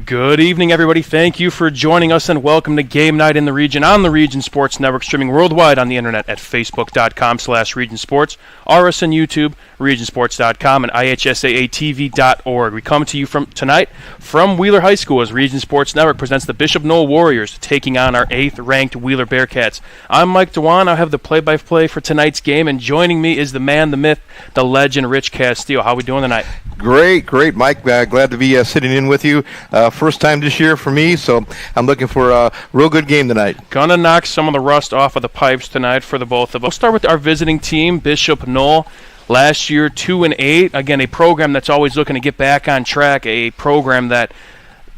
Good evening, everybody. Thank you for joining us, and welcome to Game Night in the Region on the Region Sports Network, streaming worldwide on the internet at facebook.com/Region Sports, RS on YouTube, regionsports.com, and ihsaatv.org. We come to you tonight from Wheeler High School as Region Sports Network presents the Bishop Noll Warriors taking on our 8th-ranked Wheeler Bearcats. I'm Mike Dewan. I have the play-by-play for tonight's game, and joining me is the man, the myth, the legend, Rich Castillo. How are we doing tonight? Great, Mike. Glad to be sitting in with you. First time this year for me, so I'm looking for a real good game tonight. Gonna knock some of the rust off of the pipes tonight for the both of us. We'll start with our visiting team, Bishop Noll. Last year, 2-8. Again, a program that's always looking to get back on track, a program that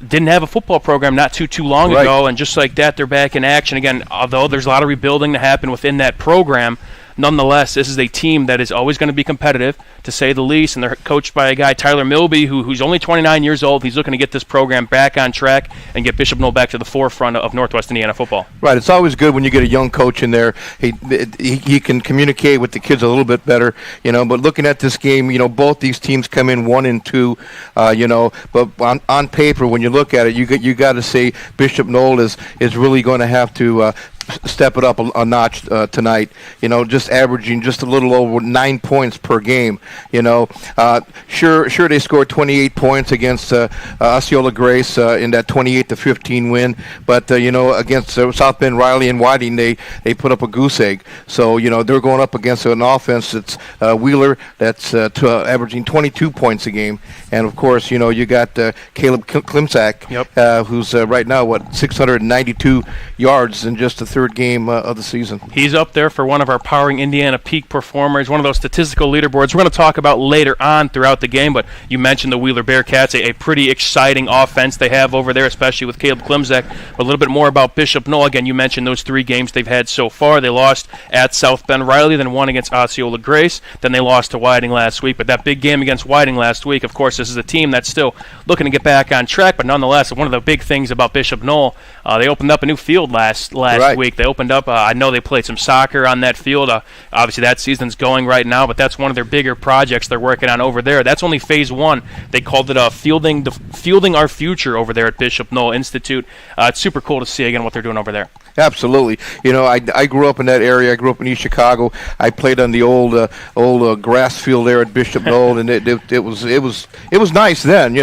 didn't have a football program not too long ago, and just like that, they're back in action again. Although there's a lot of rebuilding to happen within that program, nonetheless, this is a team that is always going to be competitive, to say the least, and they're coached by a guy, Tyler Milby, who's only 29 years old. He's looking to get this program back on track and get Bishop Noll back to the forefront of Northwest Indiana football. Right. It's always good when you get a young coach in there. He can communicate with the kids a little bit better, but looking at this game, both these teams come in 1-2, but on paper, when you look at it, you got to say Bishop Noll is really going to have to step it up a notch tonight, just averaging just a little over 9 points per game. Sure they scored 28 points against Osceola Grace in that 28-15 win, but against South Bend Riley and Whiting, they put up a goose egg. So they're going up against an offense that's Wheeler that's averaging 22 points a game, and of course you got Caleb Klimczak, who's right now 692 yards in just the third game of the season. He's up there for one of our Powering Indiana peak performers, one of those statistical leaderboards we're going to talk about later on throughout the game. But you mentioned the Wheeler Bearcats, a pretty exciting offense they have over there, especially with Caleb Klimczak. But a little bit more about Bishop Noll. Again, you mentioned those 3 games they've had so far. They lost at South Bend Riley, then won against Osceola Grace, then they lost to Whiting last week. But that big game against Whiting last week, of course, this is a team that's still looking to get back on track. But nonetheless, one of the big things about Bishop Noll, they opened up a new field last week. They opened up, I know they played some soccer on that field. Obviously, that season's going right now, but that's one of their bigger projects they're working on over there. That's only phase 1. They called it Fielding Our Future over there at Bishop Noll Institute. It's super cool to see, again, what they're doing over there. Absolutely. I grew up in that area. I grew up in East Chicago. I played on the old grass field there at Bishop Noll, and it was nice then,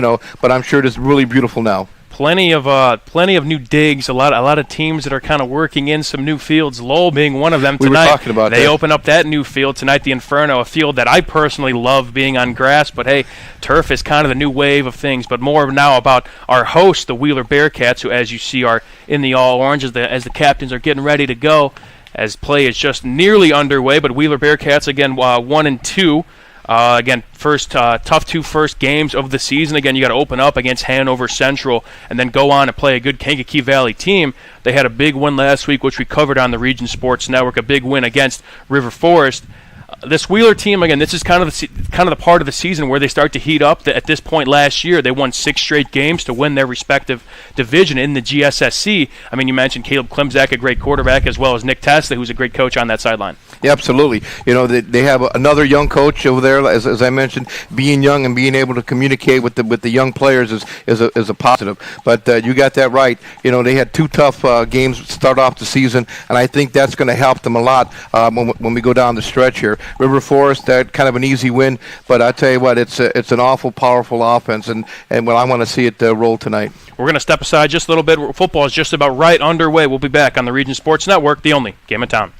but I'm sure it's really beautiful now. Plenty of new digs. A lot of teams that are kind of working in some new fields. Lowell being one of them tonight. We were talking about they open up that new field tonight, the Inferno, a field that I personally love being on grass. But hey, turf is kind of the new wave of things. But more now about our host, the Wheeler Bearcats, who, as you see, are in the all orange as the captains are getting ready to go, as play is just nearly underway. But Wheeler Bearcats again 1-2. Again, tough 2 first games of the season. Again, you got to open up against Hanover Central and then go on and play a good Kankakee Valley team. They had a big win last week, which we covered on the Region Sports Network, a big win against River Forest. This Wheeler team, again, this is kind of the part of the season where they start to heat up. At this point last year, they won 6 straight games to win their respective division in the GSSC. I mean, you mentioned Caleb Klimczak, a great quarterback, as well as Nick Tesla, who's a great coach on that sideline. Yeah, absolutely. They have another young coach over there, as I mentioned. Being young and being able to communicate with the young players is a positive. But you got that right. They had 2 tough games to start off the season, and I think that's going to help them a lot when we go down the stretch here. River Forest, that kind of an easy win, but I tell you what, it's an awful powerful offense, and I want to see it roll tonight. We're going to step aside just a little bit. Football is just about right underway. We'll be back on the Region Sports Network, the only game in town.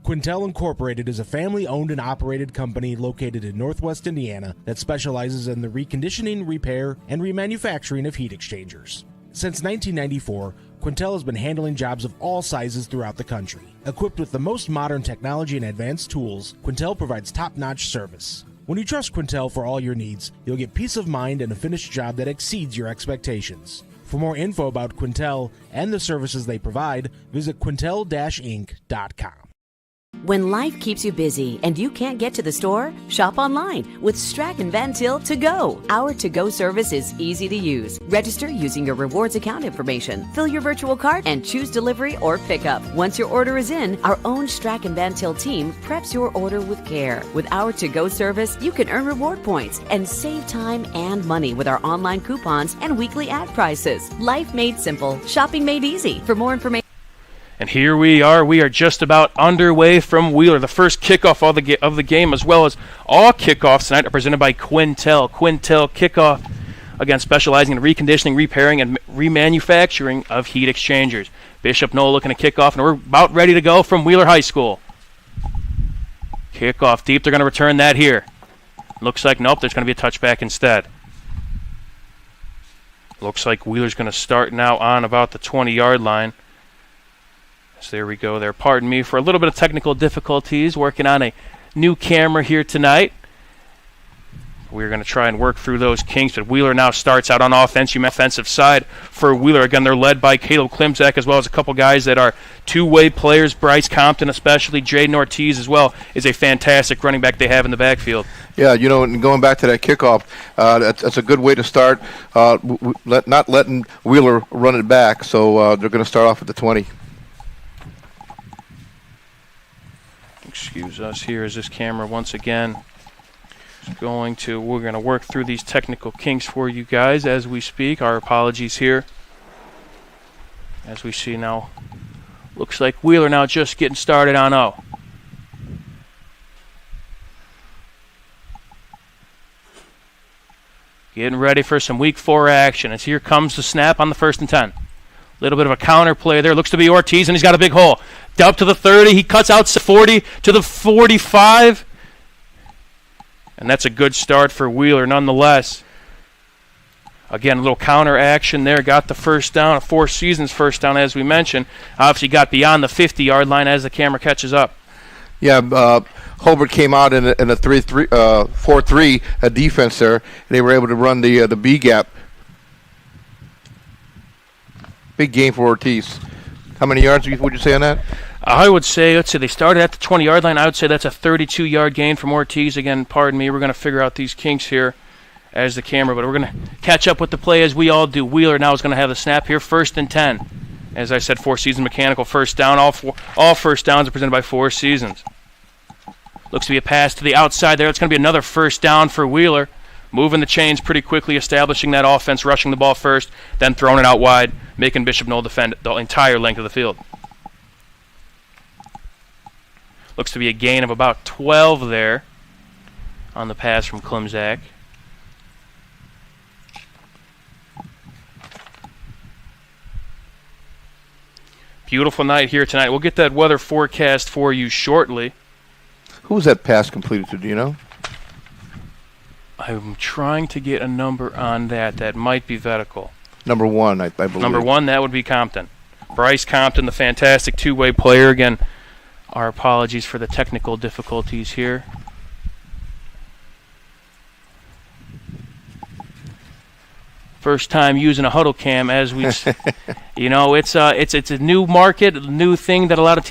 Quintel Incorporated is a family-owned and operated company located in Northwest Indiana that specializes in the reconditioning, repair, and remanufacturing of heat exchangers. Since 1994, Quintel has been handling jobs of all sizes throughout the country. Equipped with the most modern technology and advanced tools, Quintel provides top-notch service. When you trust Quintel for all your needs, you'll get peace of mind and a finished job that exceeds your expectations. For more info about Quintel and the services they provide, visit quintel-inc.com. When life keeps you busy and you can't get to the store, shop online with Strachan Van Til To Go. Our to-go service is easy to use. Register using your rewards account information, fill your virtual cart, and choose delivery or pickup. Once your order is in, our own Strachan Van Til team preps your order with care. With our to-go service, you can earn reward points and save time and money with our online coupons and weekly ad prices. Life made simple, shopping made easy. For more information. And here we are. We are just about underway from Wheeler. The first kickoff of the game, as well as all kickoffs tonight, are presented by Quintel. Quintel Kickoff, again, specializing in reconditioning, repairing, and remanufacturing of heat exchangers. Bishop Noll looking to kick off, and we're about ready to go from Wheeler High School. Kickoff deep. They're going to return that here. Looks like, nope, there's going to be a touchback instead. Looks like Wheeler's going to start now on about the 20-yard line. So there we go there. Pardon me for a little bit of technical difficulties, working on a new camera here tonight. We're going to try and work through those kinks, but Wheeler now starts out on offensive side for Wheeler. Again, they're led by Caleb Klimczak, as well as a couple guys that are two-way players. Bryce Compton, especially Jaden Ortiz as well, is a fantastic running back they have in the backfield. Yeah, you know, and going back to that kickoff, that's a good way to start, not letting Wheeler run it back, so they're going to start off at the 20. Excuse us here as this camera once again is we're going to work through these technical kinks for you guys as we speak. Our apologies here. As we see now, looks like Wheeler now just getting started on O. Getting ready for some week 4 action as here comes the snap on the 1st and 10. Little bit of a counter play there. Looks to be Ortiz, and he's got a big hole. Up to the 30. He cuts out 40 to the 45. And that's a good start for Wheeler nonetheless. Again, a little counter action there. Got the first down, a Four Seasons first down, as we mentioned. Obviously got beyond the 50-yard line as the camera catches up. Yeah, Hobart came out in a 4-3 defense there. And they were able to run the B gap. Big game for Ortiz. How many yards would you say on that? I would say, they started at the 20-yard line. I would say that's a 32-yard gain from Ortiz. Again, pardon me, we're going to figure out these kinks here as the camera, but we're going to catch up with the play as we all do. Wheeler now is going to have the snap here, 1st and 10. As I said, Four Seasons mechanical first down. All first downs are presented by Four Seasons. Looks to be a pass to the outside there. It's going to be another first down for Wheeler. Moving the chains pretty quickly, establishing that offense, rushing the ball first, then throwing it out wide, making Bishop Noll defend the entire length of the field. Looks to be a gain of about 12 there on the pass from Klimczak. Beautiful night here tonight. We'll get that weather forecast for you shortly. Who was that pass completed to, do you know? I'm trying to get a number on that. That might be Vetical. Number 1, I believe. Number 1, that would be Compton. Bryce Compton, the fantastic two-way player. Again, our apologies for the technical difficulties here. First time using a huddle cam, as we, you know, it's a new market, a new thing that a lot of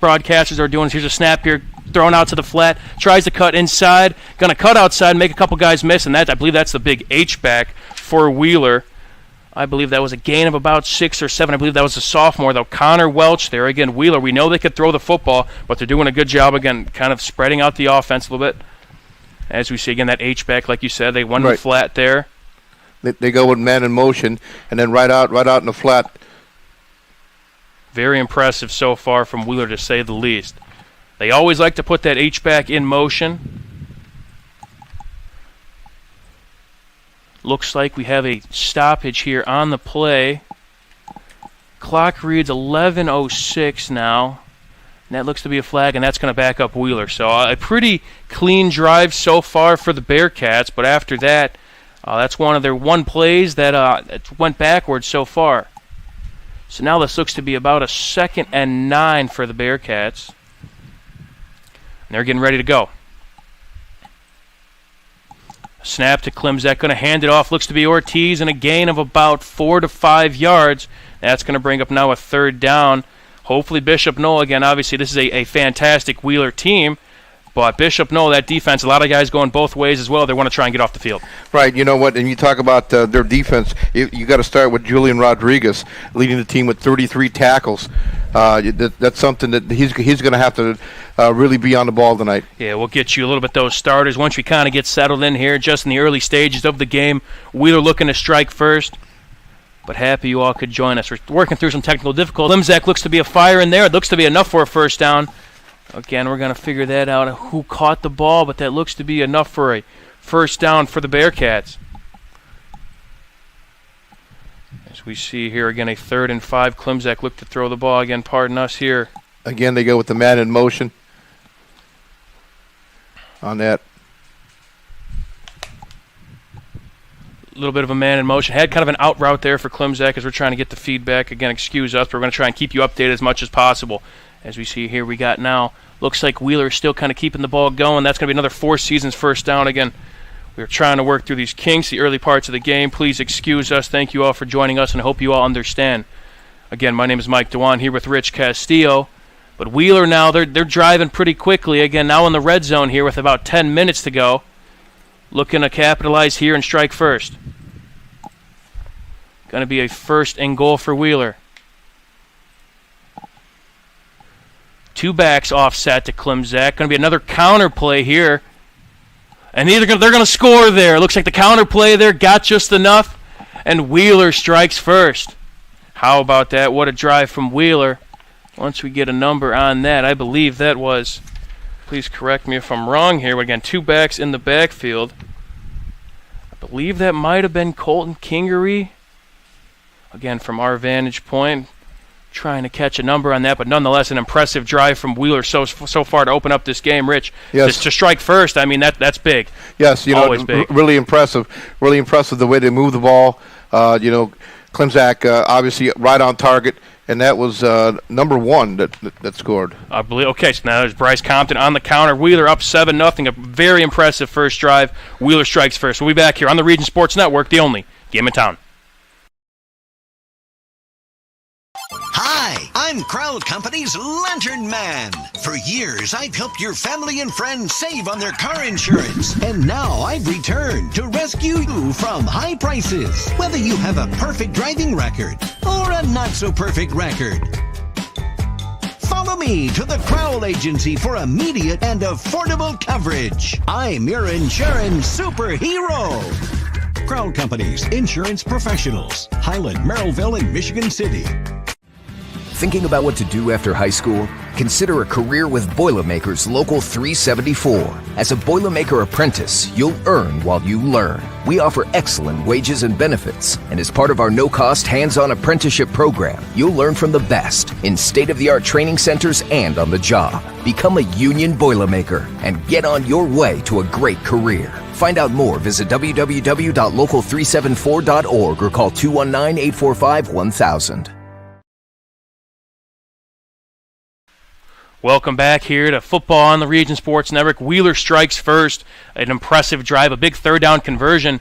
broadcasters are doing. Here's a snap here, thrown out to the flat, tries to cut inside, going to cut outside, make a couple guys miss, and that I believe that's the big H-back for Wheeler. I believe that was a gain of about 6 or 7. I believe that was a sophomore, though. Connor Welch there. Again, Wheeler, we know they could throw the football, but they're doing a good job, again, kind of spreading out the offense a little bit. As we see, again, that H-back, like you said, they won the flat there. They go with man in motion, and then right out in the flat. Very impressive so far from Wheeler, to say the least. They always like to put that H-back in motion. Looks like we have a stoppage here on the play. Clock reads 11:06 now. And that looks to be a flag, and that's going to back up Wheeler. So a pretty clean drive so far for the Bearcats, but after that, that's one of their plays that went backwards so far. So now this looks to be about a 2nd and 9 for the Bearcats. And they're getting ready to go. Snap to Klimczak, going to hand it off. Looks to be Ortiz, and a gain of about 4 to 5 yards. That's going to bring up now a 3rd down. hopefully Bishop Noll, again, obviously this is a fantastic Wheeler team, but Bishop Noll, that defense, a lot of guys going both ways as well. They want to try and get off the field. Right. You know what? And you talk about their defense. You got to start with Julian Rodriguez leading the team with 33 tackles. That's something that he's going to have to really be on the ball tonight. Yeah, we'll get you a little bit those starters once we kind of get settled in here, just in the early stages of the game. Wheeler looking to strike first, but happy you all could join us. We're working through some technical difficulties. Limzak looks to be a fire in there. It looks to be enough for a first down. Again, we're going to figure that out, who caught the ball, but that looks to be enough for a first down for the Bearcats. As we see here again, a 3rd and 5. Klimzak looked to throw the ball again. Pardon us here. Again, they go with the man in motion on that. A little bit of a man in motion. Had kind of an out route there for Klimzak as we're trying to get the feedback. Again, excuse us, but we're going to try and keep you updated as much as possible. As we see here, we got now, looks like Wheeler is still kind of keeping the ball going. That's going to be another 4 seasons first down. Again, we're trying to work through these kinks, the early parts of the game. Please excuse us. Thank you all for joining us, and I hope you all understand. Again, my name is Mike Dewan here with Rich Castillo. But Wheeler now, they're driving pretty quickly. Again, now in the red zone here with about 10 minutes to go. Looking to capitalize here and strike first. Going to be a 1st and goal for Wheeler. 2 backs offset to Klimzak. Going to be another counter play here. And they're going to score there. Looks like the counter play there got just enough. And Wheeler strikes first. How about that? What a drive from Wheeler. Once we get a number on that, I believe that was, please correct me if I'm wrong here, but again, 2 backs in the backfield. I believe that might have been Colton Kingery. Again, from our vantage point. Trying to catch a number on that, but nonetheless an impressive drive from Wheeler so far to open up this game, Rich. Yes. To strike first, I mean, that's big. Yes, Always big. Really impressive the way they move the ball. Klimzak obviously right on target, and that was number 1 that scored. I believe. Okay, so now there's Bryce Compton on the counter. Wheeler up 7-0. A very impressive first drive. Wheeler strikes first. We'll be back here on the Region Sports Network, the only game in town. Hi, I'm Crowd Company's Lantern Man. For years, I've helped your family and friends save on their car insurance. And now I've returned to rescue you from high prices. Whether you have a perfect driving record or a not-so-perfect record. Follow me to the Crowd Agency for immediate and affordable coverage. I'm your insurance superhero. Crowd Company's insurance professionals. Highland, Merrillville, and Michigan City. Thinking about what to do after high school? Consider a career with Boilermakers Local 374. As a Boilermaker apprentice, you'll earn while you learn. We offer excellent wages and benefits, and as part of our no-cost hands-on apprenticeship program, you'll learn from the best in state-of-the-art training centers and on the job. Become a union Boilermaker and get on your way to a great career. Find out more, visit www.local374.org or call 219-845-1000. Welcome back here to football on the Region Sports Network. Wheeler strikes first. An impressive drive, a big 3rd down conversion,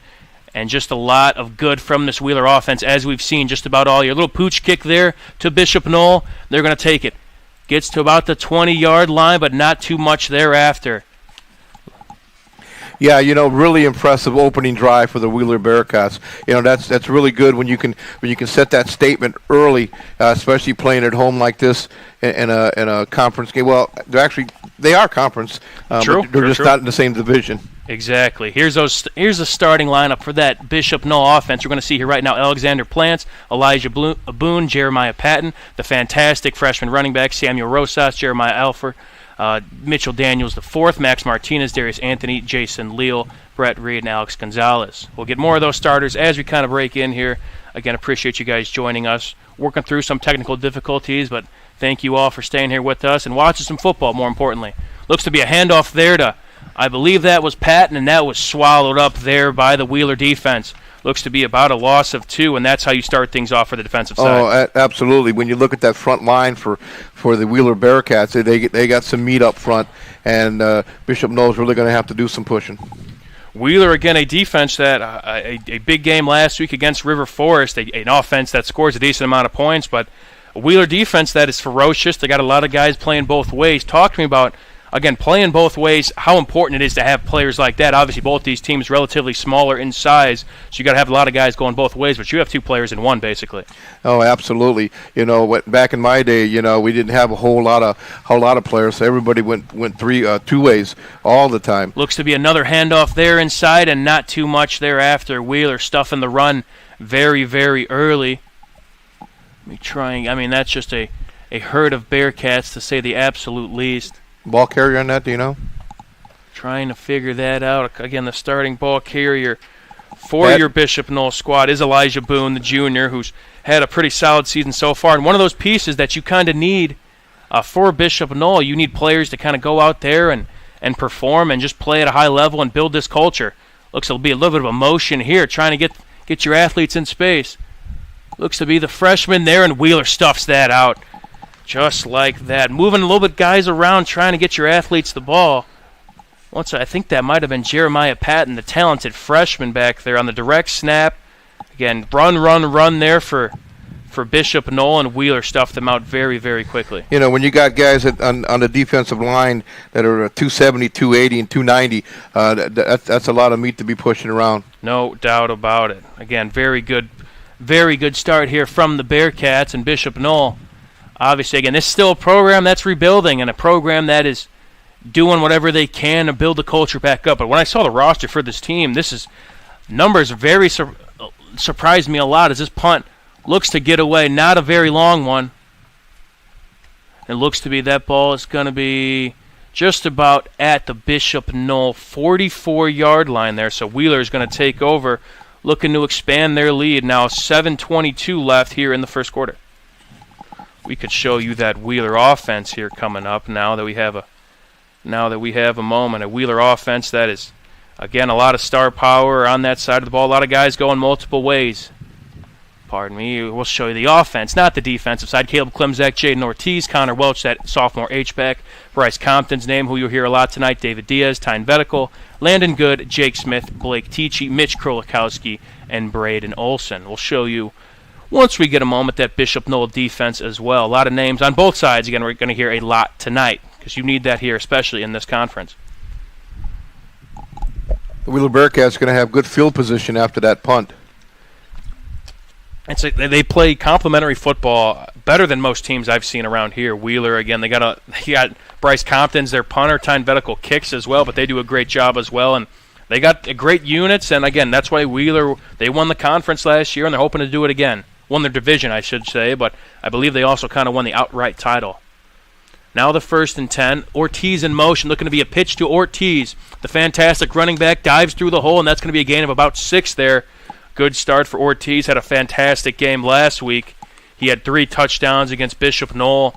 and just a lot of good from this Wheeler offense, as we've seen just about all year. A little pooch kick there to Bishop Noll. They're going to take it. Gets to about the 20-yard line, but not too much thereafter. Yeah, really impressive opening drive for the Wheeler Bearcats. That's really good when you can set that statement early, especially playing at home like this in a conference game. Well, they are conference, True, but they're just not in the same division. Exactly. Here's a starting lineup for that Bishop Noll offense. We're going to see here right now Alexander Plants, Elijah Boone, Jeremiah Patton, the fantastic freshman running back Samuel Rosas, Jeremiah Alfer, Mitchell Daniels the fourth, Max Martinez, Darius Anthony, Jason Leal, Brett Reed, and Alex Gonzalez. We'll get more of those starters as we kind of break in here. Again, appreciate you guys joining us. Working through some technical difficulties, but thank you all for staying here with us and watching some football, more importantly. Looks to be a handoff there to, I believe that was Patton, and that was swallowed up there by the Wheeler defense. Looks to be about a loss of 2, and that's how you start things off for the defensive side. Oh, absolutely. When you look at that front line for the Wheeler Bearcats, they got some meat up front, and Bishop Noll's really going to have to do some pushing. Wheeler, again, a defense that a big game last week against River Forest, an offense that scores a decent amount of points, but a Wheeler defense that is ferocious. They got a lot of guys playing both ways. Talk to me about, again, playing both ways, how important it is to have players like that. Obviously, both these teams relatively smaller in size, so you got to have a lot of guys going both ways, but you have two players in one, basically. Oh, absolutely. Back in my day, we didn't have a whole lot of players, so everybody went two ways all the time. Looks to be another handoff there inside and not too much thereafter. Wheeler stuffing the run very, very early. That's just a herd of Bearcats, to say the absolute least. Ball carrier on that, do you know? Trying to figure that out. Again, the starting ball carrier for your Bishop Noll squad is Elijah Boone, the junior, who's had a pretty solid season so far. And one of those pieces that you kind of need for Bishop Noll, you need players to kind of go out there and perform and just play at a high level and build this culture. Looks to be a little bit of emotion here, trying to get your athletes in space. Looks to be the freshman there, and Wheeler stuffs that out. Just like that. Moving a little bit guys around, trying to get your athletes the ball. I think that might have been Jeremiah Patton, the talented freshman back there on the direct snap. Again, run there for Bishop Noll, and Wheeler stuffed them out very, very quickly. When you got guys on the defensive line that are 270, 280, and 290, that's a lot of meat to be pushing around. No doubt about it. Again, very good start here from the Bearcats and Bishop Noll. Obviously, again, this is still a program that's rebuilding and a program that is doing whatever they can to build the culture back up. But when I saw the roster for this team, numbers very surprised me a lot, as this punt looks to get away. Not a very long one. It looks to be that ball is going to be just about at the Bishop Noll 44-yard line there. So Wheeler is going to take over, looking to expand their lead. Now 7:22 left here in the first quarter. We could show you that Wheeler offense here coming up now that we have a moment. A Wheeler offense that is, again, a lot of star power on that side of the ball. A lot of guys going multiple ways. Pardon me. We'll show you the offense, not the defensive side. Caleb Klimzak, Jaden Ortiz, Connor Welch, that sophomore H-back. Bryce Compton's name, who you'll hear a lot tonight. David Diaz, Tyne Vetical, Landon Good, Jake Smith, Blake Teachy, Mitch Krolikowski, and Braden Olson. We'll show you, once we get a moment, that Bishop Noll defense as well. A lot of names on both sides. Again, we're going to hear a lot tonight because you need that here, especially in this conference. The Wheeler Bearcats are going to have good field position after that punt. They play complementary football better than most teams I've seen around here. Wheeler, again, they got Bryce Compton's their punter. Tyne Vetical kicks as well, but they do a great job as well. And they got great units, and again, that's why Wheeler, they won the conference last year, and they're hoping to do it again. Won their division, I should say, but I believe they also kind of won the outright title. Now the 1st and 10. Ortiz in motion, looking to be a pitch to Ortiz. The fantastic running back dives through the hole, and that's going to be a gain of about 6 there. Good start for Ortiz. Had a fantastic game last week. He had 3 touchdowns against Bishop Noll.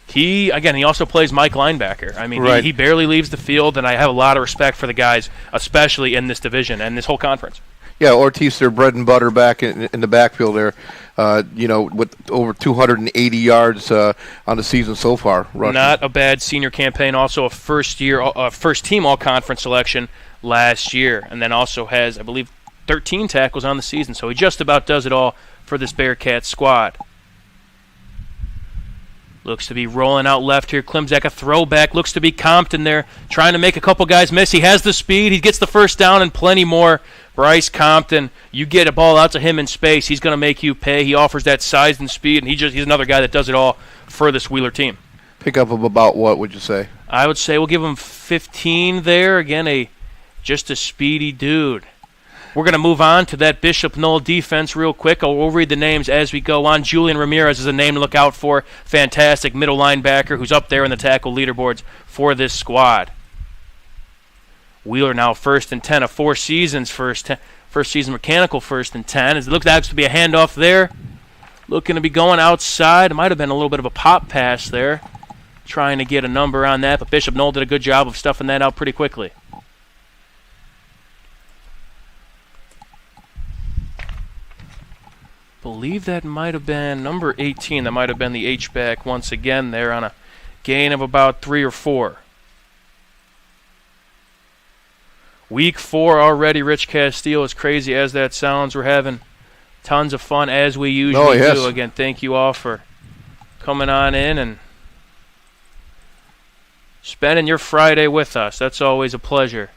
He also plays Mike linebacker. Right. He barely leaves the field, and I have a lot of respect for the guys, especially in this division and this whole conference. Yeah, Ortiz, their bread and butter back in the backfield there, with over 280 yards on the season so far. Rushing. Not a bad senior campaign. Also a first-team all-conference selection last year, and then also has, I believe, 13 tackles on the season. So he just about does it all for this Bearcat squad. Looks to be rolling out left here. Klimzak, a throwback. Looks to be Compton there, trying to make a couple guys miss. He has the speed. He gets the first down and plenty more. Bryce Compton, you get a ball out to him in space, he's going to make you pay. He offers that size and speed, and he's another guy that does it all for this Wheeler team. Pick up of about what, would you say? I would say we'll give him 15 there. Again, just a speedy dude. We're going to move on to that Bishop Noll defense real quick. We'll read the names as we go on. Julian Ramirez is a name to look out for. Fantastic middle linebacker who's up there in the tackle leaderboards for this squad. Wheeler now 1st and 10 of 4 seasons. First season mechanical 1st and 10. It looks like to be a handoff there. Looking to be going outside. It might have been a little bit of a pop pass there. Trying to get a number on that, but Bishop Noll did a good job of stuffing that out pretty quickly. Believe that might have been number 18. That might have been the H-back once again there on a gain of about 3 or 4. Week 4 already, Rich Castile. As crazy as that sounds, we're having tons of fun as we usually do. Again, thank you all for coming on in and spending your Friday with us. That's always a pleasure.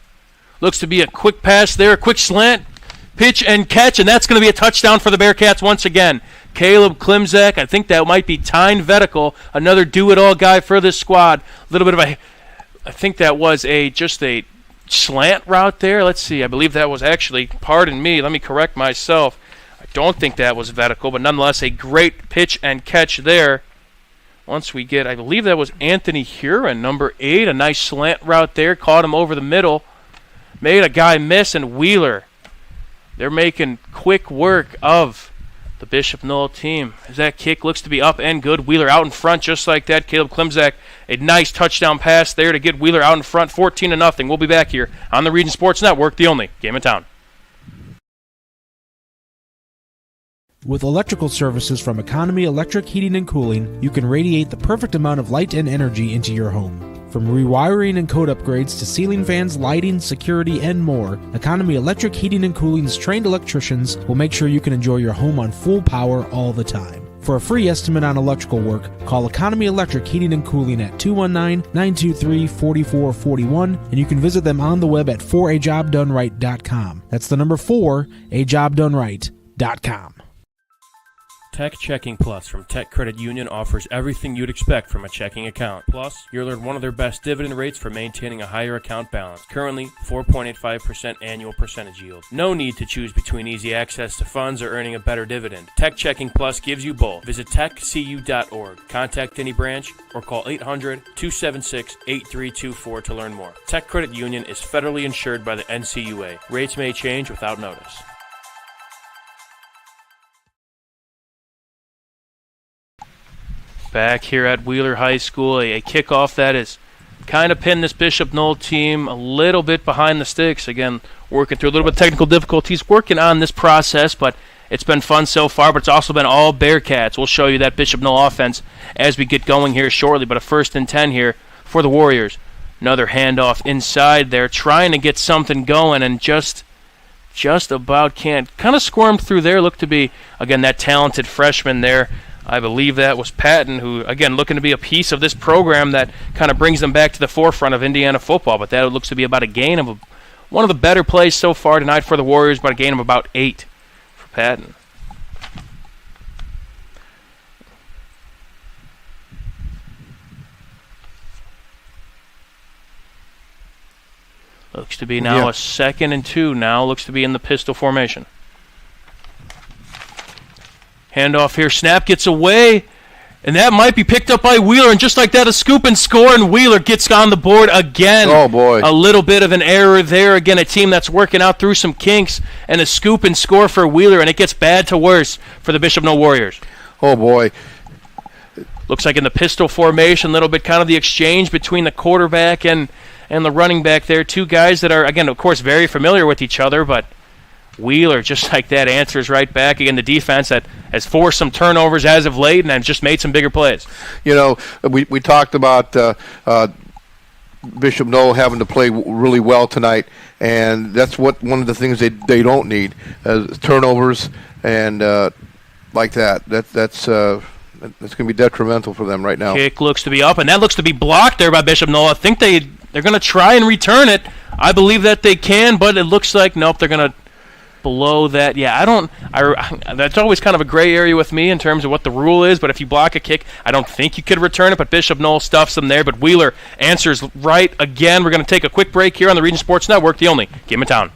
Looks to be a quick pass there, a quick slant, pitch and catch, and that's going to be a touchdown for the Bearcats once again. Caleb Klimzak, I think that might be Tyne Vetical, another do-it-all guy for this squad. A little bit of a, I think that was just a slant route there. Let's see, I believe that was actually, pardon me, let me correct myself. I don't think that was Vetical, but nonetheless a great pitch and catch there. Once we get, I believe that was Anthony Huron, number 8, a nice slant route there, caught him over the middle, made a guy miss, and Wheeler, they're making quick work of the Bishop Noll team. As that kick looks to be up and good. Wheeler out in front just like that. Caleb Klimzak, a nice touchdown pass there to get Wheeler out in front, 14-0. We'll be back here on the Region Sports Network, the only game in town. With electrical services from Economy Electric Heating and Cooling, you can radiate the perfect amount of light and energy into your home. From rewiring and code upgrades to ceiling fans, lighting, security, and more, Economy Electric Heating and Cooling's trained electricians will make sure you can enjoy your home on full power all the time. For a free estimate on electrical work, call Economy Electric Heating and Cooling at 219-923-4441, and you can visit them on the web at forajobdoneright.com. That's the number 4ajobdoneright.com. Tech Checking Plus from Tech Credit Union offers everything you'd expect from a checking account. Plus, you'll earn one of their best dividend rates for maintaining a higher account balance. Currently, 4.85% annual percentage yield. No need to choose between easy access to funds or earning a better dividend. Tech Checking Plus gives you both. Visit techcu.org, contact any branch, or call 800-276-8324 to learn more. Tech Credit Union is federally insured by the NCUA. Rates may change without notice. Back here at Wheeler High School, a kickoff that is kind of pinned this Bishop Noll team a little bit behind the sticks. Again, working through a little bit of technical difficulties, working on this process, but it's been fun so far, but it's also been all Bearcats. We'll show you that Bishop Noll offense as we get going here shortly, but a 1st and 10 here for the Warriors. Another handoff inside there, trying to get something going, and just about can't. Kind of squirmed through there, looked to be, again, that talented freshman there. I believe that was Patton, who, again, looking to be a piece of this program that kind of brings them back to the forefront of Indiana football. But that looks to be about a gain of one of the better plays so far tonight for the Warriors, but a gain of about 8 for Patton. Looks to be now a 2nd and 2 now. Looks to be in the pistol formation. Handoff here, snap gets away, and that might be picked up by Wheeler, and just like that, a scoop and score, and Wheeler gets on the board again. Oh, boy. A little bit of an error there. Again, a team that's working out through some kinks, and a scoop and score for Wheeler, and it gets bad to worse for the Bishop Noll Warriors. Oh, boy. Looks like in the pistol formation, a little bit kind of the exchange between the quarterback and the running back there. Two guys that are, again, of course, very familiar with each other, but Wheeler, just like that, answers right back. Again, the defense that has forced some turnovers as of late and has just made some bigger plays. You know, we talked about Bishop Noll having to play really well tonight, and that's one of the things they don't need, turnovers and like that. That's going to be detrimental for them right now. Kick looks to be up, and that looks to be blocked there by Bishop Noll. I think they're going to try and return it. I believe that they can, but it looks like, nope, they're going to below that. Yeah, that's always kind of a gray area with me in terms of what the rule is, but if you block a kick, I don't think you could return it, but Bishop Noll stuffs them there, but Wheeler answers right again. We're going to take a quick break here on the Region Sports Network, the only game in town.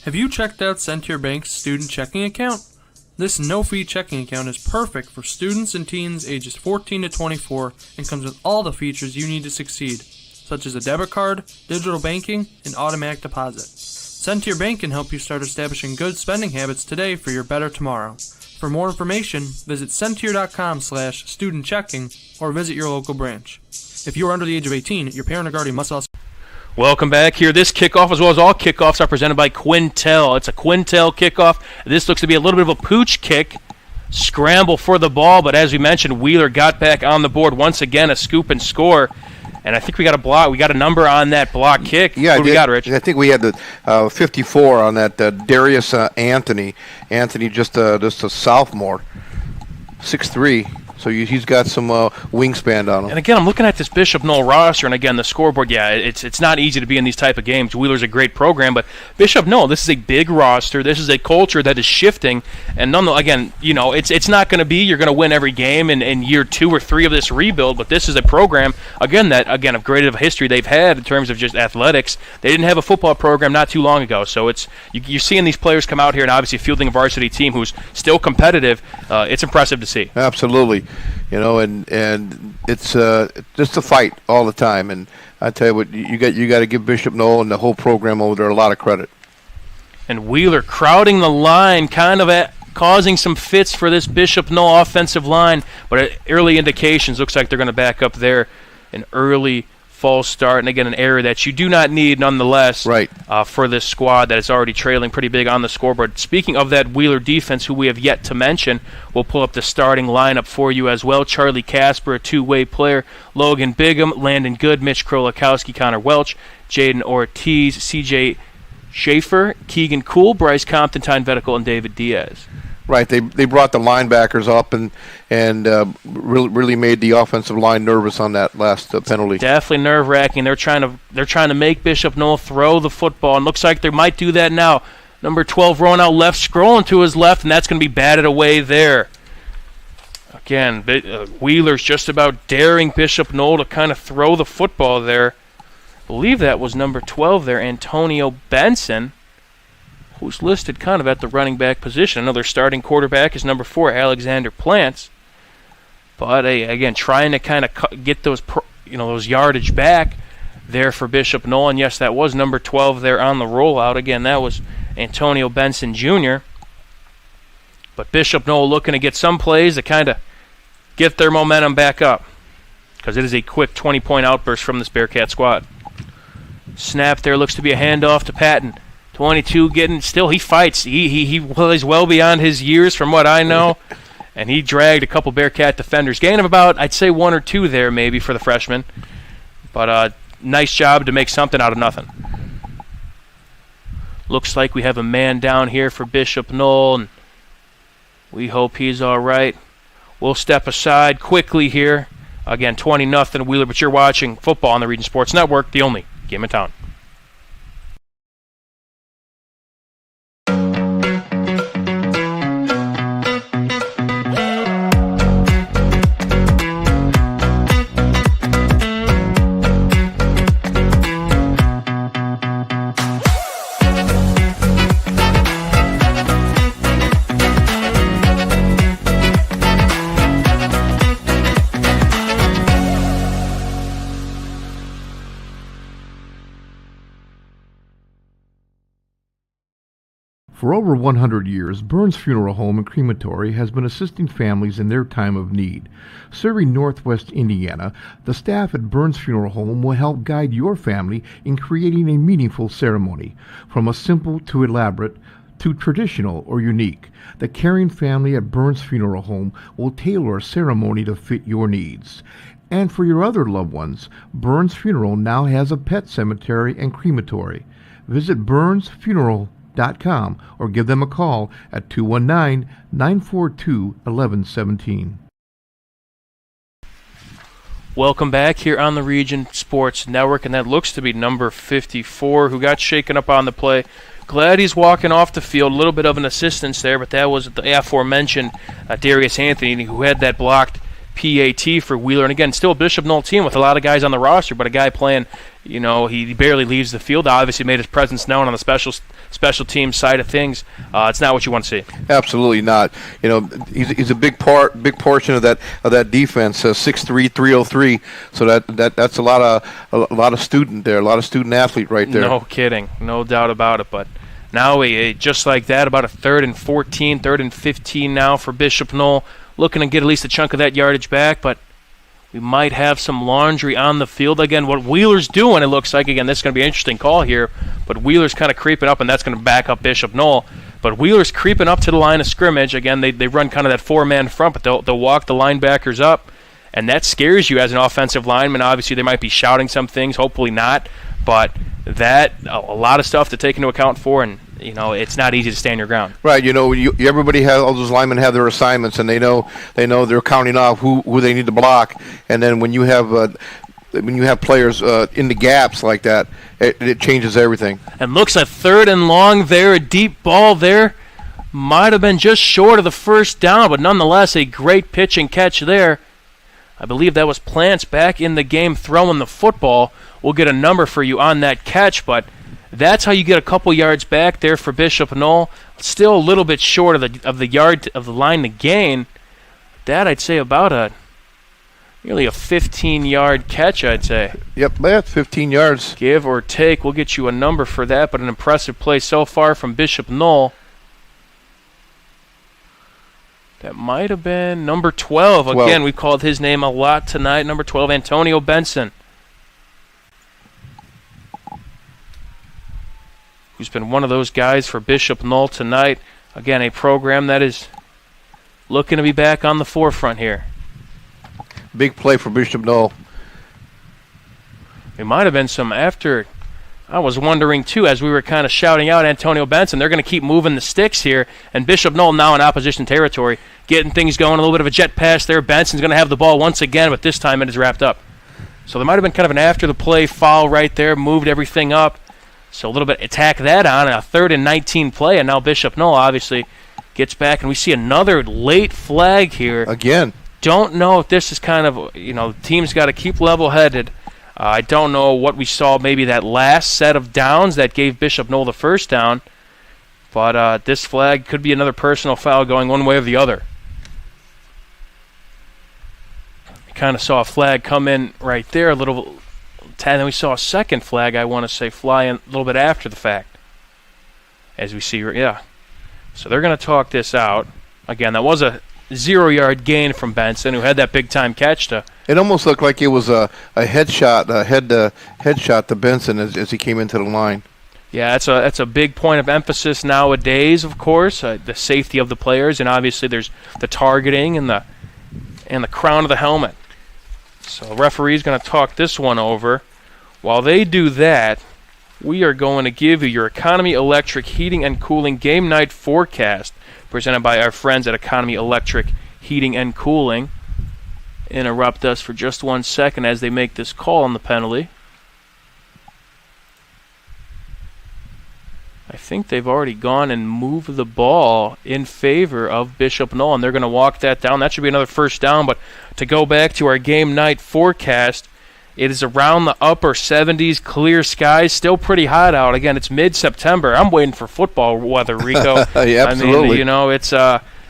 Have you checked out Send to Your Bank's student checking account? This no-fee checking account is perfect for students and teens ages 14 to 24 and comes with all the features you need to succeed, such as a debit card, digital banking, and automatic deposit. Send to Your Bank can help you start establishing good spending habits today for your better tomorrow. For more information, visit Sentier.com/student-checking or visit your local branch. If you are under the age of 18, your parent or guardian must also... Welcome back here. This kickoff, as well as all kickoffs, are presented by Quintel. It's a Quintel kickoff. This looks to be a little bit of a pooch kick. Scramble for the ball, but as we mentioned, Wheeler got back on the board once again, a scoop and score. And I think we got a block. We got a number on that block kick. Yeah, what do we got, Rich? I think we had the 54 on that Darius Anthony. Anthony, just a sophomore, 6'3". So he's got some wingspan on him. And again, I'm looking at this Bishop Noll roster, and again, the scoreboard, yeah, it's not easy to be in these type of games. Wheeler's a great program, but Bishop Noll, this is a big roster. This is a culture that is shifting, and again, it's not going to be you're going to win every game in year 2 or 3 of this rebuild, but this is a program, again, of great of history they've had in terms of just athletics. They didn't have a football program not too long ago, so you're seeing these players come out here and obviously fielding a varsity team who's still competitive. It's impressive to see. Absolutely. And it's just a fight all the time. And I tell you what, you got to give Bishop Noll and the whole program over there a lot of credit. And Wheeler crowding the line, kind of causing some fits for this Bishop Noll offensive line. But early indications looks like they're going to back up there an early false start, and again, an error that you do not need nonetheless for this squad that is already trailing pretty big on the scoreboard. Speaking of that Wheeler defense, who we have yet to mention, we'll pull up the starting lineup for you as well. Charlie Casper, a two-way player. Logan Bigham, Landon Good, Mitch Krolakowski, Connor Welch, Jaden Ortiz, CJ Schaefer, Keegan Cool, Bryce Compton, Tyne Vetical, and David Diaz. Right, they brought the linebackers up and really made the offensive line nervous on that last penalty. Definitely nerve-wracking. They're trying to make Bishop Noll throw the football, and looks like they might do that now. Number 12 rolling out left, scrolling to his left, and that's going to be batted away there. Again, Wheeler's just about daring Bishop Noll to kind of throw the football there. I believe that was number 12 there, Antonio Benson, who's listed kind of at the running back position. Another starting quarterback is number 4, Alexander Plants. But again, trying to kind of get those yardage back there for Bishop Noll. And yes, that was number 12 there on the rollout. Again, that was Antonio Benson Jr. But Bishop Noll looking to get some plays to kind of get their momentum back up, because it is a quick 20-point outburst from this Bearcat squad. Snap there, looks to be a handoff to Patton. 22 he fights. He plays well beyond his years from what I know. And he dragged a couple Bearcat defenders. Gain of about, I'd say, 1 or 2 there maybe for the freshman. But nice job to make something out of nothing. Looks like we have a man down here for Bishop Noll, and we hope he's all right. We'll step aside quickly here. Again, 20-0 Wheeler, but you're watching football on the Region Sports Network, the only game in town. For over 100 years, Burns Funeral Home and Crematory has been assisting families in their time of need. Serving Northwest Indiana, the staff at Burns Funeral Home will help guide your family in creating a meaningful ceremony. From a simple to elaborate to traditional or unique, the caring family at Burns Funeral Home will tailor a ceremony to fit your needs. And for your other loved ones, Burns Funeral now has a pet cemetery and crematory. Visit burnsfuneral.com or give them a call at 219-942-1117. Welcome back here on the Region Sports Network, and that looks to be number 54 who got shaken up on the play. Glad he's walking off the field. A little bit of an assistance there, but that was the aforementioned Darius Anthony who had that blocked PAT for Wheeler. And again, still a Bishop Noll team with a lot of guys on the roster, but a guy playing, he barely leaves the field. Obviously made his presence known on the special team side of things. It's not what you want to see. Absolutely not. He's a big portion of that defense. 6'3", 303. So that's a lot of student there, a lot of student athlete right there. No kidding, no doubt about it. But Now, just like that, about a 3rd and 14, 3rd and 15 now for Bishop Noll. Looking to get at least a chunk of that yardage back, but we might have some laundry on the field. Again, what Wheeler's doing, it looks like, again, this is going to be an interesting call here, but Wheeler's kind of creeping up, and that's going to back up Bishop Noll. But Wheeler's creeping up to the line of scrimmage. Again, they run kind of that 4-man front, but they'll walk the linebackers up, and that scares you as an offensive lineman. Obviously, they might be shouting some things, hopefully not, but that a lot of stuff to take into account for, and it's not easy to stand your ground. Right. Everybody has, all those linemen have their assignments, and they know they're counting off who they need to block. And then when you have players in the gaps like that, it changes everything. And looks like 3rd and long there, a deep ball there. Might have been just short of the first down, but nonetheless a great pitch and catch there. I believe that was Plants back in the game throwing the football. We'll get a number for you on that catch, but that's how you get a couple yards back there for Bishop Noll. Still a little bit short of the line to gain. That I'd say about nearly a 15-yard catch, I'd say. Yep, that's 15 yards. Give or take. We'll get you a number for that, but an impressive play so far from Bishop Noll. That might have been number 12. Again, we called his name a lot tonight. Number 12, Antonio Benson, who's been one of those guys for Bishop Noll tonight. Again, a program that is looking to be back on the forefront here. Big play for Bishop Noll. It might have been some after. I was wondering, too, as we were kind of shouting out Antonio Benson, they're going to keep moving the sticks here, and Bishop Noll now in opposition territory, getting things going, a little bit of a jet pass there. Benson's going to have the ball once again, but this time it is wrapped up. So there might have been kind of an after-the-play foul right there, moved everything up. So a little bit attack that on a 3rd and 19 play, and now Bishop Noll obviously gets back, and we see another late flag here. Again. Don't know if this is kind of, the team's got to keep level-headed. I don't know what we saw, maybe that last set of downs that gave Bishop Noll the first down, but this flag could be another personal foul going one way or the other. Kind of saw a flag come in right there, a little. And then we saw a second flag, I want to say, fly in a little bit after the fact. As we see, yeah. So they're going to talk this out. Again, that was a 0-yard gain from Benson, who had that big-time catch to. It almost looked like it was a headshot, headshot to Benson as he came into the line. Yeah, that's a big point of emphasis nowadays, of course, the safety of the players, and obviously there's the targeting and the crown of the helmet. So the referee's going to talk this one over. While they do that, we are going to give you your Economy Electric Heating and Cooling Game Night Forecast, presented by our friends at Economy Electric Heating and Cooling. Interrupt us for just 1 second as they make this call on the penalty. I think they've already gone and moved the ball in favor of Bishop Noll, and they're going to walk that down. That should be another first down, but to go back to our game night forecast, it is around the upper 70s, clear skies, still pretty hot out. Again, it's mid-September. I'm waiting for football weather, Rico. Yeah, absolutely. I mean, it's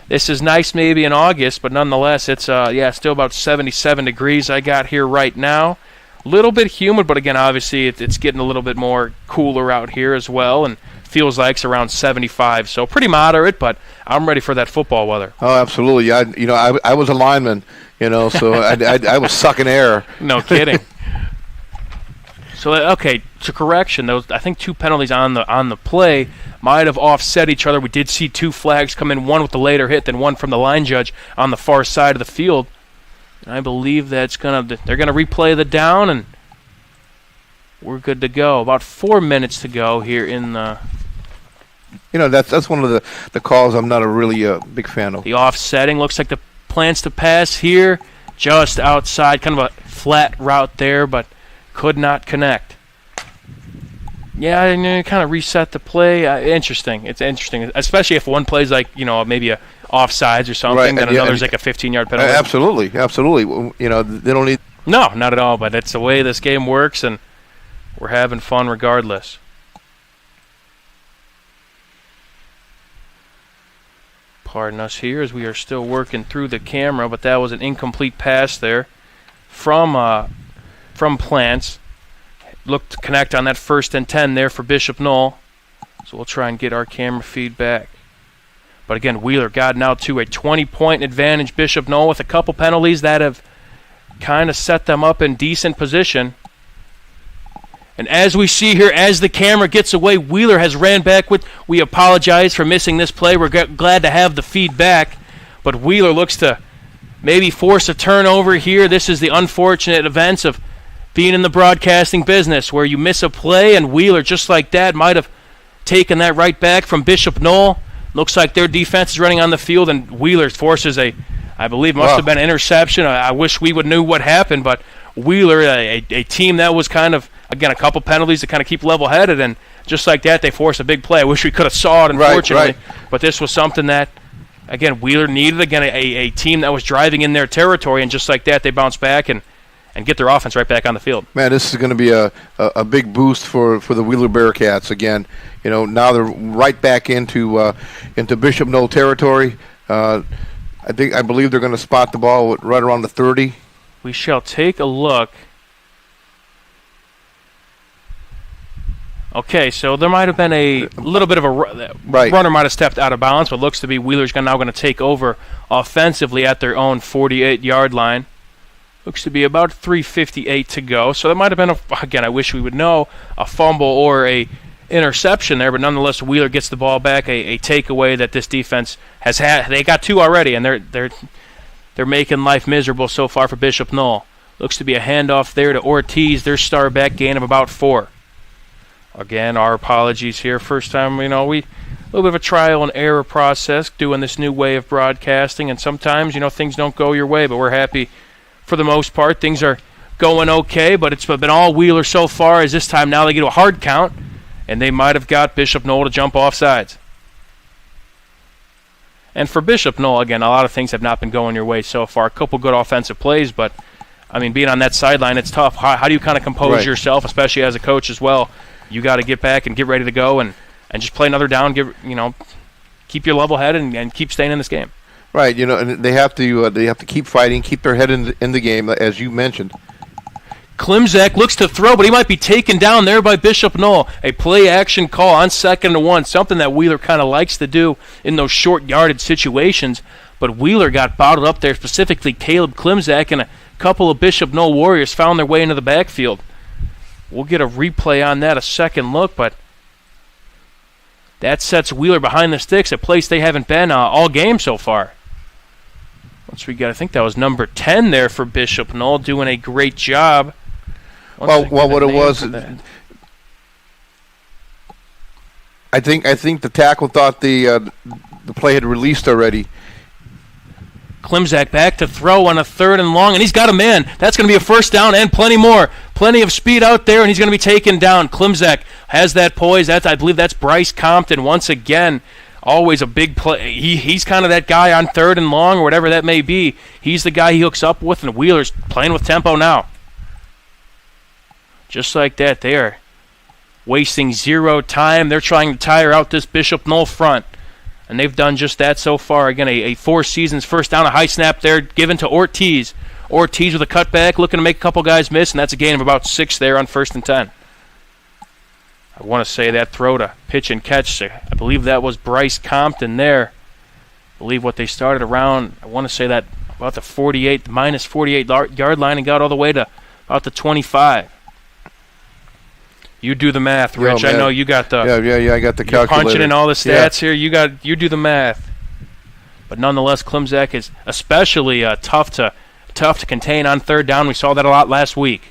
this is nice maybe in August, but nonetheless, it's still about 77 degrees I got here right now. A little bit humid, but again, obviously, it's getting a little bit more cooler out here as well, and feels like it's around 75, so pretty moderate, but I'm ready for that football weather. Oh, absolutely. I was a lineman, so I was sucking air. No kidding. So, okay, to correction, those I think 2 penalties on the play might have offset each other. We did see 2 flags come in, one with the later hit, then one from the line judge on the far side of the field. And I believe they're going to replay the down, and we're good to go. About 4 minutes to go here in the. That's one of the calls I'm not a really big fan of. The offsetting looks like the plans to pass here, just outside, kind of a flat route there, but could not connect. Yeah, and kind of reset the play. Interesting. It's interesting, especially if one plays like maybe a offsides or something, right, then another's like a 15-yard penalty. Absolutely. They don't need. No, not at all. But it's the way this game works, and we're having fun regardless. Pardon us here as we are still working through the camera, but that was an incomplete pass there from Plants. Looked to connect on that 1st and 10 there for Bishop Noll. So we'll try and get our camera feedback. But again, Wheeler got now to a 20-point advantage. Bishop Noll with a couple penalties that have kind of set them up in decent position. And as we see here, as the camera gets away, Wheeler has ran back with, we apologize for missing this play. We're glad to have the feedback. But Wheeler looks to maybe force a turnover here. This is the unfortunate events of being in the broadcasting business where you miss a play, and Wheeler, just like that, might have taken that right back from Bishop Noll. Looks like their defense is running on the field, and Wheeler forces I believe must have been an interception. I wish we would knew what happened, but Wheeler, a team that was kind of, again, a couple penalties to kind of keep level-headed, and just like that, they forced a big play. I wish we could have saw it, unfortunately. Right. But this was something that, again, Wheeler needed, again, a team that was driving in their territory, and just like that, they bounced back and get their offense right back on the field. Man, this is going to be a big boost for the Wheeler Bearcats again. You know, now they're right back into Bishop Noll territory. I believe they're going to spot the ball right around the 30. We shall take a look. Okay, so there might have been a little bit of a runner might have stepped out of bounds, but looks to be Wheeler's now going to take over offensively at their own 48-yard line. Looks to be about 3:58 to go. So that might have been, again, I wish we would know, a fumble or a interception there, but nonetheless, Wheeler gets the ball back, a takeaway that this defense has had. They got two already, and they're making life miserable so far for Bishop Noll. Looks to be a handoff there to Ortiz, their star back, gain of about 4. Again, our apologies here. First time, a little bit of a trial and error process doing this new way of broadcasting, and sometimes, things don't go your way, but we're happy for the most part. Things are going okay, but it's been all Wheeler so far, as this time now they get to a hard count, and they might have got Bishop Noll to jump off sides. And for Bishop Noll, again, a lot of things have not been going your way so far. A couple good offensive plays, but, being on that sideline, it's tough. How do you kind of compose yourself, especially as a coach as well? You got to get back and get ready to go and just play another down, keep your level head and keep staying in this game. Right, and they have to keep fighting, keep their head in the game, as you mentioned. Klimzak looks to throw, but he might be taken down there by Bishop Noll. A play-action call on 2nd and 1, something that Wheeler kind of likes to do in those short-yarded situations. But Wheeler got bottled up there, specifically Caleb Klimzak, and a couple of Bishop Noll Warriors found their way into the backfield. We'll get a replay on that, a second look, but that sets Wheeler behind the sticks, a place they haven't been all game so far. Once we got, I think that was number 10 there for Bishop Noll, doing a great job. Well, what it was, I think the tackle thought the play had released already. Klimzak back to throw on a 3rd and long, and he's got a man. That's going to be a first down and plenty more. Plenty of speed out there, and he's going to be taken down. Klimzak has that poise. I believe that's Bryce Compton once again. Always a big play. He's kind of that guy on 3rd and long or whatever that may be. He's the guy he hooks up with, and Wheeler's playing with tempo now. Just like that, they are wasting zero time. They're trying to tire out this Bishop Noll front, and they've done just that so far. Again, a 4 seasons first down, a high snap there given to Ortiz. Ortiz with a cutback, looking to make a couple guys miss, and that's a gain of about 6 there on 1st and 10. I want to say that throw to pitch and catch, I believe that was Bryce Compton there. I believe what they started around, I want to say that about the 48 yard line and got all the way to about the 25. You do the math, Rich. I know you got the I got the calculator. Punching in all the stats here. You do the math. But nonetheless, Klimzak is especially tough to contain on 3rd down. We saw that a lot last week.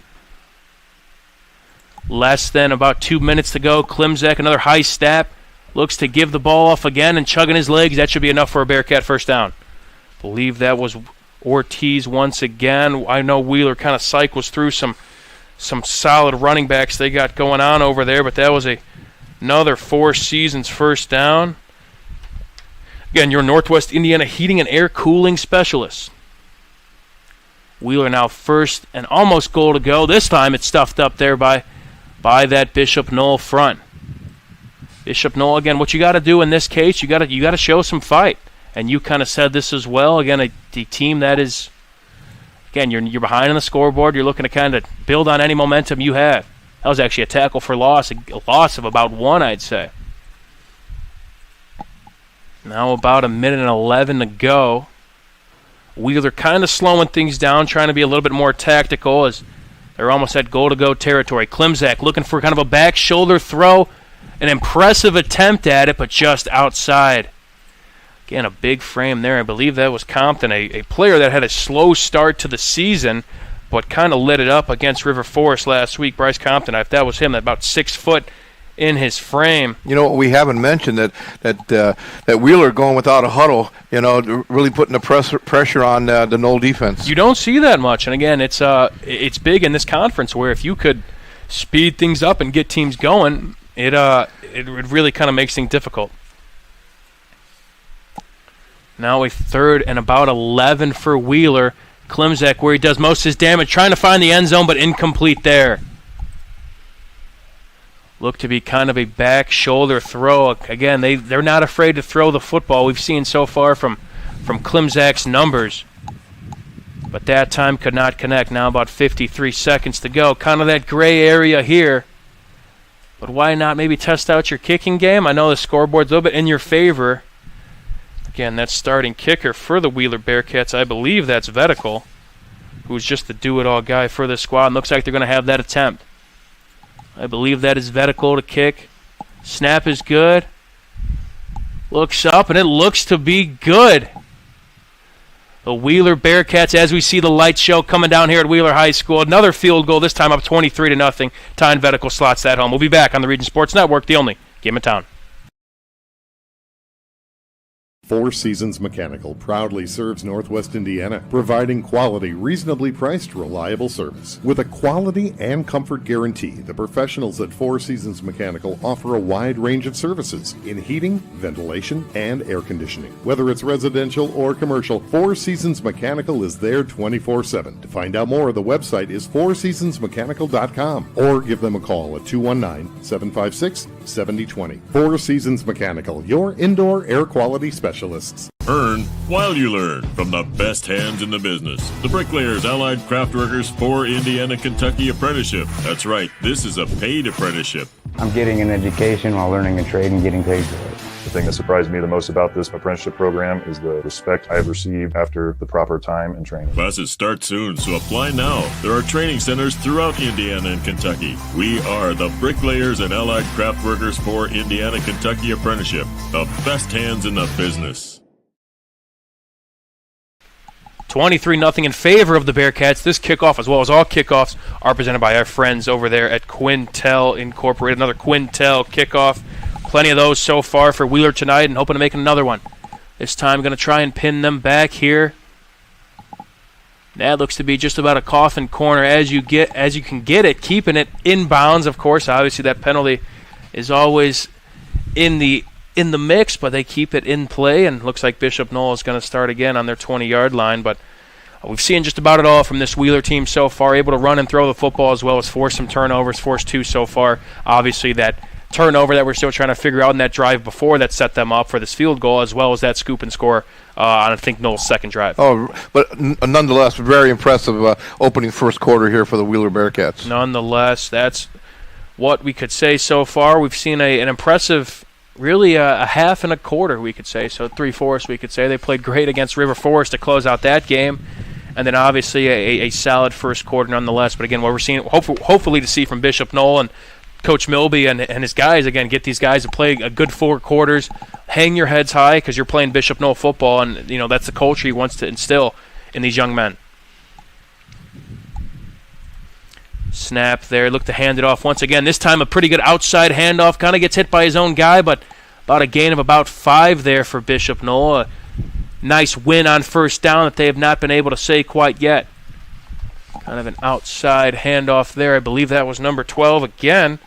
Less than about 2 minutes to go. Klimzak, another high snap, looks to give the ball off again and chugging his legs. That should be enough for a Bearcat first down. Believe that was Ortiz once again. I know Wheeler kind of cycles through some solid running backs they got going on over there, but that was another 4 seasons first down. Again, your Northwest Indiana heating and air cooling specialist. Wheeler now first and almost goal to go. This time it's stuffed up there by that Bishop Noll front. Bishop Noll, again, what you got to do in this case, you got to show some fight. And you kind of said this as well. Again, a team that is, again, you're behind on the scoreboard. You're looking to kind of build on any momentum you have. That was actually a tackle for loss, a loss of about 1, I'd say. Now about 1:11 to go. Wheeler kind of slowing things down, trying to be a little bit more tactical as they're almost at goal-to-go territory. Klimczak looking for kind of a back shoulder throw. An impressive attempt at it, but just outside. Again, a big frame there. I believe that was Compton, a player that had a slow start to the season, but kind of lit it up against River Forest last week. Bryce Compton, if that was him, about 6 foot in his frame. You know, we haven't mentioned that Wheeler going without a huddle, really putting the pressure on the Noll defense. You don't see that much, and again, it's big in this conference where if you could speed things up and get teams going, it really kind of makes things difficult. Now a 3rd and about 11 for Wheeler. Klimczak where he does most of his damage, trying to find the end zone, but incomplete there. Look to be kind of a back shoulder throw. Again, they're not afraid to throw the football. We've seen so far from Klimczak's numbers. But that time could not connect. Now about 53 seconds to go. Kind of that gray area here. But why not maybe test out your kicking game? I know the scoreboard's a little bit in your favor. Again, that starting kicker for the Wheeler Bearcats, I believe that's Vetical, who's just the do-it-all guy for this squad. And looks like they're going to have that attempt. I believe that is Vetical to kick. Snap is good. Looks up, and it looks to be good. The Wheeler Bearcats, as we see the light show coming down here at Wheeler High School. Another field goal, this time up 23-0. Ty Vetical slots that home. We'll be back on the Region Sports Network, the only game in town. Four Seasons Mechanical proudly serves Northwest Indiana, providing quality, reasonably priced, reliable service. With a quality and comfort guarantee, the professionals at Four Seasons Mechanical offer a wide range of services in heating, ventilation, and air conditioning. Whether it's residential or commercial, Four Seasons Mechanical is there 24/7. To find out more, the website is fourseasonsmechanical.com or give them a call at 219-756-7020. Four Seasons Mechanical, your indoor air quality specialist. Earn while you learn from the best hands in the business. The Bricklayers Allied Craftworkers for Indiana Kentucky Apprenticeship. That's right, this is a paid apprenticeship. I'm getting an education while learning a trade and getting paid for it. The thing that surprised me the most about this apprenticeship program is the respect I've received after the proper time and training. Classes start soon, so apply now. There are training centers throughout Indiana and Kentucky. We are the Bricklayers and Allied Craftworkers for Indiana Kentucky Apprenticeship, the best hands in the business. 23-0 in favor of the Bearcats. This kickoff, as well as all kickoffs, are presented by our friends over there at Quintel Incorporated. Another Quintel kickoff. Plenty of those so far for Wheeler tonight, and hoping to make another one. This time going to try and pin them back here. That looks to be just about a coffin corner as you can get it, keeping it inbounds. Of course, obviously that penalty is always in the mix, but they keep it in play, and looks like Bishop Noll is going to start again on their 20-yard line. But we've seen just about it all from this Wheeler team so far, able to run and throw the football as well as force some turnovers, force 2 so far. Obviously that turnover that we're still trying to figure out in that drive before that set them up for this field goal, as well as that scoop and score on, I think, Noll's second drive. Oh, but nonetheless, very impressive opening first quarter here for the Wheeler Bearcats. Nonetheless, that's what we could say so far. We've seen an impressive, really a half and a quarter, we could say, so 3/4 we could say. They played great against River Forest to close out that game, and then obviously a solid first quarter nonetheless. But again, what we're seeing, hopefully to see from Bishop Noll and Coach Milby and his guys, again, get these guys to play a good 4 quarters, hang your heads high because you're playing Bishop Noll football, and that's the culture he wants to instill in these young men. Snap there, look to hand it off once again. This time a pretty good outside handoff, kind of gets hit by his own guy, but about a gain of about 5 there for Bishop Noll. A nice win on first down that they have not been able to say quite yet. Kind of an outside handoff there. I believe that was number 12 again.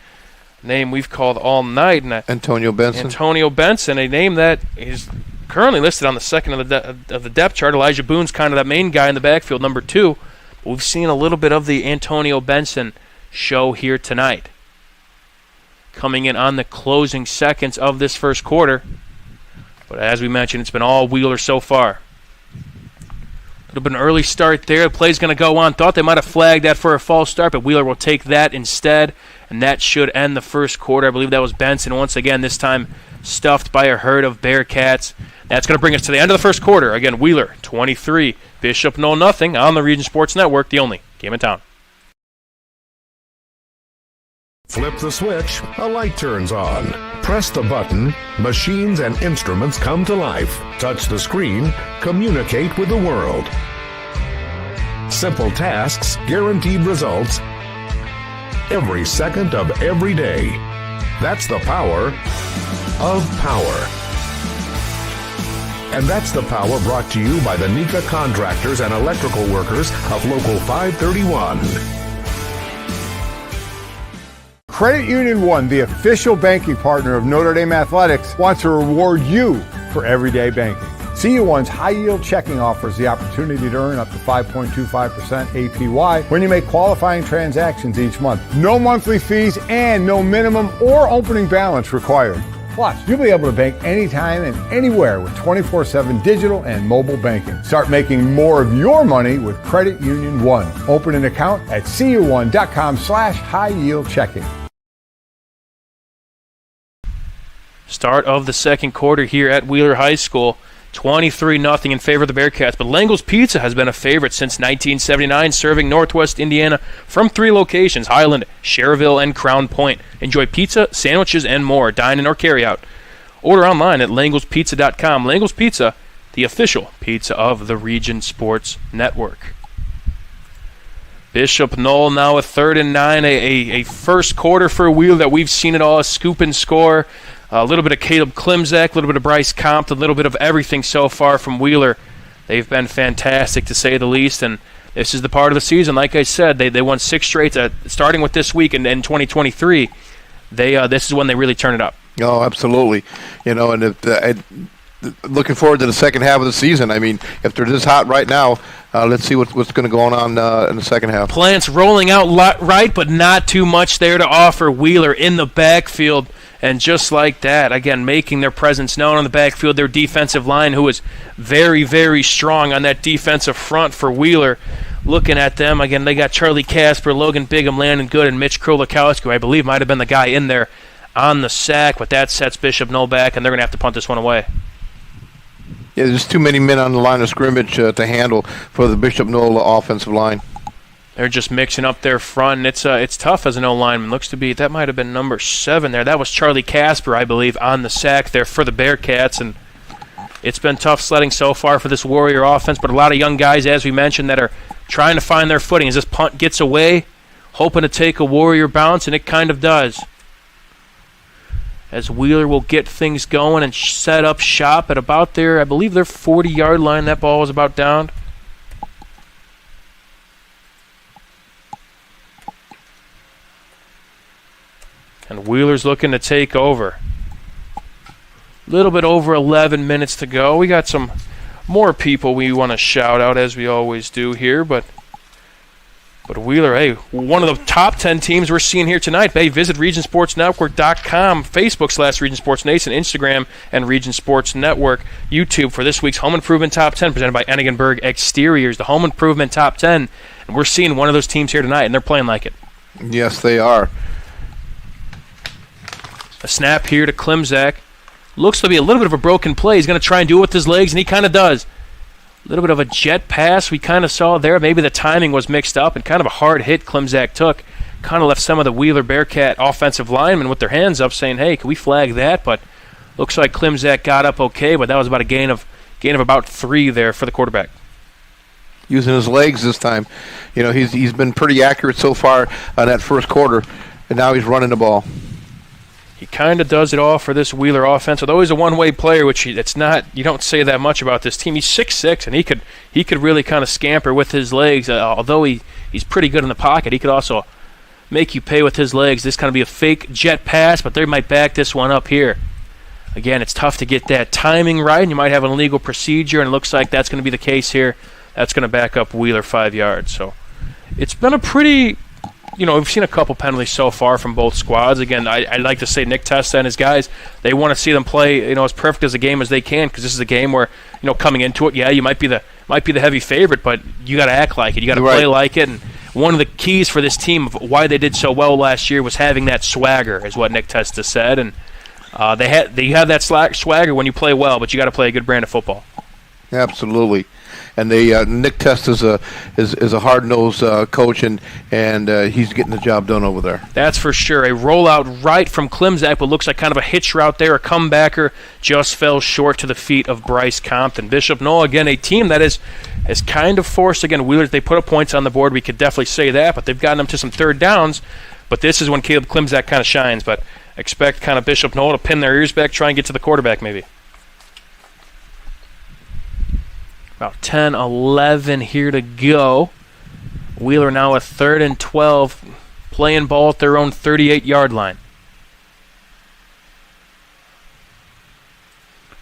Name we've called all night. And Antonio Benson. Antonio Benson, a name that is currently listed on the second of the depth chart. Elijah Boone's kind of that main guy in the backfield, number 2. But we've seen a little bit of the Antonio Benson show here tonight. Coming in on the closing seconds of this first quarter. But as we mentioned, it's been all Wheeler so far. It'll be an early start there. The play's going to go on. Thought they might have flagged that for a false start, but Wheeler will take that instead, and that should end the first quarter. I believe that was Benson once again, this time stuffed by a herd of Bearcats. That's going to bring us to the end of the first quarter. Again, Wheeler 23, Bishop Noll nothing on the Region Sports Network, the only game in town. Flip the switch, a light turns on. Press the button, machines and instruments come to life. Touch the screen, communicate with the world. Simple tasks, guaranteed results, every second of every day. That's the power of power. And that's the power brought to you by the Nika contractors and electrical workers of Local 531. Credit Union One, the official banking partner of Notre Dame Athletics, wants to reward you for everyday banking. CU1's high-yield checking offers the opportunity to earn up to 5.25% APY when you make qualifying transactions each month. No monthly fees and no minimum or opening balance required. Plus, you'll be able to bank anytime and anywhere with 24/7 digital and mobile banking. Start making more of your money with Credit Union One. Open an account at cu1.com/high-yield checking. Start of the second quarter here at Wheeler High School. 23-0 in favor of the Bearcats, but Lengel's Pizza has been a favorite since 1979, serving Northwest Indiana from 3 locations, Highland, Cherville, and Crown Point. Enjoy pizza, sandwiches, and more, dine-in or carry-out. Order online at langelspizza.com. Lengel's Pizza, the official pizza of the Region Sports Network. Bishop Noll now a 3rd and 9, a first quarter for Wheeler that we've seen it all, a scoop and score. A little bit of Caleb Klimzak, a little bit of Bryce Compton, a little bit of everything so far from Wheeler. They've been fantastic, to say the least, and this is the part of the season. Like I said, they won 6 straight, starting with this week in 2023. This is when they really turn it up. Oh, absolutely. And looking forward to the second half of the season. I mean, if they're this hot right now, let's see what's going to go on in the second half. Plants rolling out right, but not too much there to offer. Wheeler in the backfield. And just like that, again, making their presence known on the backfield, their defensive line, who is very, very strong on that defensive front for Wheeler. Looking at them, again, they got Charlie Casper, Logan Bigham, Landon Good, and Mitch Krolikowski, who I believe might have been the guy in there on the sack, but that sets Bishop Noll back, and they're going to have to punt this one away. Yeah, there's too many men on the line of scrimmage to handle for the Bishop Noll offensive line. They're just mixing up their front, and it's tough as an O-lineman. Looks to be, that might have been number 7 there. That was Charlie Casper, I believe, on the sack there for the Bearcats, and it's been tough sledding so far for this Warrior offense, but a lot of young guys, as we mentioned, that are trying to find their footing. As this punt gets away, hoping to take a Warrior bounce, and it kind of does. As Wheeler will get things going and set up shop at about their, I believe their 40-yard line. That ball was about downed. And Wheeler's looking to take over. A little bit over 11 minutes to go. We got some more people we want to shout out, as we always do here, but Wheeler, hey, one of the top 10 teams we're seeing here tonight. Hey, visit RegionSportsNetwork.com, Facebook/Region Sports Nation, Instagram, and Region Sports Network, YouTube for this week's Home Improvement Top 10, presented by Enigenberg Exteriors, the Home Improvement Top 10. And we're seeing one of those teams here tonight, and they're playing like it. Yes, they are. A snap here to Klimzak. Looks to be a little bit of a broken play. He's going to try and do it with his legs, and he kind of does. A little bit of a jet pass we kind of saw there. Maybe the timing was mixed up, and kind of a hard hit Klimzak took. Kind of left some of the Wheeler Bearcat offensive linemen with their hands up saying, hey, can we flag that? But looks like Klimzak got up okay, but that was about a gain of about 3 there for the quarterback. Using his legs this time. He's been pretty accurate so far on that first quarter, and now he's running the ball. He kind of does it all for this Wheeler offense. Although he's a one-way player, which it's not. You don't say that much about this team. He's 6'6", and he could really kind of scamper with his legs. Although he's pretty good in the pocket, he could also make you pay with his legs. This kind of be a fake jet pass, but they might back this one up here. Again, it's tough to get that timing right, and you might have an illegal procedure, and it looks like that's going to be the case here. That's going to back up Wheeler 5 yards. So it's been a pretty... we've seen a couple penalties so far from both squads. Again, I'd like to say Nick Testa and his guys, they want to see them play, as perfect as a game as they can, because this is a game where, coming into it, yeah, you might be the heavy favorite, but you got to act like it. You got to play like it. And one of the keys for this team of why they did so well last year was having that swagger, is what Nick Testa said. And You have that swagger when you play well, but you got to play a good brand of football. Absolutely. And Nick Test is a hard-nosed coach, and he's getting the job done over there. That's for sure. A rollout right from Klimzak, but looks like kind of a hitch route there. A comebacker just fell short to the feet of Bryce Compton. Bishop Noll, again, a team that is kind of forced. Again, Wheelers, they put up points on the board. We could definitely say that, but they've gotten them to some third downs. But this is when Caleb Klimzak kind of shines. But expect kind of Bishop Noll to pin their ears back, try and get to the quarterback maybe. About 10, 11 here to go. Wheeler now a 3rd and 12, playing ball at their own 38-yard line.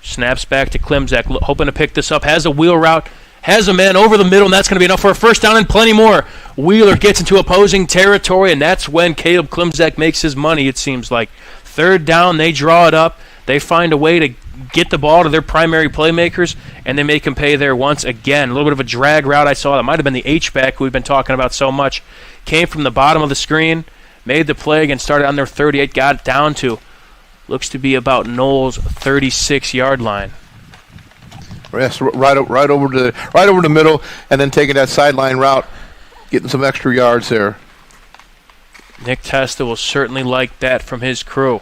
Snaps back to Klimzak, hoping to pick this up. Has a wheel route, has a man over the middle, and that's going to be enough for a first down and plenty more. Wheeler gets into opposing territory, and that's when Caleb Klimzak makes his money, it seems like. 3rd down, they draw it up. They find a way to get the ball to their primary playmakers, and they make them pay there once again. A little bit of a drag route I saw. That might have been the H-back who we've been talking about so much. Came from the bottom of the screen, made the play again, started on their 38, got it down to, looks to be about Noll's 36-yard line. Yes, right over the middle, and then taking that sideline route, getting some extra yards there. Nick Testa will certainly like that from his crew.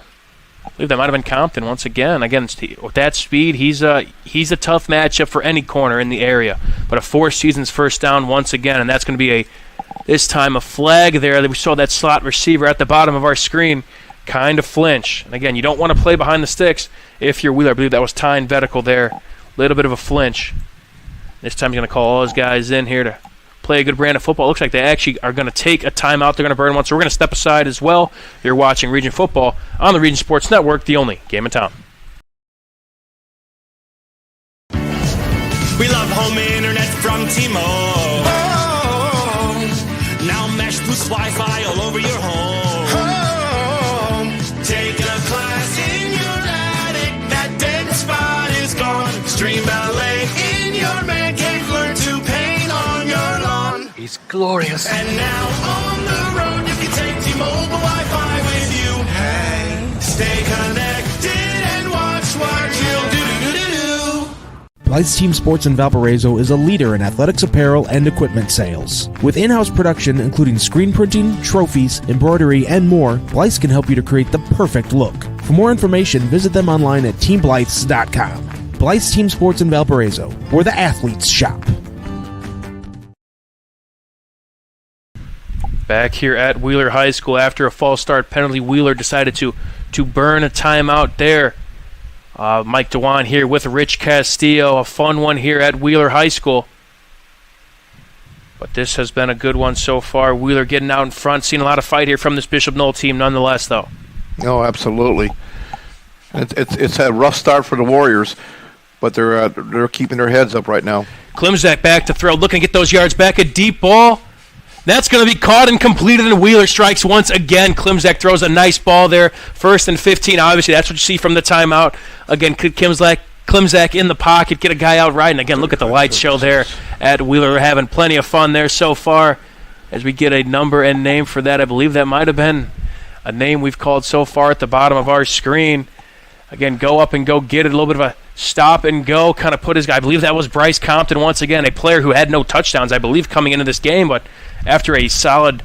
I believe that might have been Compton once again. Again, with that speed, he's a tough matchup for any corner in the area. But a 4 seasons first down once again, and that's going to be this time a flag there. We saw that slot receiver at the bottom of our screen kind of flinch. And again, you don't want to play behind the sticks if you're Wheeler. I believe that was Tyne Vetical there. A little bit of a flinch. This time he's going to call all his guys in here to play a good brand of football. Looks like they actually are going to take a timeout. They're going to burn one, so we're going to step aside as well. You're watching Region Football on the Region Sports Network, the only game in town. We love home internet from T-Mobile. Oh, now Mesh boosts Wi-Fi all over your home. Take a class in your attic. That dead spot is gone. Stream ballet in your man cave. Learn to paint on your lawn. It's glorious. And now on the road, you can take T-Mobile Wi-Fi with you. Hey, stay connected and watch what you'll do. Blythe's Team Sports in Valparaiso is a leader in athletics apparel and equipment sales. With in-house production including screen printing, trophies, embroidery, and more, Blythe can help you to create the perfect look. For more information, visit them online at teamblythes.com. Blythe's Team Sports in Valparaiso, where the athletes shop. Back here at Wheeler High School after a false start penalty, Wheeler decided to burn a timeout there. Mike Dewan here with Rich Castillo. A fun one here at Wheeler High School. But this has been a good one so far. Wheeler getting out in front. Seen a lot of fight here from this Bishop Noll team nonetheless, though. Oh, absolutely. It's a rough start for the Warriors, but they're keeping their heads up right now. Klimzak back to throw. Looking to get those yards back. A deep ball. That's going to be caught and completed, and Wheeler strikes once again. Klimzak throws a nice ball there. 1st and 15. Obviously, that's what you see from the timeout. Again, Klimzak in the pocket, get a guy out right. And again, look at the lights show there at Wheeler. We're having plenty of fun there so far as we get a number and name for that. I believe that might have been a name we've called so far at the bottom of our screen. Again, go up and go get it. A little bit of a stop and go, kind of put his guy. I believe that was Bryce Compton once again, a player who had no touchdowns, I believe, coming into this game, but after a solid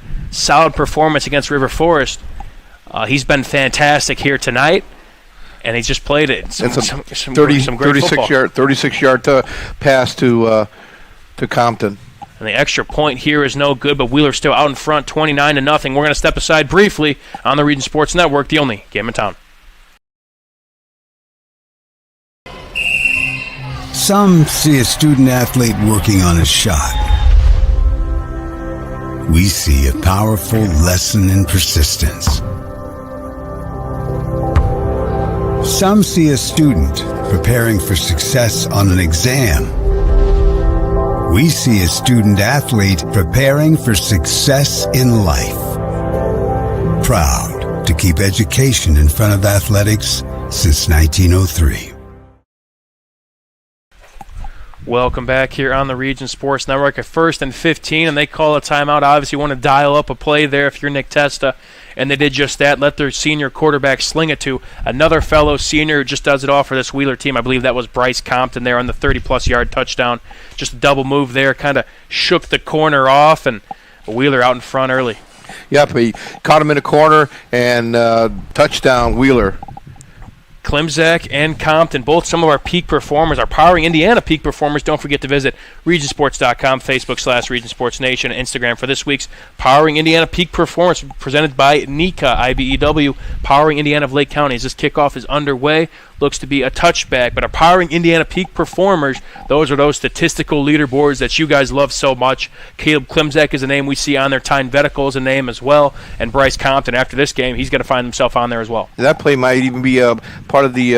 performance against River Forest, he's been fantastic here tonight, and he's just played it. Some great 36-yard pass to Compton. And the extra point here is no good, but Wheeler's still out in front, 29-0. We're going to step aside briefly on the Region Sports Network, the only game in town. Some see a student athlete working on a shot. We see a powerful lesson in persistence. Some see a student preparing for success on an exam. We see a student athlete preparing for success in life. Proud to keep education in front of athletics since 1903. Welcome back here on the Region Sports Network at 1st and 15, and they call a timeout. Obviously, want to dial up a play there if you're Nick Testa, and they did just that. Let their senior quarterback sling it to another fellow senior who just does it all for this Wheeler team. I believe that was Bryce Compton there on the 30-plus yard touchdown. Just a double move there, kind of shook the corner off, and Wheeler out in front early. Yep, he caught him in the corner, and touchdown, Wheeler. Klimzak and Compton, both some of our peak performers, our Powering Indiana peak performers. Don't forget to visit regionsports.com, Facebook/Region Sports Nation, Instagram for this week's Powering Indiana peak performance presented by NECA IBEW, Powering Indiana of Lake County. As this kickoff is underway, looks to be a touchback, but our Powering Indiana peak performers, those are those statistical leaderboards that you guys love so much. Caleb Klimzak is a name we see on there. Tyne Vetical is a name as well, and Bryce Compton. After this game, he's going to find himself on there as well. That play might even be part of the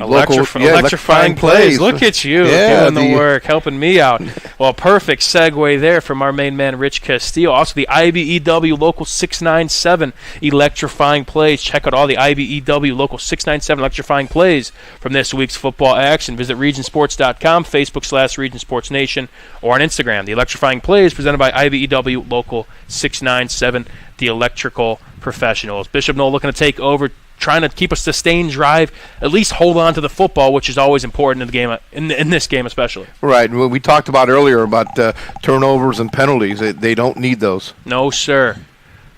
electrifying plays. Look at you doing the work, helping me out. Well, perfect segue there from our main man, Rich Castillo. Also, the IBEW Local 697 electrifying plays. Check out all the IBEW Local 697 electrifying plays from this week's football action. Visit regionsports.com, Facebook/Region Sports Nation, or on Instagram. The electrifying plays presented by IBEW Local 697, the electrical professionals. Bishop Noll looking to take over, trying to keep a sustained drive, at least hold on to the football, which is always important in the game, in this game especially. Right. We talked about earlier about turnovers and penalties. They don't need those. No, sir.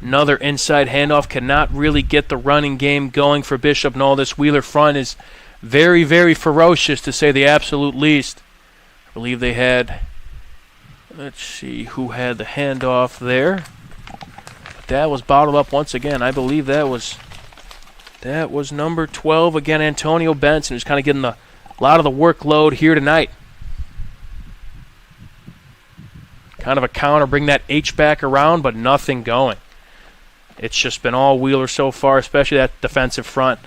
Another inside handoff cannot really get the running game going for Bishop Noll. This Wheeler front is very, very ferocious, to say the absolute least. I believe they had, let's see who had the handoff there. But that was bottled up once again. I believe that was number 12 again, Antonio Benson, who's kind of getting a lot of the workload here tonight. Kind of a counter, bring that H back around, but nothing going. It's just been all Wheeler so far, especially that defensive front.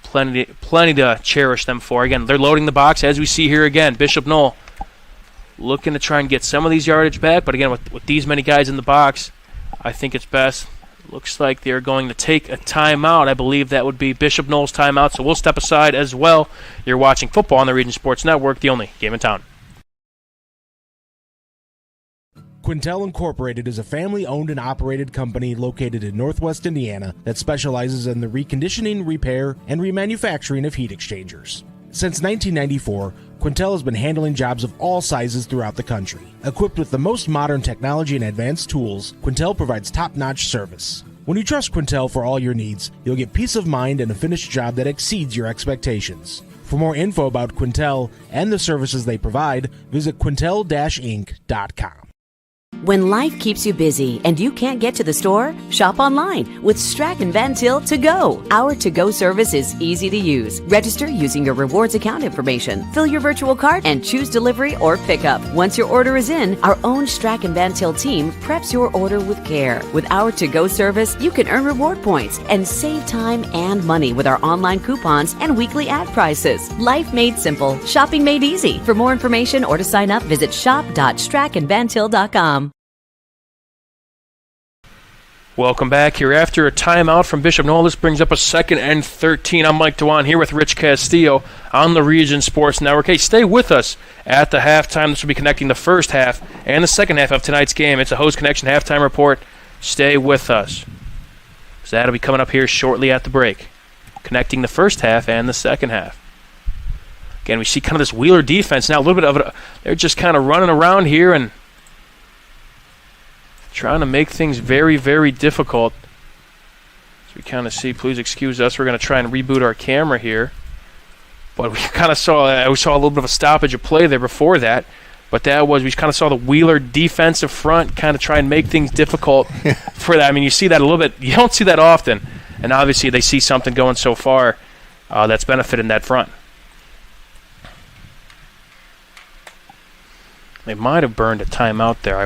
Plenty to cherish them for. Again, they're loading the box, as we see here again. Bishop Noll looking to try and get some of these yardage back, but again, with these many guys in the box, I think it's best. Looks like they're going to take a timeout. I believe that would be Bishop Noll's timeout, so we'll step aside as well. You're watching football on the Region Sports Network, the only game in town. Quintel Incorporated is a family-owned and operated company located in Northwest Indiana that specializes in the reconditioning, repair, and remanufacturing of heat exchangers. Since 1994, Quintel has been handling jobs of all sizes throughout the country. Equipped with the most modern technology and advanced tools, Quintel provides top-notch service. When you trust Quintel for all your needs, you'll get peace of mind and a finished job that exceeds your expectations. For more info about Quintel and the services they provide, visit quintel-inc.com. When life keeps you busy and you can't get to the store, shop online with Strachan Van Til To Go. Our to-go service is easy to use. Register using your rewards account information, fill your virtual card, and choose delivery or pickup. Once your order is in, our own Strachan Van Til team preps your order with care. With our to-go service, you can earn reward points and save time and money with our online coupons and weekly ad prices. Life made simple, shopping made easy. For more information or to sign up, visit shop.strachanvantil.com. Welcome back here after a timeout from Bishop Noll. This brings up a 2nd and 13. I'm Mike Dewan here with Rich Castillo on the Region Sports Network. Hey, stay with us at the halftime. This will be connecting the first half and the second half of tonight's game. It's a Host Connection halftime report. Stay with us. So that'll be coming up here shortly at the break, connecting the first half and the second half. Again, we see kind of this Wheeler defense now. A little bit of it. They're just kind of running around here and trying to make things very, very difficult. So we kind of see, please excuse us, we're going to try and reboot our camera here. But we kind of saw a little bit of a stoppage of play there before that. But we kind of saw the Wheeler defensive front kind of try and make things difficult for that. I mean, you see that a little bit. You don't see that often. And obviously they see something going so far that's benefiting that front. They might have burned a timeout there. I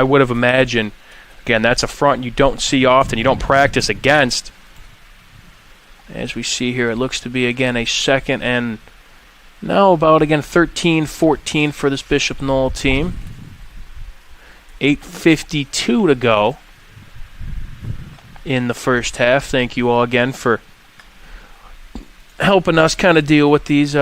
would have imagined. Again, that's a front you don't see often. You don't practice against. As we see here, it looks to be again a 2nd and now about again 13-14 for this Bishop Noll team. 8:52 to go in the first half. Thank you all again for helping us kind of deal with these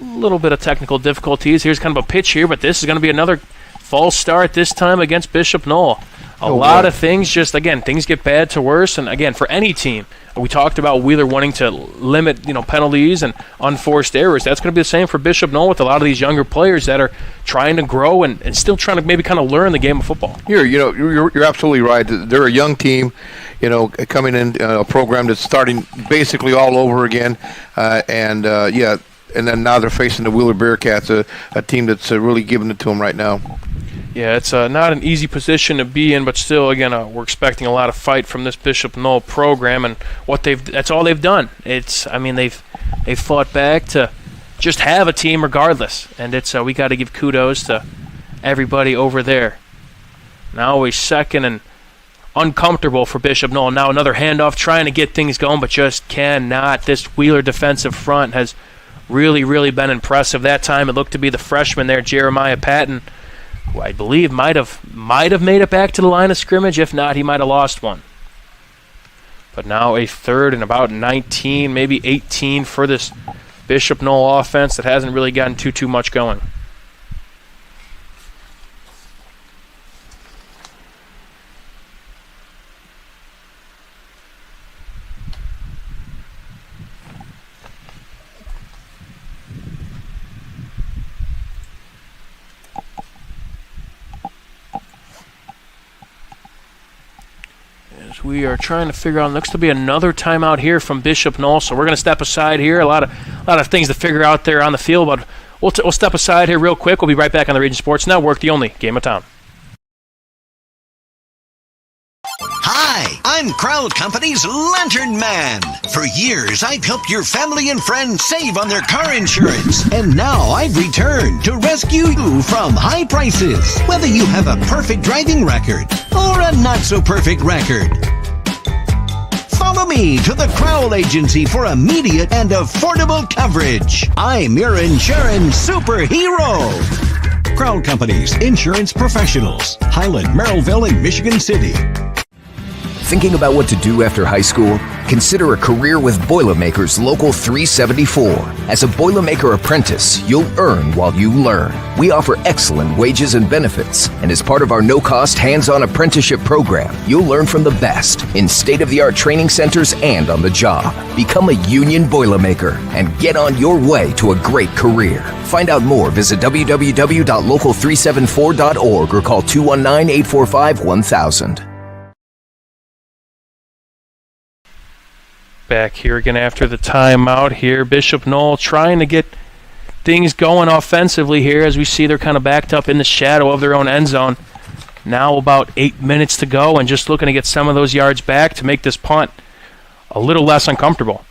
little bit of technical difficulties. Here's kind of a pitch here, but this is going to be another false start this time against Bishop Noll. A lot of things just, again, things get bad to worse. And, again, for any team, we talked about Wheeler wanting to limit, penalties and unforced errors. That's going to be the same for Bishop Noll with a lot of these younger players that are trying to grow and still trying to maybe kind of learn the game of football. You're absolutely right. They're a young team, coming in a program that's starting basically all over again. And then now they're facing the Wheeler Bearcats, a team that's really giving it to them right now. Yeah, it's not an easy position to be in, but still, again, we're expecting a lot of fight from this Bishop Noll program, and that's all they've done. They've fought back to just have a team regardless, and we got to give kudos to everybody over there. Now a second and uncomfortable for Bishop Noll. Now another handoff, trying to get things going, but just cannot. This Wheeler defensive front has really, really been impressive. That time it looked to be the freshman there, Jeremiah Patton, who I believe might have made it back to the line of scrimmage. If not, he might have lost one. But now a third and about 19, maybe 18 for this Bishop Noll offense that hasn't really gotten too much going. We are trying to figure out. Looks to be another timeout here from Bishop Noll, so we're going to step aside here. A lot of things to figure out there on the field, but we'll step aside here real quick. We'll be right back on the Region Sports Network, the only game of town. Hi, I'm Crowd Company's Lantern Man. For years, I've helped your family and friends save on their car insurance. And now I've returned to rescue you from high prices. Whether you have a perfect driving record or a not-so-perfect record. Follow me to the Crowd Agency for immediate and affordable coverage. I'm your insurance superhero. Crowd Company's insurance professionals. Highland, Merrillville, and Michigan City. Thinking about what to do after high school? Consider a career with Boilermakers Local 374. As a Boilermaker apprentice, you'll earn while you learn. We offer excellent wages and benefits, and as part of our no-cost hands-on apprenticeship program, you'll learn from the best in state-of-the-art training centers and on the job. Become a union Boilermaker and get on your way to a great career. Find out more, visit www.local374.org or call 219-845-1000. Back here again after the timeout here. Bishop Noll trying to get things going offensively here as we see they're kind of backed up in the shadow of their own end zone. Now about 8 minutes to go and just looking to get some of those yards back to make this punt a little less uncomfortable.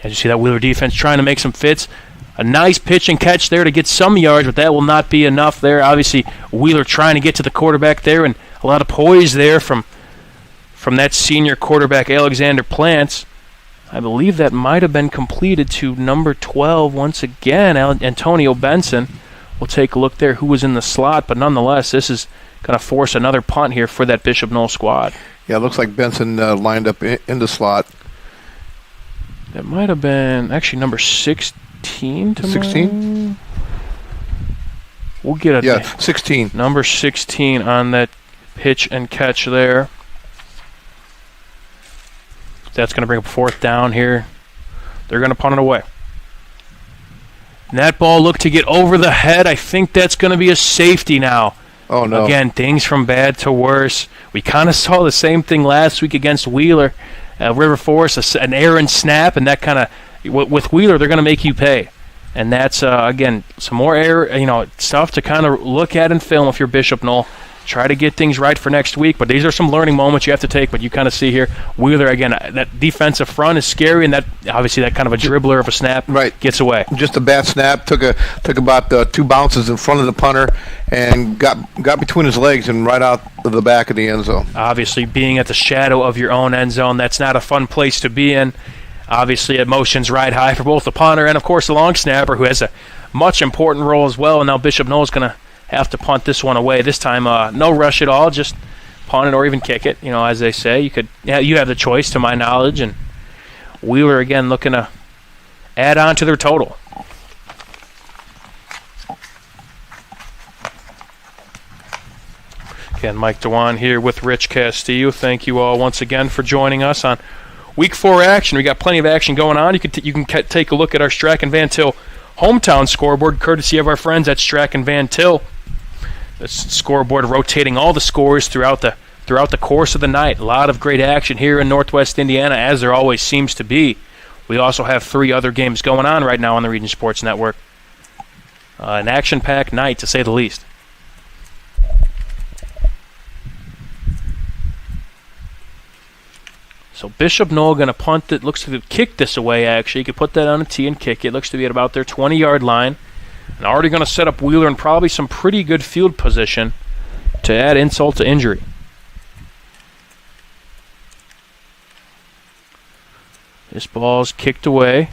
As you see that Wheeler defense trying to make some fits. A nice pitch and catch there to get some yards, but that will not be enough there. Obviously, Wheeler trying to get to the quarterback there, and a lot of poise there from that senior quarterback, Alexander Plants. I believe that might have been completed to number 12 once again, Antonio Benson. We'll take a look there who was in the slot, but nonetheless, this is going to force another punt here for that Bishop Noll squad. Yeah, it looks like Benson lined up in the slot. That might have been actually number 16 to 16? We'll get a 16. Number 16 on that pitch and catch there. That's going to bring up fourth down here. They're going to punt it away. And that ball looked to get over the head. I think that's going to be a safety now. Oh, no. Again, things from bad to worse. We kind of saw the same thing last week against Wheeler. River Forest, an errant snap, and that kind of, with Wheeler, they're going to make you pay. And that's, again, some more error, stuff to kind of look at in film if you're Bishop Noll. Try to get things right for next week, but these are some learning moments you have to take. But you kind of see here, Wheeler, again, that defensive front is scary, and that obviously that kind of a dribbler of a snap gets away. Just a bad snap, took about 2 bounces in front of the punter and got between his legs and right out of the back of the end zone. Obviously, being at the shadow of your own end zone, that's not a fun place to be in. Obviously, emotions ride high for both the punter and, of course, the long snapper, who has a much important role as well. And now Bishop Noll is going to have to punt this one away. This time, no rush at all, just punt it or even kick it. As they say, you have the choice, to my knowledge. And Wheeler again looking to add on to their total. Again, Mike Dewan here with Rich Castillo. Thank you all once again for joining us on Week 4 action. We got plenty of action going on. You can take a look at our Strachan Van Til hometown scoreboard, courtesy of our friends at Strachan Van Til. The scoreboard rotating all the scores throughout the course of the night. A lot of great action here in Northwest Indiana, as there always seems to be. We also have 3 other games going on right now on the Region Sports Network. An action-packed night, to say the least. So Bishop Noll going to punt it. Looks to kick this away, actually. You could put that on a tee and kick it. Looks to be at about their 20-yard line. And already going to set up Wheeler in probably some pretty good field position to add insult to injury. This ball's kicked away.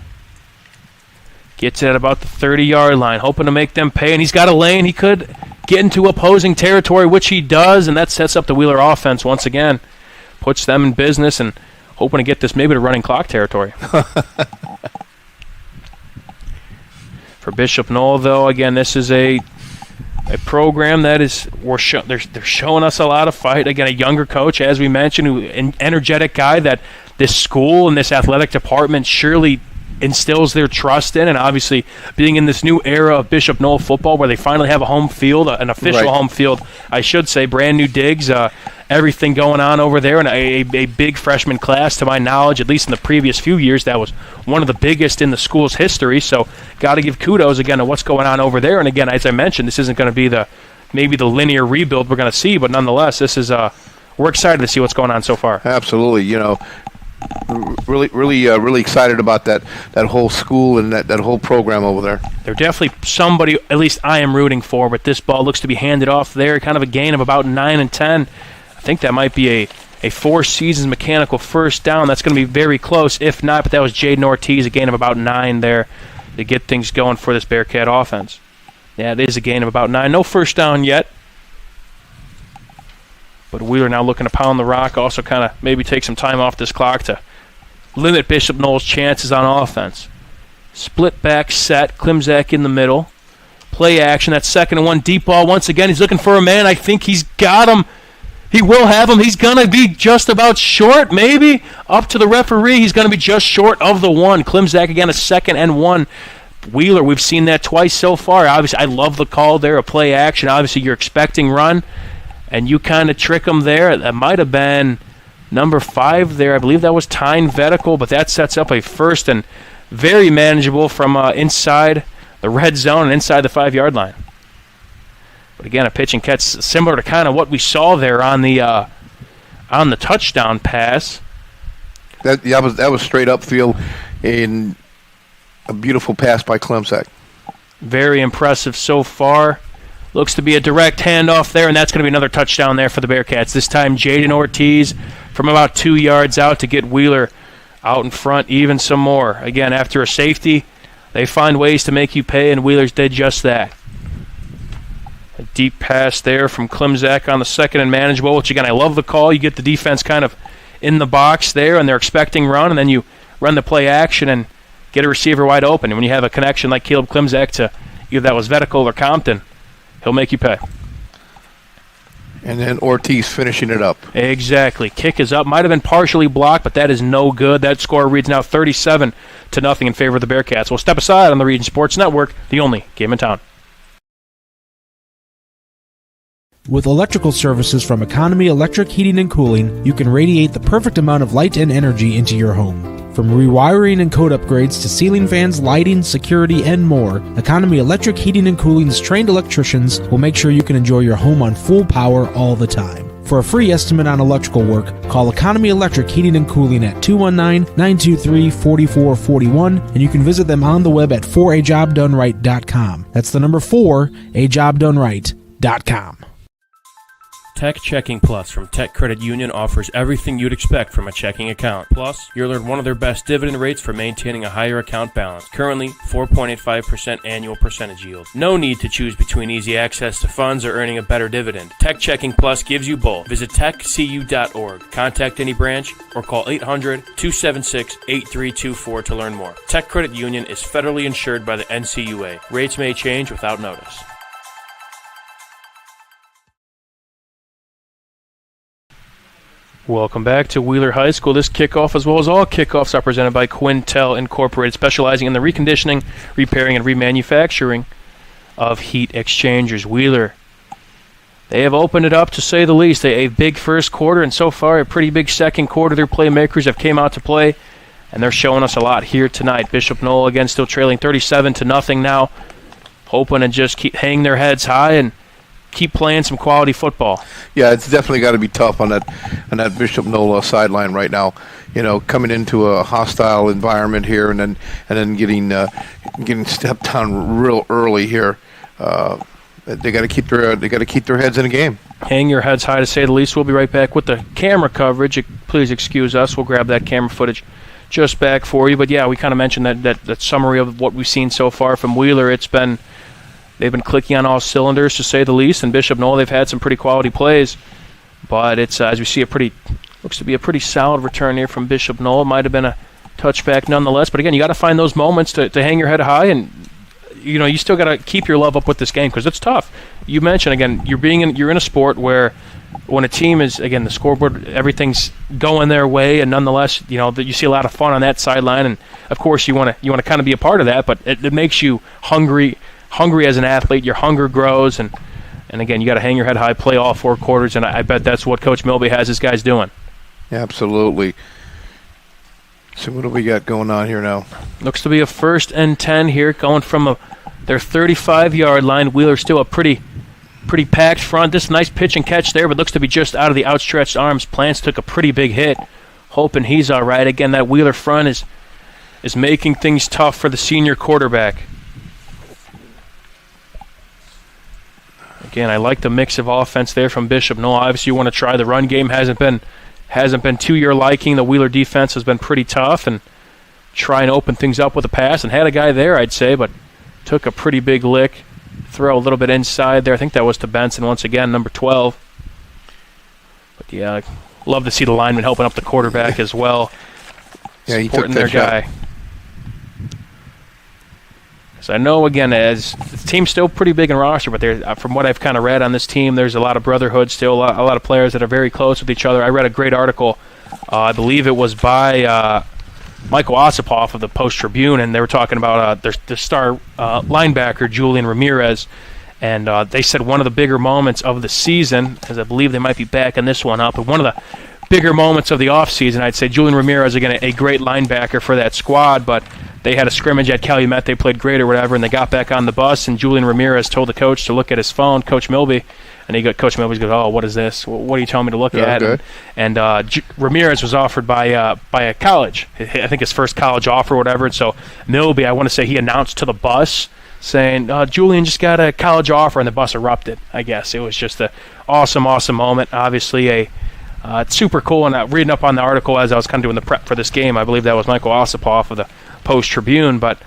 Gets it at about the 30-yard line, hoping to make them pay. And he's got a lane. He could get into opposing territory, which he does, and that sets up the Wheeler offense once again. Puts them in business and hoping to get this maybe to running clock territory. For Bishop Noll, though, again, this is a program that is they're showing us a lot of fight. Again, a younger coach, as we mentioned, an energetic guy that this school and this athletic department surely instills their trust in, and obviously being in this new era of Bishop Noll football where they finally have a home field, an official home field, I should say, brand new digs, everything going on over there, and a big freshman class, to my knowledge, at least in the previous few years, that was one of the biggest in the school's history. So got to give kudos again to what's going on over there. And again, as I mentioned, this isn't going to be maybe the linear rebuild we're going to see, but nonetheless, this is we're excited to see what's going on so far. Absolutely, really excited about that whole school and that whole program over there. They're definitely somebody, at least I am rooting for, but this ball looks to be handed off there, kind of a gain of about 9 and 10. I think that might be a 4 seasons mechanical first down. That's going to be very close, if not, but that was Jaden Ortiz, a gain of about 9 there to get things going for this Bearcat offense. Yeah, it is a gain of about 9. No first down yet. But Wheeler now looking to pound the rock, also kind of maybe take some time off this clock to limit Bishop Noll's chances on offense. Split back set, Klimzak in the middle. Play action, that's 2nd and 1, deep ball once again. He's looking for a man. I think he's got him. He will have him. He's going to be just about short, maybe. Up to the referee, he's going to be just short of the 1. Klimzak again, a 2nd and 1. Wheeler, we've seen that twice so far. Obviously, I love the call there, a play action. Obviously, you're expecting run, and you kind of trick them there. That might have been number 5 there. I believe that was Tyne Vetical, but that sets up a first and very manageable from inside the red zone and inside the 5-yard line. But again, a pitch and catch similar to kind of what we saw there on the touchdown pass. That was straight upfield in a beautiful pass by Klimzak. Very impressive so far. Looks to be a direct handoff there, and that's going to be another touchdown there for the Bearcats. This time, Jaden Ortiz from about 2 yards out to get Wheeler out in front even some more. Again, after a safety, they find ways to make you pay, and Wheeler's did just that. A deep pass there from Klimzak on the 2nd and manageable, which, again, I love the call. You get the defense kind of in the box there, and they're expecting run, and then you run the play action and get a receiver wide open. And when you have a connection like Caleb Klimzak to either that was Vetical or Compton, he'll make you pay. And then Ortiz finishing it up. Exactly. Kick is up. Might have been partially blocked, but that is no good. That score reads now 37-0 in favor of the Bearcats. We'll step aside on the Region Sports Network, the only game in town. With electrical services from Economy Electric Heating and Cooling, you can radiate the perfect amount of light and energy into your home. From rewiring and code upgrades to ceiling fans, lighting, security, and more, Economy Electric Heating and Cooling's trained electricians will make sure you can enjoy your home on full power all the time. For a free estimate on electrical work, call Economy Electric Heating and Cooling at 219-923-4441, and you can visit them on the web at 4ajobdoneright.com. That's the number 4, ajobdoneright.com. Tech Checking Plus from Tech Credit Union offers everything you'd expect from a checking account. Plus, you'll earn one of their best dividend rates for maintaining a higher account balance. Currently, 4.85% annual percentage yield. No need to choose between easy access to funds or earning a better dividend. Tech Checking Plus gives you both. Visit techcu.org. Contact any branch or call 800-276-8324 to learn more. Tech Credit Union is federally insured by the NCUA. Rates may change without notice. Welcome back to Wheeler High School. This kickoff, as well as all kickoffs, are presented by Quintel Incorporated, specializing in the reconditioning, repairing, and remanufacturing of heat exchangers. Wheeler, they have opened it up, to say the least. A big first quarter, and so far a pretty big second quarter. Their playmakers have came out to play, and they're showing us a lot here tonight. Bishop Noll, again, still trailing 37-0 now, hoping to just hang their heads high and keep playing some quality football. Yeah, it's definitely got to be tough on that Bishop Noll sideline right now. You know, coming into a hostile environment here, and then getting stepped on real early here. They got to keep their heads in the game. Hang your heads high, to say the least. We'll be right back with the camera coverage. Please excuse us. We'll grab that camera footage just back for you. But yeah, we kind of mentioned that summary of what we've seen so far from Wheeler. They've been clicking on all cylinders, to say the least. And Bishop Noll, they've had some pretty quality plays, but it's as we see looks to be a pretty solid return here from Bishop Noll. It might have been a touchback nonetheless, but again, you got to find those moments to hang your head high, and you still got to keep your love up with this game, because it's tough. You mentioned again, you're in a sport where when a team is, again, the scoreboard, everything's going their way, and nonetheless, you see a lot of fun on that sideline, and of course you want to kind of be a part of that, but it makes you hungry as an athlete. Your hunger grows, and again, you got to hang your head high, play all 4 quarters, and I bet that's what Coach Milby has his guys doing. Absolutely. So what do we got going on here now? Looks to be a 1st and 10 here, going from their 35-yard line. Wheeler still a pretty packed front. This nice pitch and catch there, but looks to be just out of the outstretched arms. Plants took a pretty big hit, hoping he's all right. Again, that Wheeler front is making things tough for the senior quarterback. Again, I like the mix of offense there from Bishop Noll. Obviously, you want to try. The run game hasn't been to your liking. The Wheeler defense has been pretty tough, and try and open things up with a pass, and had a guy there, I'd say, but took a pretty big lick. Throw a little bit inside there. I think that was to Benson once again, number 12. But yeah, I love to see the lineman helping up the quarterback as well. Yeah, he supporting took that their guy. So I know, again, as the team's still pretty big in roster, but from what I've kind of read on this team, there's a lot of brotherhood still, a lot of players that are very close with each other. I read a great article, I believe it was by Michael Ossipoff of the Post-Tribune, and they were talking about their star linebacker, Julian Ramirez, and they said one of the bigger moments of the season, as I believe they might be backing this one up, but one of the bigger moments of the offseason, I'd say Julian Ramirez, again, a great linebacker for that squad, but they had a scrimmage at Calumet. They played great or whatever, and they got back on the bus, and Julian Ramirez told the coach to look at his phone, Coach Milby, and Coach Milby goes, "Oh, what is this? What are you telling me to look at?" Good. And Ramirez was offered by a college. I think his first college offer or whatever, and so Milby, I want to say he announced to the bus saying, Julian just got a college offer, and the bus erupted, I guess. It was just an awesome moment. Obviously, it's super cool, and reading up on the article as I was kind of doing the prep for this game, I believe that was Michael Ossipoff of the Post-Tribune, but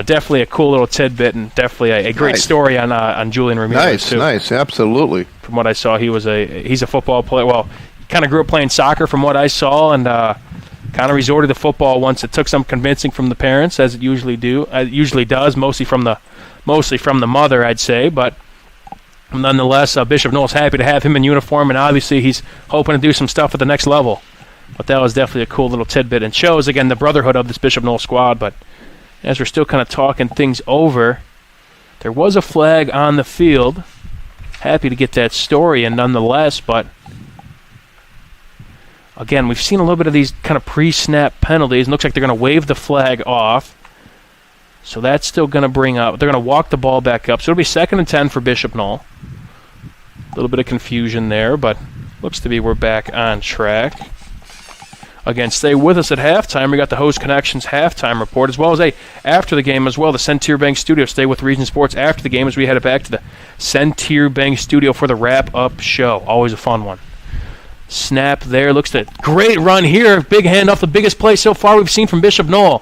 definitely a cool little tidbit, and definitely a great story on Julian Ramirez too. Nice, absolutely. From what I saw, he's a football player. Well, kind of grew up playing soccer from what I saw, and kind of resorted to football once it took some convincing from the parents, as it usually does, mostly from the mother, I'd say, but nonetheless, Bishop Noll's happy to have him in uniform, and obviously he's hoping to do some stuff at the next level. But that was definitely a cool little tidbit, and shows, again, the brotherhood of this Bishop Noll squad. But as we're still kind of talking things over, there was a flag on the field. Happy to get that story, and nonetheless, but again, we've seen a little bit of these kind of pre-snap penalties. It looks like they're going to wave the flag off. So that's still going to bring up, they're going to walk the ball back up. So it'll be 2nd and 10 for Bishop Noll. A little bit of confusion there, but looks to be we're back on track. Again, stay with us at halftime. We got the Host Connections halftime report, as well as after the game as well, the Centier Bank Studio. Stay with Region Sports after the game as we head back to the Centier Bank Studio for the wrap-up show. Always a fun one. Snap there. Looks a great run here. Big handoff, the biggest play so far we've seen from Bishop Noll.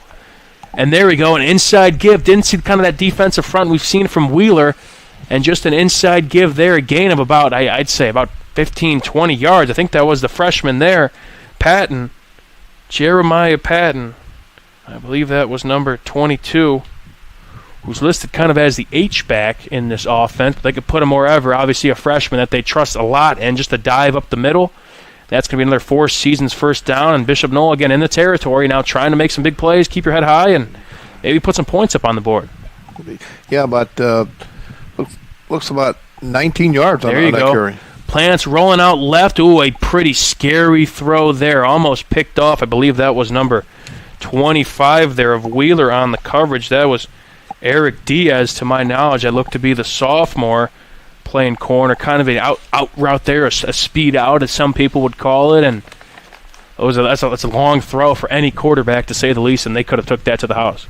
And there we go, an inside give. Didn't see kind of that defensive front we've seen from Wheeler. And just an inside give there, a gain of about, I'd say, about 15, 20 yards. I think that was the freshman there, Patton. Jeremiah Patton, I believe that was number 22, who's listed kind of as the H-back in this offense. But they could put him wherever. Obviously a freshman that they trust a lot, and just a dive up the middle. That's going to be another 4 seasons first down. And Bishop Noll, again, in the territory, now trying to make some big plays, keep your head high, and maybe put some points up on the board. Yeah, but looks about 19 yards on that carry. Plants rolling out left. Ooh, a pretty scary throw there. Almost picked off. I believe that was number 25 there of Wheeler on the coverage. That was Eric Diaz, to my knowledge. I look to be the sophomore playing corner. Kind of an out route there, a speed out, as some people would call it. And that's a long throw for any quarterback, to say the least, and they could have took that to the house.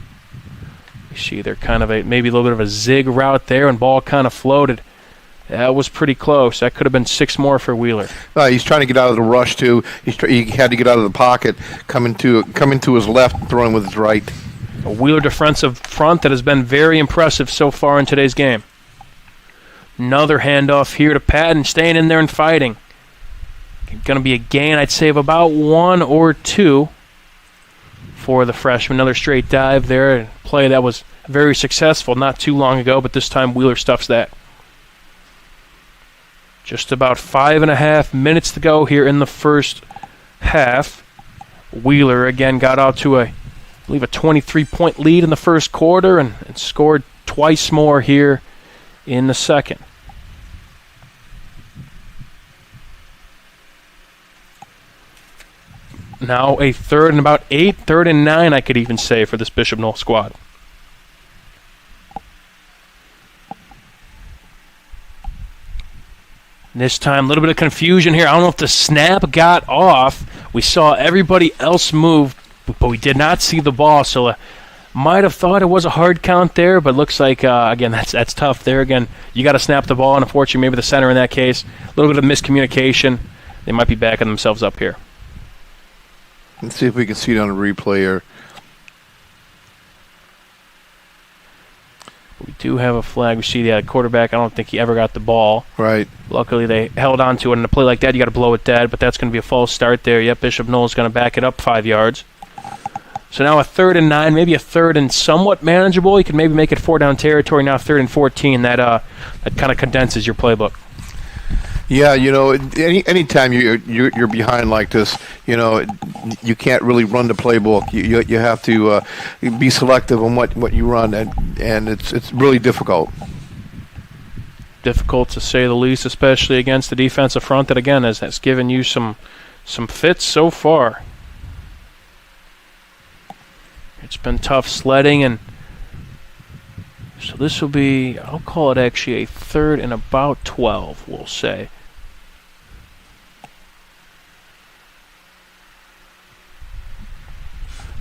You see there kind of maybe a little bit of a zig route there, and ball kind of floated. That was pretty close. That could have been 6 more for Wheeler. He's trying to get out of the rush, too. He had to get out of the pocket, coming to his left, throwing with his right. A Wheeler defensive front that has been very impressive so far in today's game. Another handoff here to Patton, staying in there and fighting. Going to be a gain, I'd say, of about 1 or 2 for the freshman. Another straight dive there. A play that was very successful not too long ago, but this time Wheeler stuffs that. Just about 5.5 minutes to go here in the first half. Wheeler again got out to I believe a 23-point lead in the first quarter and scored twice more here in the second. Now a third and about 8, 3rd and 9, I could even say, for this Bishop Noll squad. This time, a little bit of confusion here. I don't know if the snap got off. We saw everybody else move, but we did not see the ball. So might have thought it was a hard count there, but looks like, again, that's tough there. Again, you got to snap the ball, and unfortunately, maybe the center in that case. A little bit of miscommunication. They might be backing themselves up here. Let's see if we can see it on a replay here. We do have a flag. We see the quarterback. I don't think he ever got the ball. Right. Luckily, they held on to it. In a play like that, you got to blow it dead, but that's going to be a false start there. Yep, Bishop Noll is going to back it up 5 yards. So now a 3rd and 9, maybe a 3rd and somewhat manageable. You can maybe make it 4-down territory. Now 3rd and 14. That kind of condenses your playbook. Yeah, anytime you're behind like this, you can't really run the playbook. You have to be selective on what you run, and it's really difficult. Difficult to say the least, especially against the defensive front that, again, has given you some fits so far. It's been tough sledding, and so this will be, I'll call it actually a 3rd and about 12, we'll say.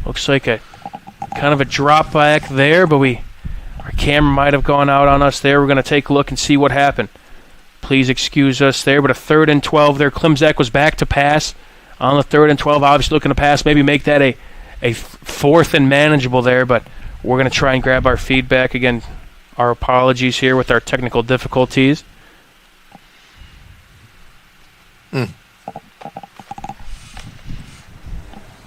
Looks like a kind of a drop back there, but our camera might have gone out on us there. We're going to take a look and see what happened. Please excuse us there, but a 3rd and 12 there. Klimczak was back to pass on the 3rd and 12, obviously looking to pass, maybe make that a 4th and manageable there, but we're going to try and grab our feedback. Again, our apologies here with our technical difficulties.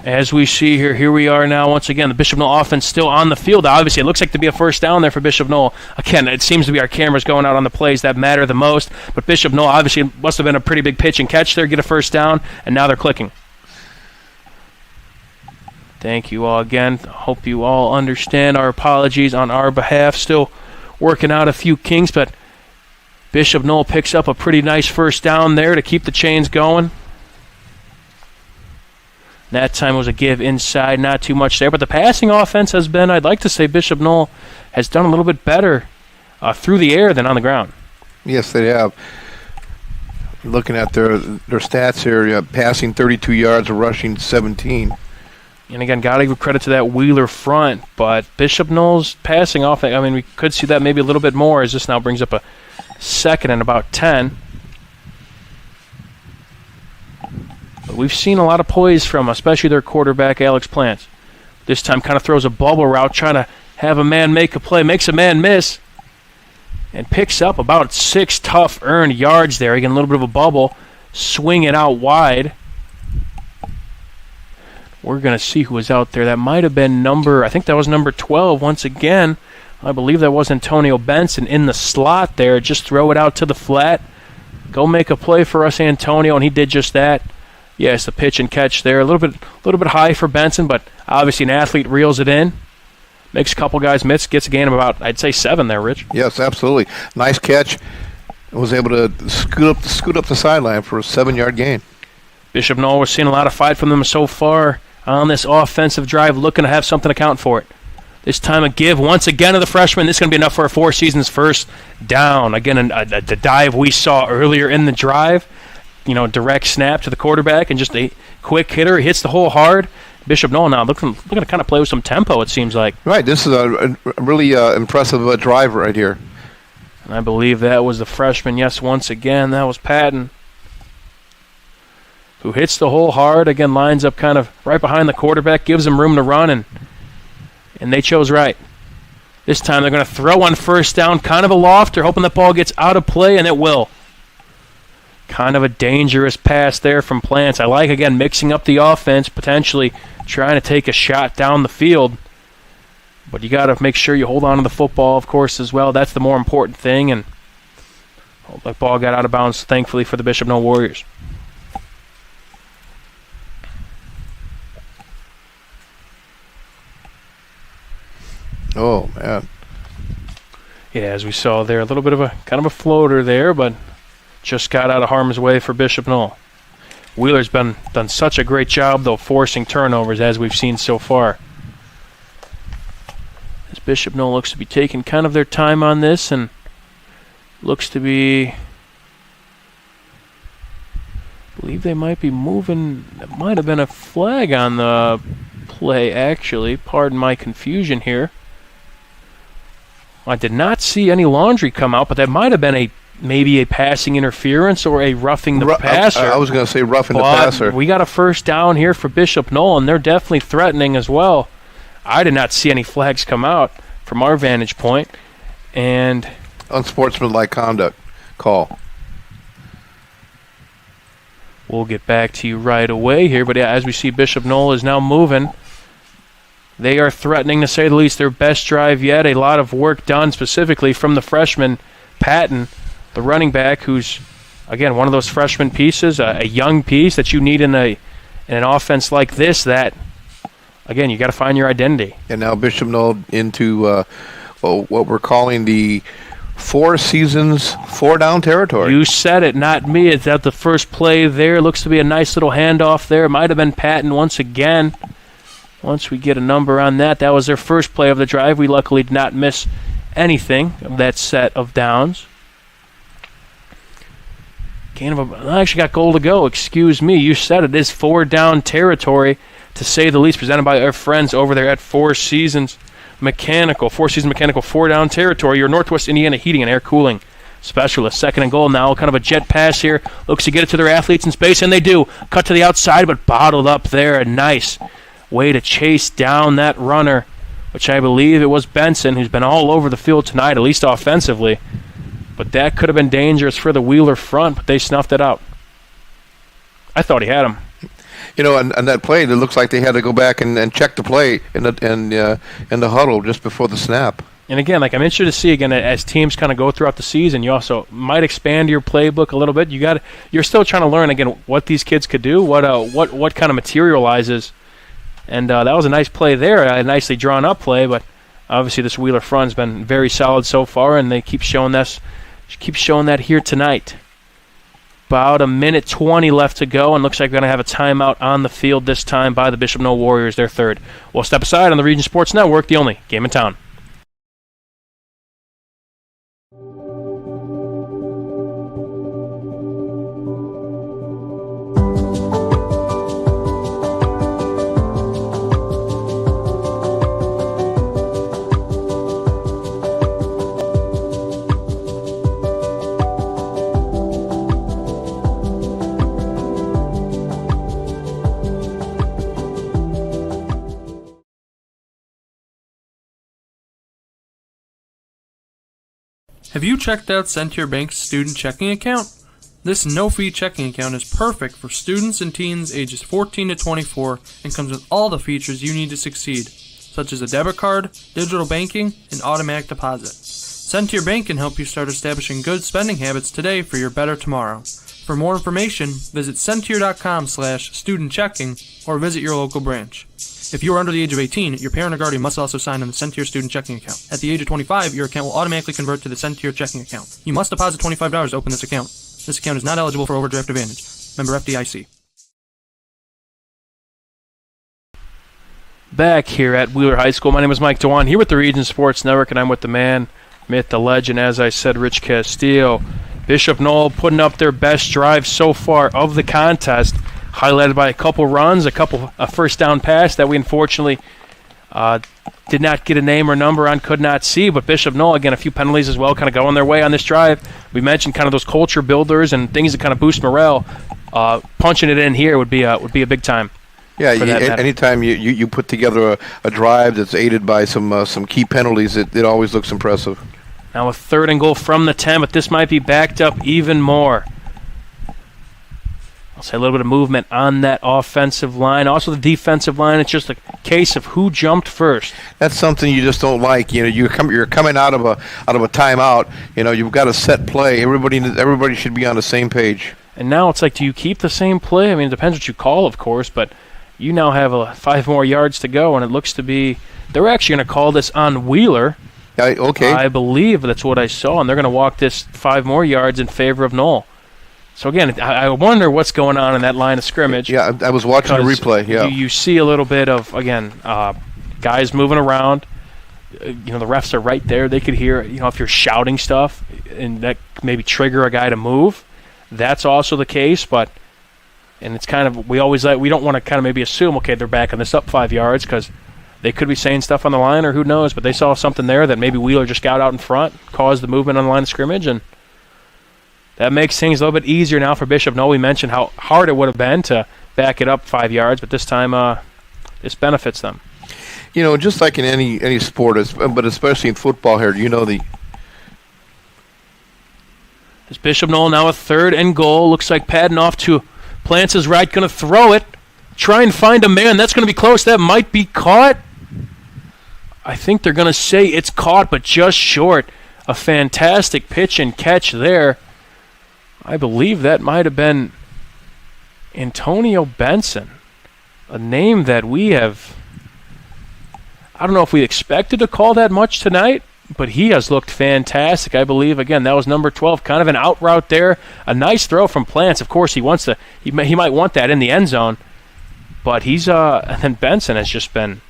As we see here we are now once again. The Bishop Noll offense still on the field. Obviously, it looks like to be a first down there for Bishop Noll. Again, it seems to be our cameras going out on the plays that matter the most. But Bishop Noll obviously must have been a pretty big pitch and catch there, get a first down, and now they're clicking. Thank you all again. Hope you all understand our apologies on our behalf. Still working out a few kinks, but Bishop Noll picks up a pretty nice first down there to keep the chains going. That time was a give inside, not too much there. But the passing offense has been, I'd like to say, Bishop Noll has done a little bit better through the air than on the ground. Yes, they have. Looking at their stats here, passing 32 yards, rushing 17. And again, got to give credit to that Wheeler front, but Bishop Noll's passing off. I mean, we could see that maybe a little bit more as this now brings up a second and about 10. But we've seen a lot of poise from, especially their quarterback, Alex Plants. This time kind of throws a bubble route, trying to have a man make a play, makes a man miss, and picks up about 6 tough earned yards there. Again, a little bit of a bubble, swing it out wide. We're going to see who was out there. That might have been I think that was number 12 once again. I believe that was Antonio Benson in the slot there. Just throw it out to the flat. Go make a play for us, Antonio, and he did just that. Yes, the pitch and catch there. A little bit high for Benson, but obviously an athlete reels it in. Makes a couple guys miss, gets a gain of about, I'd say, 7 there, Rich. Yes, absolutely. Nice catch. Was able to scoot up the sideline for a 7-yard gain. Bishop Noll, we're seeing a lot of fight from them so far on this offensive drive, looking to have something to count for it. This time a give once again to the freshman. This is going to be enough for a Four Seasons first down. Again, the dive we saw earlier in the drive, direct snap to the quarterback and just a quick hitter. He hits the hole hard. Bishop Noll now looking to kind of play with some tempo, it seems like. Right, this is a really impressive drive right here. And I believe that was the freshman. Yes, once again, that was Patton, who hits the hole hard. Again, lines up kind of right behind the quarterback, gives him room to run, and they chose right. This time they're going to throw on first down, kind of a lofter, hoping the ball gets out of play, and it will. Kind of a dangerous pass there from Plants. I like, again, mixing up the offense, potentially trying to take a shot down the field. But you got to make sure you hold on to the football, of course, as well. That's the more important thing. And that ball got out of bounds, thankfully, for the Bishop Noll Warriors. Oh, man. Yeah, as we saw there, a little bit of a kind of a floater there, but just got out of harm's way for Bishop Noll. Wheeler's done such a great job, though, forcing turnovers, as we've seen so far. As Bishop Noll looks to be taking kind of their time on this, and looks to be, I believe they might be moving. It might have been a flag on the play, actually. Pardon my confusion here. I did not see any laundry come out, but that might have been maybe a passing interference or a roughing the passer. I was going to say roughing the passer. We got a first down here for Bishop Noll, and they're definitely threatening as well. I did not see any flags come out from our vantage point. And unsportsmanlike conduct call. We'll get back to you right away here, but yeah, as we see, Bishop Noll is now moving. They are threatening, to say the least, their best drive yet. A lot of work done specifically from the freshman, Patton, the running back, who's, again, one of those freshman pieces, a young piece that you need in an offense like this that, again, you got to find your identity. And now Bishop Noll into what we're calling the Four Seasons, 4-down territory. You said it, not me. It's at the first play there. Looks to be a nice little handoff there. Might have been Patton once again. Once we get a number on that, that was their first play of the drive. We luckily did not miss anything of that set of downs. I actually got goal to go. Excuse me. You said it is 4-down territory, to say the least, presented by our friends over there at Four Seasons Mechanical. Four Seasons Mechanical, 4-down territory. Your Northwest Indiana Heating and Air Cooling specialist. Second and goal now. Kind of a jet pass here. Looks to get it to their athletes in space, and they do. Cut to the outside, but bottled up there. A nice way to chase down that runner, which I believe it was Benson, who's been all over the field tonight, at least offensively. But that could have been dangerous for the Wheeler front, but they snuffed it out. I thought he had him. On that play, it looks like they had to go back and check the play in the huddle just before the snap. And again, I'm interested to see, again, as teams kind of go throughout the season, you also might expand your playbook a little bit. You're still trying to learn, again, what these kids could do, what kind of materializes. And that was a nice play there, a nicely drawn up play, but obviously this Wheeler front's been very solid so far, and they keep showing that here tonight. About a minute 20 left to go, and looks like we're going to have a timeout on the field this time by the Bishop Noll Warriors, their third. We'll step aside on the Region Sports Network, the only game in town. Have you checked out Send to Your Bank's student checking account? This no-fee checking account is perfect for students and teens ages 14 to 24 and comes with all the features you need to succeed, such as a debit card, digital banking, and automatic deposit. Send to Your Bank can help you start establishing good spending habits today for your better tomorrow. For more information, visit sendtoyour.com/student-checking or visit your local branch. If you are under the age of 18, your parent or guardian must also sign on the Send to Your student checking account. At the age of 25, your account will automatically convert to the Send to Your checking account. You must deposit $25 to open this account. This account is not eligible for overdraft advantage. Member FDIC. Back here at Wheeler High School, my name is Mike Dewan, here with the Region Sports Network, and I'm with the man, myth, the legend, as I said, Rich Castillo. Bishop Noll putting up their best drive so far of the contest, highlighted by a couple runs, a first down pass that we unfortunately did not get a name or number on, could not see. But Bishop Noll, again, a few penalties as well, kind of going their way on this drive. We mentioned kind of those culture builders and things that kind of boost morale. Punching it in here would be a big time. Yeah, anytime you put together a drive that's aided by some key penalties, it always looks impressive. Now a 3rd and goal from the 10, but this might be backed up even more. I'll say a little bit of movement on that offensive line. Also the defensive line, it's just a case of who jumped first. That's something you just don't like. You know, you're coming out of a timeout. You know, you've got a set play. Everybody should be on the same page. And now it's like, do you keep the same play? I mean, it depends what you call, of course, but you now have 5 more yards to go, and it looks to be they're actually going to call this on Wheeler. Okay. I believe that's what I saw, and they're going to walk this 5 more yards in favor of Noll. So, again, I wonder what's going on in that line of scrimmage. Yeah, I was watching the replay, yeah. You see a little bit of, again, guys moving around. You know, the refs are right there. They could hear, you know, if you're shouting stuff, and that maybe trigger a guy to move. That's also the case, and it's kind of, we don't want to kind of maybe assume, okay, they're backing this up 5 yards because they could be saying stuff on the line or who knows, but they saw something there that maybe Wheeler just got out in front, caused the movement on the line of scrimmage, and that makes things a little bit easier now for Bishop Noll. We mentioned how hard it would have been to back it up 5 yards, but this time this benefits them. You know, just like in any sport, but especially in football here, you know, this Bishop Noll now a 3rd and goal. Looks like padding off to Plants is right, going to throw it. Try and find a man. That's going to be close. That might be caught. I think they're going to say it's caught, but just short. A fantastic pitch and catch there. I believe that might have been Antonio Benson, a name that we have, I don't know if we expected to call that much tonight, but he has looked fantastic. I believe, again, that was number 12, kind of an out route there. A nice throw from Plants. Of course, he might want that in the end zone, but and then Benson has just been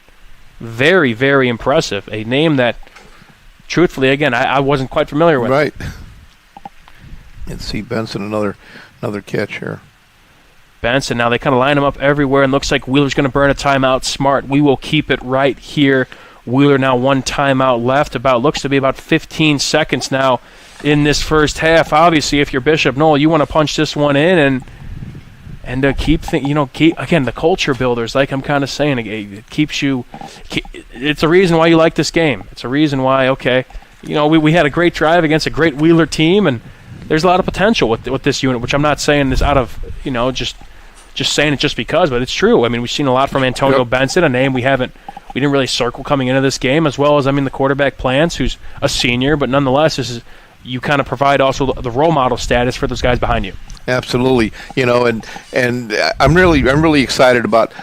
very, very impressive. A name that, truthfully, again, I wasn't quite familiar with. Right. Let's see, Benson, another catch here. Benson, now they kind of line him up everywhere, and looks like Wheeler's going to burn a timeout. Smart. We will keep it right here. Wheeler now 1 timeout left. Looks to be about 15 seconds now in this first half. Obviously, if you're Bishop Noll, you want to punch this one in and keep again, the culture builders, like I'm kind of saying, it keeps you. It's a reason why you like this game. It's a reason why. Okay, you know, we had a great drive against a great Wheeler team, and there's a lot of potential with this unit, which I'm not saying this out of, you know, just saying it just because, but it's true. I mean, we've seen a lot from Antonio Benson, a name we didn't really circle coming into this game, as well as, I mean, the quarterback Plants, who's a senior, but nonetheless, you kind of provide also the role model status for those guys behind you. Absolutely, you know, and I'm really excited about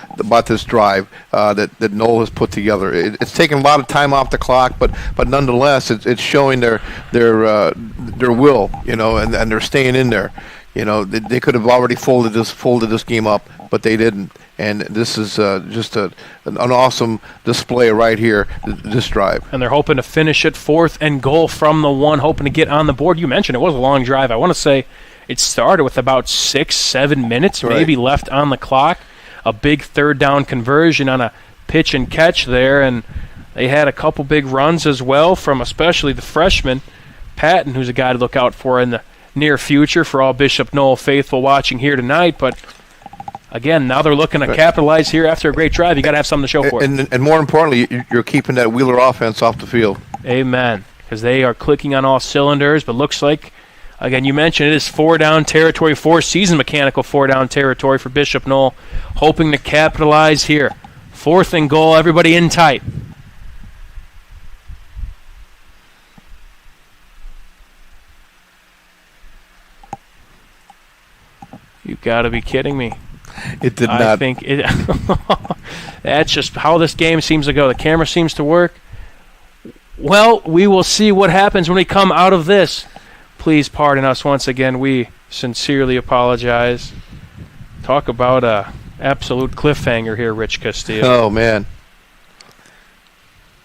this drive that Noll has put together. It's taken a lot of time off the clock, but nonetheless, it's showing their will, you know, and they're staying in there. You know, they could have already folded this game up, but they didn't. And this is just an awesome display right here, this drive. And they're hoping to finish it 4th and goal from the 1, hoping to get on the board. You mentioned it was a long drive. I want to say it started with about 6-7 minutes maybe left on the clock. A big 3rd down conversion on a pitch and catch there, and they had a couple big runs as well from especially the freshman, Patton, who's a guy to look out for in the near future for all Bishop Noll faithful watching here tonight. But again, now they're looking to capitalize here after a great drive. You got to have something to show for it. And more importantly, you're keeping that Wheeler offense off the field. Amen. because they are clicking on all cylinders. But looks like, again, you mentioned it is 4-down territory, 4-season mechanical 4-down territory for Bishop Noll, hoping to capitalize here. 4th and goal, everybody in tight. You've got to be kidding me. It did not. I think it. That's just how this game seems to go. The camera seems to work. Well, we will see what happens when we come out of this. Please pardon us once again. We sincerely apologize. Talk about a absolute cliffhanger here, Rich Castillo. Oh, man.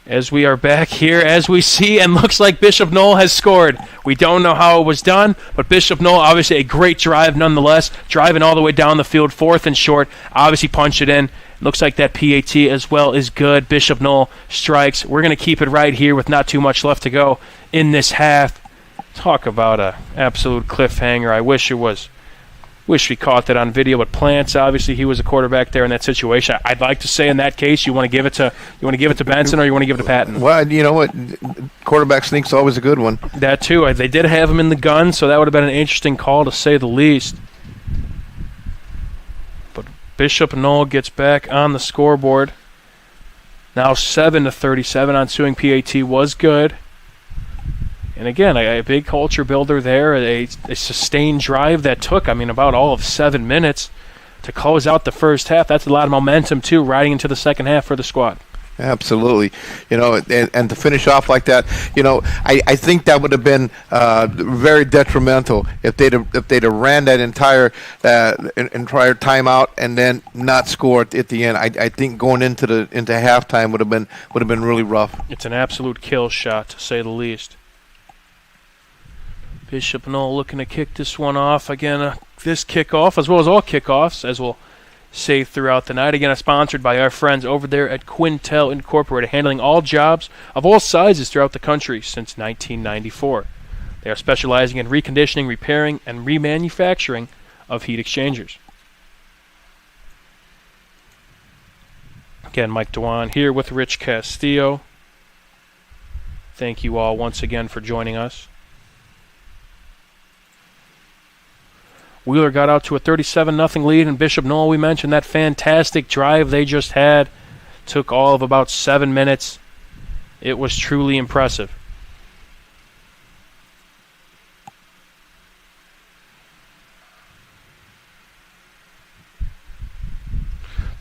As we are back here, as we see, and looks like Bishop Noll has scored. We don't know how it was done, but Bishop Noll, obviously a great drive nonetheless, driving all the way down the field, 4th and short, obviously punched it in. Looks like that PAT as well is good. Bishop Noll strikes. We're going to keep it right here with not too much left to go in this half. Talk about a absolute cliffhanger. I wish it was. Wish we caught that on video, but Plants, obviously he was a quarterback there in that situation. I'd like to say in that case you want to give it to Benson or you want to give it to Patton. Well, you know what, quarterback sneak's always a good one. That too. They did have him in the gun, so that would have been an interesting call to say the least. But Bishop Noll gets back on the scoreboard. Now 7-37 on suing PAT was good. And again, a big culture builder there, a sustained drive that took, about all of 7 minutes to close out the first half. That's a lot of momentum, too, riding into the second half for the squad. Absolutely. And to finish off like that, I think that would have been very detrimental if they'd have ran that entire timeout and then not scored at the end. I think going into halftime would have been really rough. It's an absolute kill shot, to say the least. Bishop Noll looking to kick this one off. Again, this kickoff, as well as all kickoffs, as we'll say throughout the night. Again, sponsored by our friends over there at Quintel Incorporated, handling all jobs of all sizes throughout the country since 1994. They are specializing in reconditioning, repairing, and remanufacturing of heat exchangers. Again, Mike Dewan here with Rich Castillo. Thank you all once again for joining us. Wheeler got out to a 37-0 lead, and Bishop Noll, we mentioned that fantastic drive they just had. Took all of about 7 minutes. It was truly impressive.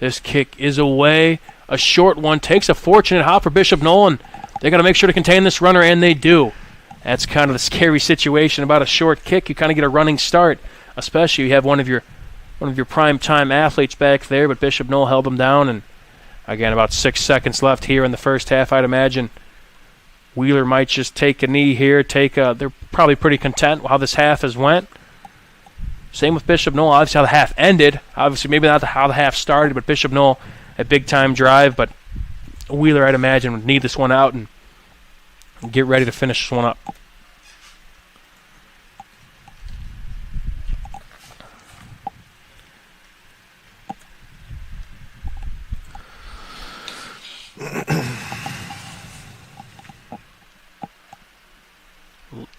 This kick is away. A short one. Takes a fortunate hop for Bishop Noll, and they got to make sure to contain this runner, and they do. That's kind of the scary situation about a short kick. You kind of get a running start. Especially you have one of your prime time athletes back there, but Bishop Noll held them down, and again about 6 seconds left here in the first half. I'd imagine Wheeler might just take a knee here. They're probably pretty content with how this half has went. Same with Bishop Noll. Obviously how the half ended. Obviously maybe not how the half started, but Bishop Noll a big time drive. But Wheeler, I'd imagine, would need this one out and get ready to finish this one up.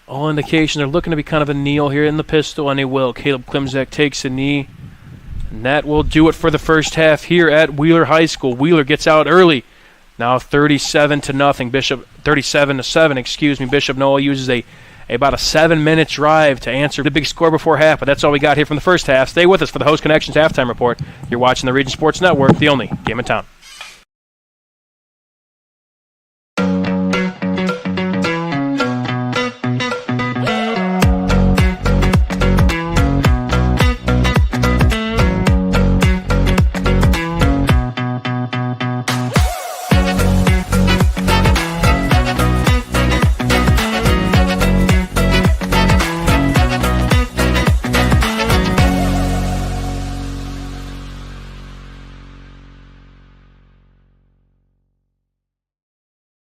All indications are looking to be kind of a kneel here in the pistol, and he will. Caleb Klimzak takes a knee, and that will do it for the first half here at Wheeler High School. Wheeler gets out early, now 37-0. 37-7. Excuse me. Bishop Noll uses about a 7-minute drive to answer the big score before half, but that's all we got here from the first half. Stay with us for the Host Connections halftime report. You're watching the Region Sports Network, the only game in town.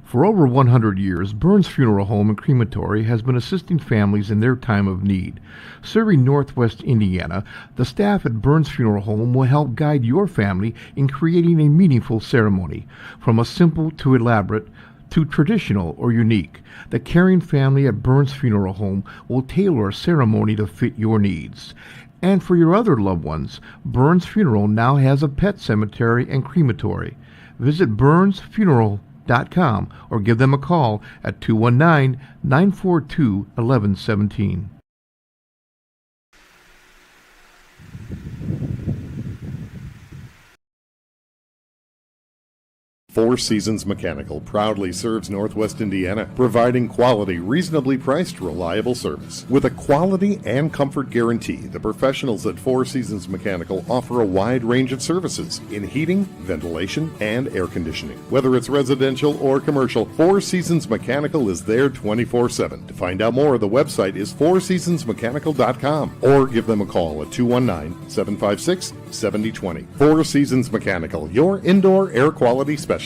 For over 100 years, Burns Funeral Home and Crematory has been assisting families in their time of need. Serving Northwest Indiana, the staff at Burns Funeral Home will help guide your family in creating a meaningful ceremony. From a simple to elaborate to traditional or unique, the caring family at Burns Funeral Home will tailor a ceremony to fit your needs. And for your other loved ones, Burns Funeral now has a pet cemetery and crematory. Visit burnsfuneral.com or give them a call at 219-942-1117. Four Seasons Mechanical proudly serves Northwest Indiana, providing quality, reasonably priced, reliable service. With a quality and comfort guarantee, the professionals at Four Seasons Mechanical offer a wide range of services in heating, ventilation, and air conditioning. Whether it's residential or commercial, Four Seasons Mechanical is there 24/7. To find out more, the website is fourseasonsmechanical.com or give them a call at 219-756-7020. Four Seasons Mechanical, your indoor air quality specialist.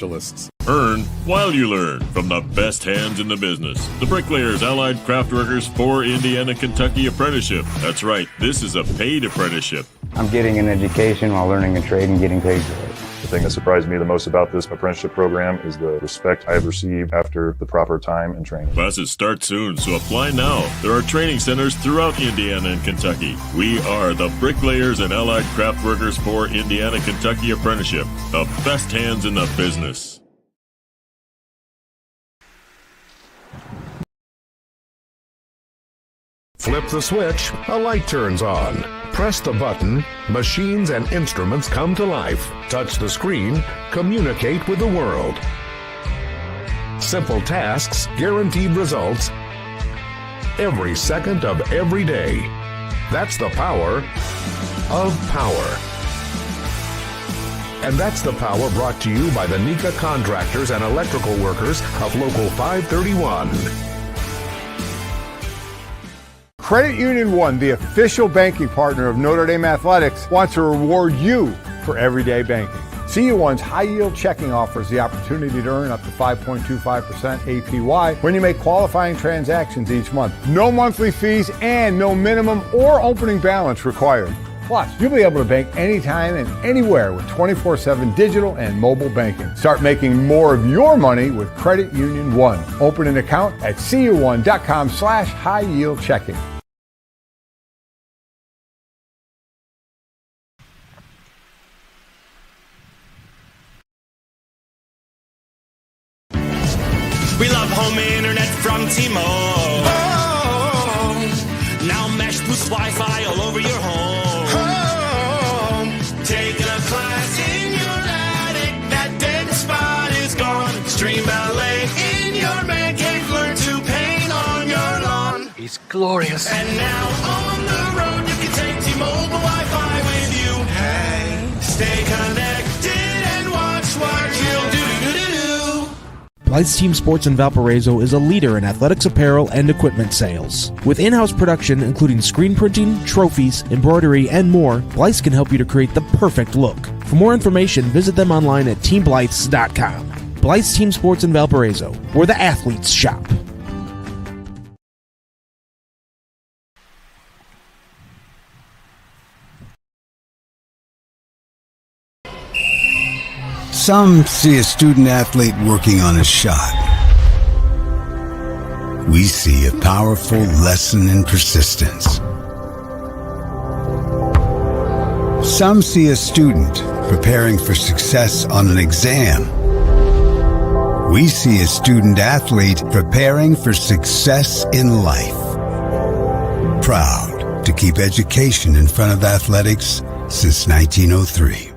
Earn while you learn from the best hands in the business. The Bricklayers Allied Craftworkers for Indiana Kentucky Apprenticeship. That's right, this is a paid apprenticeship. I'm getting an education while learning a trade and getting paid for it. The thing that surprised me the most about this apprenticeship program is the respect I've received after the proper time and training. Classes start soon, so apply now. There are training centers throughout Indiana and Kentucky. We are the Bricklayers and Allied Craftworkers for Indiana Kentucky Apprenticeship. The best hands in the business. Flip the switch, a light turns on. Press the button, machines and instruments come to life. Touch the screen, communicate with the world. Simple tasks, guaranteed results, every second of every day. That's the power of power. And that's the power brought to you by the NECA contractors and electrical workers of Local 531. Credit Union One, the official banking partner of Notre Dame Athletics, wants to reward you for everyday banking. CU1's high-yield checking offers the opportunity to earn up to 5.25% APY when you make qualifying transactions each month. No monthly fees and no minimum or opening balance required. Plus, you'll be able to bank anytime and anywhere with 24/7 digital and mobile banking. Start making more of your money with Credit Union One. Open an account at cu1.com/high-yield checking. We love home internet from T-Mobile. Oh, now Mesh boosts Wi-Fi all over your home. Taking a class in your attic, that dead spot is gone. Stream ballet in your man cave, learn to paint on your lawn. He's glorious. And now on the road, you can take T-Mobile Wi-Fi with you. Hey, stay connected and watch what you'll do. Blythe's Team Sports in Valparaiso is a leader in athletics apparel and equipment sales. With in-house production including screen printing, trophies, embroidery, and more, Blythe's can help you to create the perfect look. For more information, visit them online at teamblythes.com. Blythe's Team Sports in Valparaiso, where the athletes shop. Some see a student athlete working on a shot. We see a powerful lesson in persistence. Some see a student preparing for success on an exam. We see a student athlete preparing for success in life. Proud to keep education in front of athletics since 1903.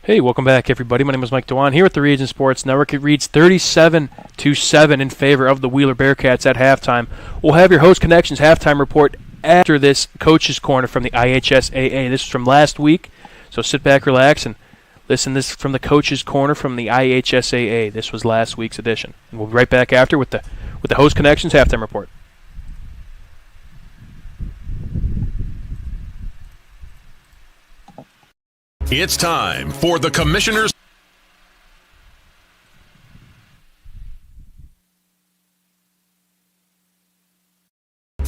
Hey, welcome back, everybody. My name is Mike Dewan here at the Region Sports Network. It reads 37-7 in favor of the Wheeler Bearcats at halftime. We'll have your Host Connections halftime report after this Coach's Corner from the IHSAA. This is from last week, so sit back, relax, and listen. This is from the Coach's Corner from the IHSAA. This was last week's edition. And we'll be right back after with the Host Connections halftime report. It's time for the Commissioners.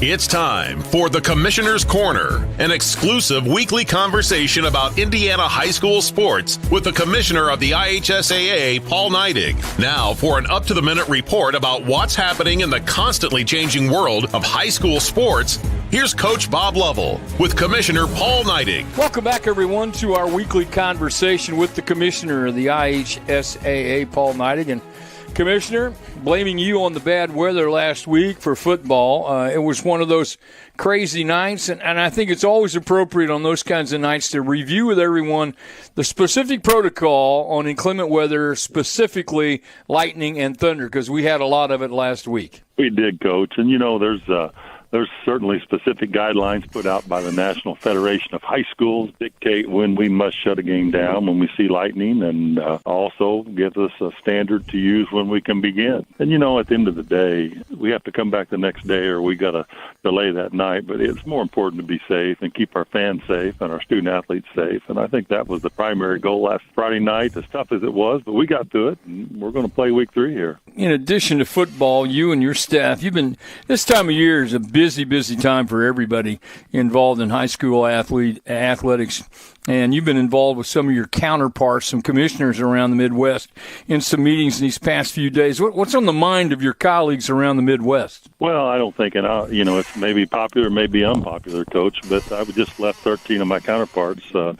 It's time for the Commissioner's Corner, an exclusive weekly conversation about Indiana high school sports with the Commissioner of the IHSAA, Paul Neidig. Now for an up-to-the-minute report about what's happening in the constantly changing world of high school sports, here's Coach Bob Lovell with Commissioner Paul Neidig. Welcome back, everyone, to our weekly conversation with the Commissioner of the IHSAA, Paul Neidig. And Commissioner, blaming you on the bad weather last week for football. It was one of those crazy nights, and I think it's always appropriate on those kinds of nights to review with everyone the specific protocol on inclement weather, specifically lightning and thunder, because we had a lot of it last week. We did, Coach, and there's certainly specific guidelines put out by the National Federation of High Schools dictate when we must shut a game down when we see lightning, and also gives us a standard to use when we can begin. And, at the end of the day, we have to come back the next day or we got to delay that night. But it's more important to be safe and keep our fans safe and our student-athletes safe. And I think that was the primary goal last Friday night, as tough as it was. But we got through it, and we're going to play week 3 here. In addition to football, you and your staff, this time of year is a busy time for everybody involved in high school athletics. And you've been involved with some of your counterparts, some commissioners around the Midwest, in some meetings in these past few days. What's on the mind of your colleagues around the Midwest? Well, I don't think, it's maybe popular, maybe unpopular, Coach, but I just left 13 of my counterparts from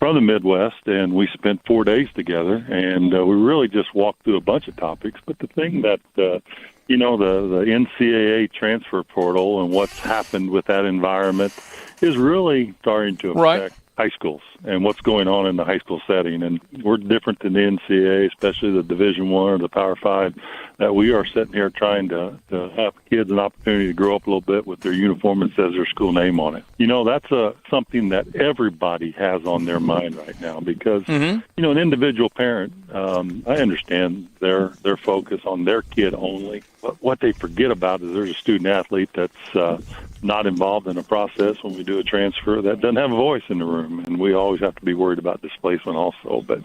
the Midwest, and we spent 4 days together, and we really just walked through a bunch of topics. But the thing that the NCAA transfer portal and what's happened with that environment is really starting to affect high schools and what's going on in the high school setting. And we're different than the NCAA, especially the Division I or the Power 5, that we are sitting here trying to have kids an opportunity to grow up a little bit with their uniform that says their school name on it. That's something that everybody has on their mind right now because, an individual parent, I understand their focus on their kid only. But what they forget about is there's a student-athlete that's not involved in a process when we do a transfer that doesn't have a voice in the room, and we always have to be worried about displacement also. But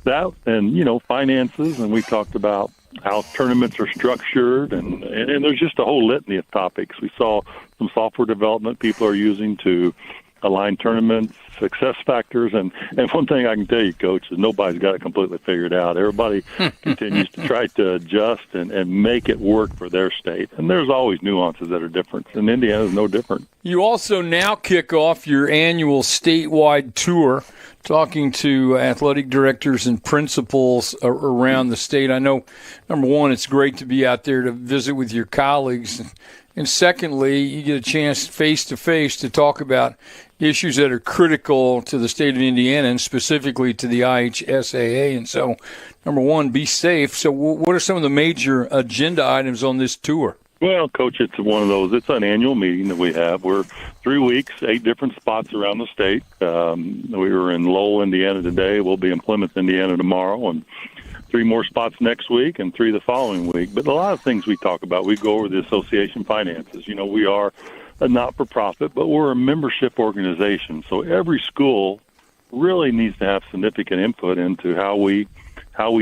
that and, finances, and we talked about how tournaments are structured, and there's just a whole litany of topics. We saw some software development people are using to align tournaments, success factors, and one thing I can tell you, Coach, is nobody's got it completely figured out. Everybody continues to try to adjust and make it work for their state. And there's always nuances that are different, and Indiana is no different. You also now kick off your annual statewide tour, talking to athletic directors and principals around the state. I know, number one, it's great to be out there to visit with your colleagues. And secondly, you get a chance face-to-face to talk about issues that are critical to the state of Indiana and specifically to the IHSAA. And so, number one, be safe. So what are some of the major agenda items on this tour? Well, Coach, it's one of those. It's an annual meeting that we have. We're 3 weeks, 8 different spots around the state. We were in Noll, Indiana today. We'll be in Plymouth, Indiana tomorrow, and 3 more spots next week and 3 the following week. But a lot of things we talk about, we go over the association finances. We are a not-for-profit, but we're a membership organization. So every school really needs to have significant input into how we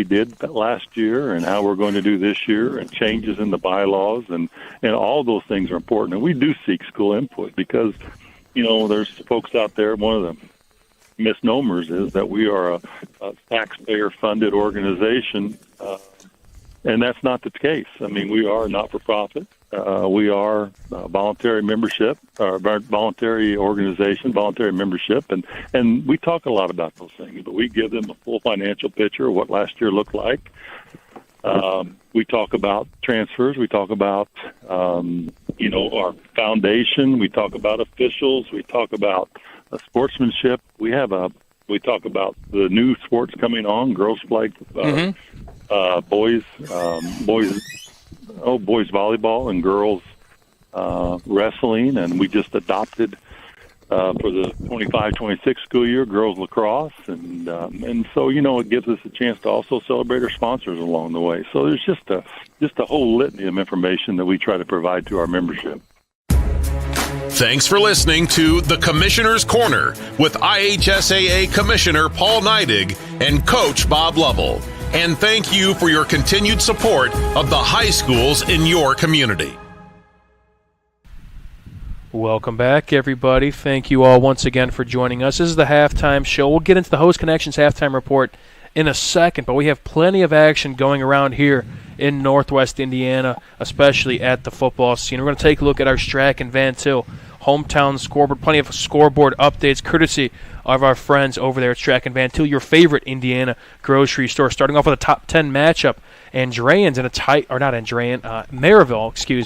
did that last year and how we're going to do this year, and changes in the bylaws, and all those things are important. And we do seek school input because, there's folks out there, one of the misnomers is that we are a taxpayer-funded organization, and that's not the case. I mean, we are not-for-profit. We are a voluntary membership, or voluntary organization, voluntary membership, and we talk a lot about those things, but we give them a full financial picture of what last year looked like. We talk about transfers. We talk about, our foundation. We talk about officials. We talk about sportsmanship. We talk about the new sports coming on, girls flag, boys volleyball and girls wrestling, and we just adopted for the 25-26 school year girls lacrosse, and so it gives us a chance to also celebrate our sponsors along the way. So there's just a whole litany of information that we try to provide to our membership. Thanks for listening to The Commissioner's Corner with IHSAA Commissioner Paul Neidig and Coach Bob Lovell. And thank you for your continued support of the high schools in your community. Welcome back, everybody. Thank you all once again for joining us. This is the halftime show. We'll get into the Host Connections halftime report in a second, but we have plenty of action going around here in Northwest Indiana, especially at the football scene. We're going to take a look at our Strack and Van Til hometown scoreboard. Plenty of scoreboard updates courtesy of our friends over there at Strack and Van Til, your favorite Indiana grocery store. Starting off with a top 10 matchup. Maryville,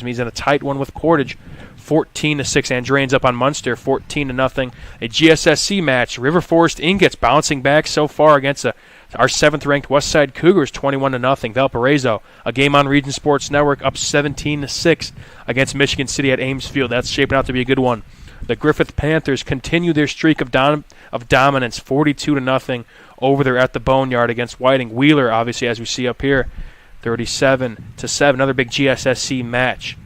is in a tight one with Portage. 14-6. Andreans up on Munster, 14-0. A GSSC match. River Forest Ingots bouncing back so far against our 7th-ranked Westside Cougars, 21-0. Valparaiso, a game on Region Sports Network, up 17-6 against Michigan City at Ames Field. That's shaping out to be a good one. The Griffith Panthers continue their streak of dominance, 42-0 over there at the Boneyard against Whiting. Wheeler, obviously, as we see up here, 37-7. Another big GSSC match.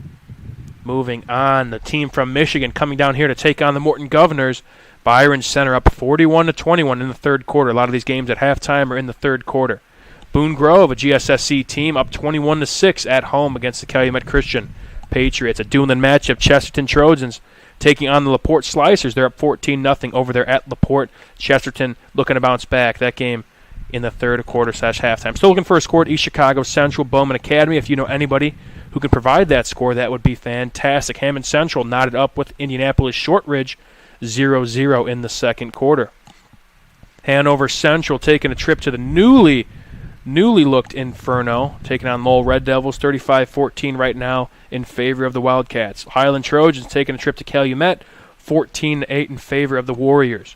Moving on, the team from Michigan coming down here to take on the Morton Governors. Byron Center up 41-21 in the third quarter. A lot of these games at halftime are in the third quarter. Boone Grove, a GSSC team, up 21-6 at home against the Calumet Christian Patriots. A Duneland matchup, Chesterton Trojans taking on the LaPorte Slicers. They're up 14-0 over there at LaPorte. Chesterton looking to bounce back. That game in the third quarter / halftime. Still looking for a score at East Chicago Central Bowman Academy. If you know anybody who can provide that score, that would be fantastic. Hammond Central knotted up with Indianapolis Shortridge, 0-0 in the second quarter. Hanover Central taking a trip to the newly looked Inferno, taking on Noll Red Devils, 35-14 right now in favor of the Wildcats. Highland Trojans taking a trip to Calumet, 14-8 in favor of the Warriors.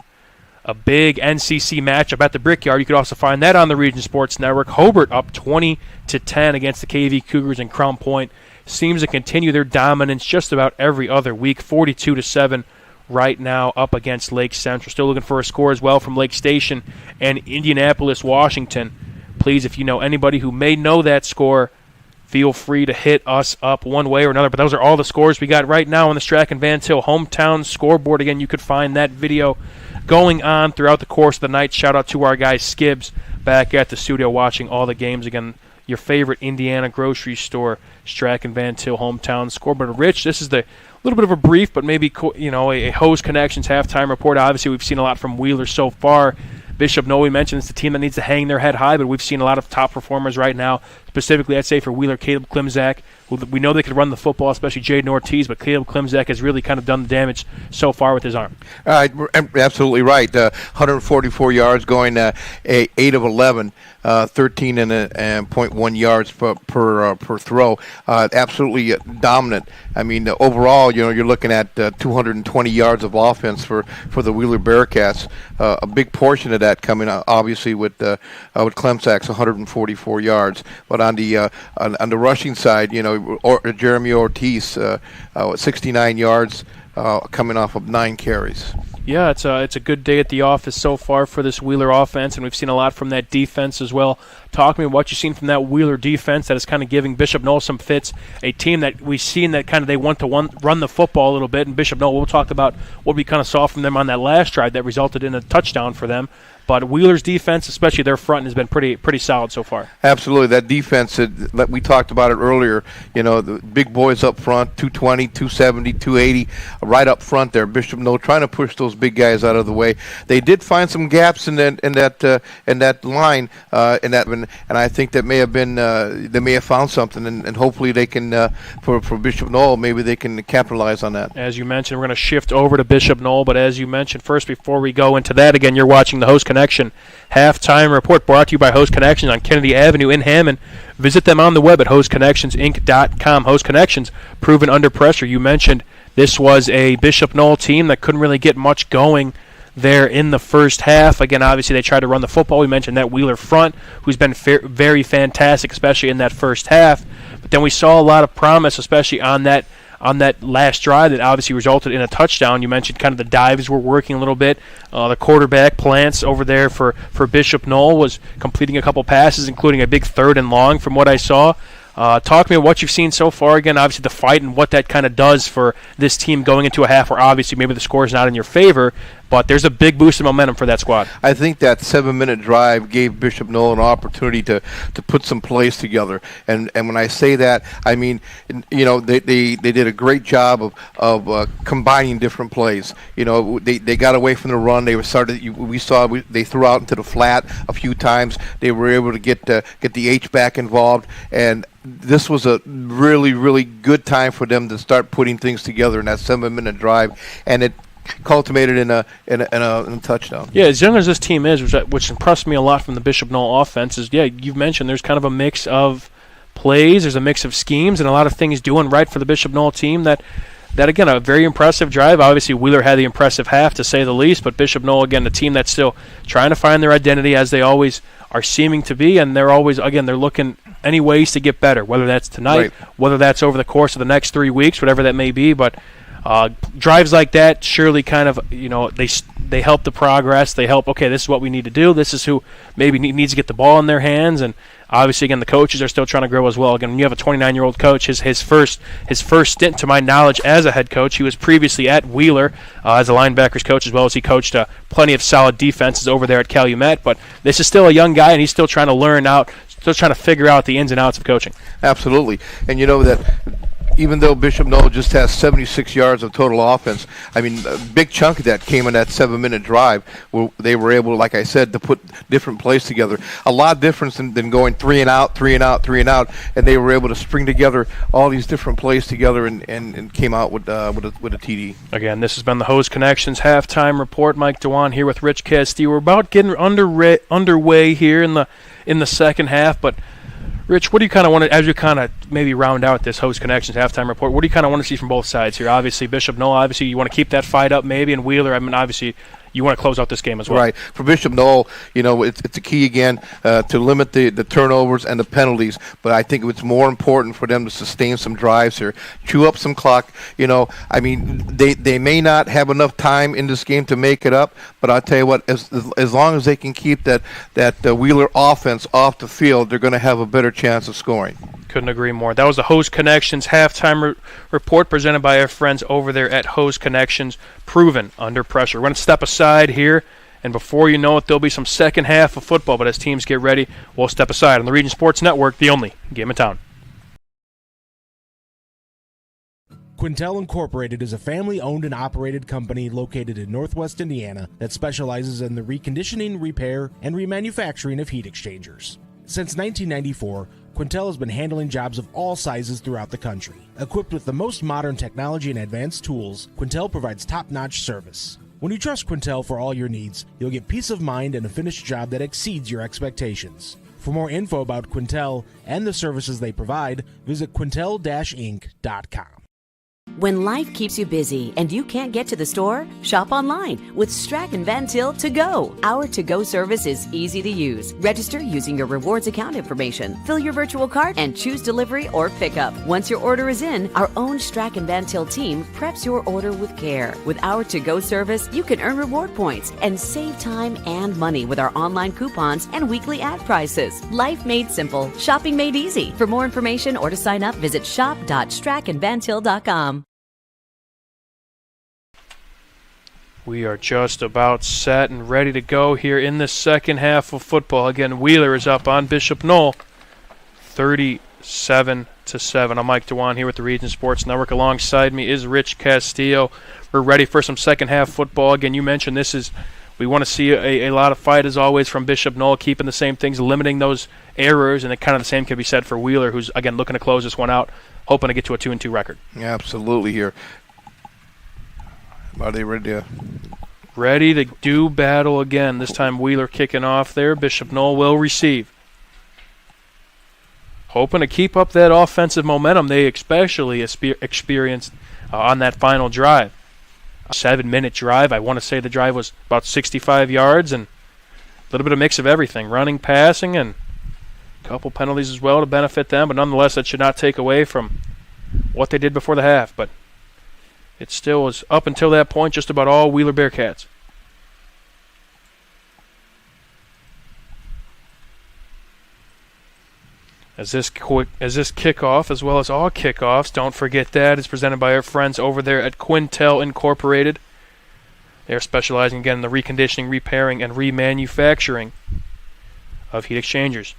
A big NCC matchup at the Brickyard. You could also find that on the Region Sports Network. Hobart up 20-10 against the KV Cougars, and Crown Point seems to continue their dominance just about every other week. 42-7 right now up against Lake Central. Still looking for a score as well from Lake Station and Indianapolis, Washington. Please, if you know anybody who may know that score, feel free to hit us up one way or another. But those are all the scores we got right now on the Strack and Van Til hometown scoreboard. Again, you could find that video going on throughout the course of the night. Shout out to our guy Skibbs back at the studio watching all the games. Again, your favorite Indiana grocery store, Strack and Van Til hometown scoreboard. Rich, this is the little bit of a brief, but maybe a Host Connections halftime report. Obviously, we've seen a lot from Wheeler so far. Bishop Noll, we mentioned, it's the team that needs to hang their head high, but we've seen a lot of top performers right now. Specifically, I'd say for Wheeler, Caleb Klimzak, who we know they could run the football, especially Jaden Ortiz, but Caleb Klimzak has really kind of done the damage so far with his arm. Absolutely right. 144 yards, going 8 of 11, 13.1 yards per throw. Absolutely dominant. I mean, overall, you're looking at 220 yards of offense for the Wheeler Bearcats. A big portion of that coming obviously with Klimzak's 144 yards, but on the rushing side, Jeremy Ortiz 69 yards coming off of 9 carries. Yeah, it's a good day at the office so far for this Wheeler offense, and we've seen a lot from that defense as well. Talk to me about what you've seen from that Wheeler defense that is kind of giving Bishop Noll some fits, a team that we've seen that kind of they want to run the football a little bit, and Bishop Noll, we'll talk about what we kind of saw from them on that last drive that resulted in a touchdown for them. But Wheeler's defense, especially their front, has been pretty solid so far. Absolutely. That defense, we talked about it earlier, the big boys up front, 220, 270, 280, right up front there. Bishop Noll trying to push those big guys out of the way. They did find some gaps in that line, and I think that may have been they may have found something, and hopefully they can for Bishop Noll, maybe they can capitalize on that. As you mentioned, we're going to shift over to Bishop Noll, but as you mentioned, first before we go into that, again, you're watching the Host Connection halftime report brought to you by Host Connections on Kennedy Avenue in Hammond. Visit them on the web at hostconnectionsinc.com. Host Connections, proven under pressure. You mentioned this was a Bishop Noll team that couldn't really get much going there in the first half. Again, obviously they tried to run the football. We mentioned that Wheeler front, who's been very fantastic, especially in that first half. But then we saw a lot of promise, especially on that last drive that obviously resulted in a touchdown. You mentioned kind of the dives were working a little bit. The quarterback, Plants, over there for Bishop Noll was completing a couple passes, including a big 3rd and long from what I saw. Talk to me about what you've seen so far. Again, obviously the fight and what that kind of does for this team going into a half where obviously maybe the score is not in your favor, but there's a big boost of momentum for that squad. I think that 7-minute drive gave Bishop Noll an opportunity to put some plays together. And when I say that, I mean, you know, they did a great job of combining different plays. You know, they got away from the run. They they threw out into the flat a few times. They were able to get the H-back involved, and this was a really, really good time for them to start putting things together in that 7-minute drive, and it culminated in a touchdown. Yeah, as young as this team is, which impressed me a lot from the Bishop Noll offense, is, yeah, you've mentioned there's kind of a mix of plays, there's a mix of schemes, and a lot of things doing right for the Bishop Noll team that again, a very impressive drive. Obviously, Wheeler had the impressive half, to say the least, but Bishop Noll, again, a team that's still trying to find their identity, as they always are seeming to be, and they're always, again, they're looking any ways to get better, whether that's tonight, right, whether that's over the course of the next 3 weeks, whatever that may be. But drives like that surely kind of, you know, they help the progress. They help, okay, this is what we need to do. This is who maybe needs to get the ball in their hands. And obviously, again, the coaches are still trying to grow as well. Again, when you have a 29-year-old coach, his first stint, to my knowledge, as a head coach, he was previously at Wheeler as a linebackers coach, as well as he coached plenty of solid defenses over there at Calumet. But this is still a young guy, and he's still trying to learn out, still trying to figure out the ins and outs of coaching. Absolutely. And you know that even though Bishop Noll just has 76 yards of total offense, I mean, a big chunk of that came in that 7-minute drive where they were able, like I said, to put different plays together. A lot different than going 3 and out, and they were able to string together all these different plays together and came out with a TD. Again, this has been the Hose Connections halftime report. Mike Dewan here with Rich Castillo. We're about getting underway here in the second half, but Rich, what do you kind of want to, as you kind of maybe round out this Host Connections halftime report, what do you kind of want to see from both sides here? Obviously, Bishop Noll, obviously you want to keep that fight up maybe, and Wheeler, I mean, obviously you want to close out this game as well. Right. For Bishop Noll, you know, it's a key again to limit the turnovers and the penalties, but I think it's more important for them to sustain some drives here, chew up some clock. You know, I mean, they may not have enough time in this game to make it up, but I'll tell you what, as long as they can keep that Wheeler offense off the field, they're going to have a better chance of scoring. Couldn't agree more. That was the Hose Connections halftime report presented by our friends over there at Hose Connections, proven under pressure. We're going to step aside here, and before you know it, there'll be some second half of football, but as teams get ready, we'll step aside on the Region Sports Network, the only game in town. Quintel Incorporated is a family-owned and operated company located in Northwest Indiana that specializes in the reconditioning, repair, and remanufacturing of heat exchangers. Since 1994, Quintel has been handling jobs of all sizes throughout the country. Equipped with the most modern technology and advanced tools, Quintel provides top-notch service. When you trust Quintel for all your needs, you'll get peace of mind and a finished job that exceeds your expectations. For more info about Quintel and the services they provide, visit quintel-inc.com. When life keeps you busy and you can't get to the store, shop online with Strachan Van Til To Go. Our to-go service is easy to use. Register using your rewards account information, fill your virtual card, and choose delivery or pickup. Once your order is in, our own Strachan Van Til team preps your order with care. With our to-go service, you can earn reward points and save time and money with our online coupons and weekly ad prices. Life made simple, shopping made easy. For more information or to sign up, visit shop.strachanvantil.com. We are just about set and ready to go here in the second half of football. Again, Wheeler is up on Bishop Noll, 37-7. I'm Mike Dewan here with the Region Sports Network. Alongside me is Rich Castillo. We're ready for some second half football. Again, you mentioned we want to see a lot of fight as always from Bishop Noll, keeping the same things, limiting those errors, and kind of the same can be said for Wheeler, who's again looking to close this one out, hoping to get to a 2-2 record. Absolutely here. Are they ready to? Ready to do battle again. This time Wheeler kicking off there. Bishop Noll will receive. Hoping to keep up that offensive momentum they especially experienced on that final drive. A 7-minute drive. I want to say the drive was about 65 yards and a little bit of mix of everything. Running, passing, and a couple penalties as well to benefit them. But nonetheless, that should not take away from what they did before the half. But it still was, up until that point, just about all Wheeler Bearcats. As this kickoff, as well as all kickoffs, don't forget that, is presented by our friends over there at Quintel Incorporated. They're specializing, again, in the reconditioning, repairing, and remanufacturing of heat exchangers.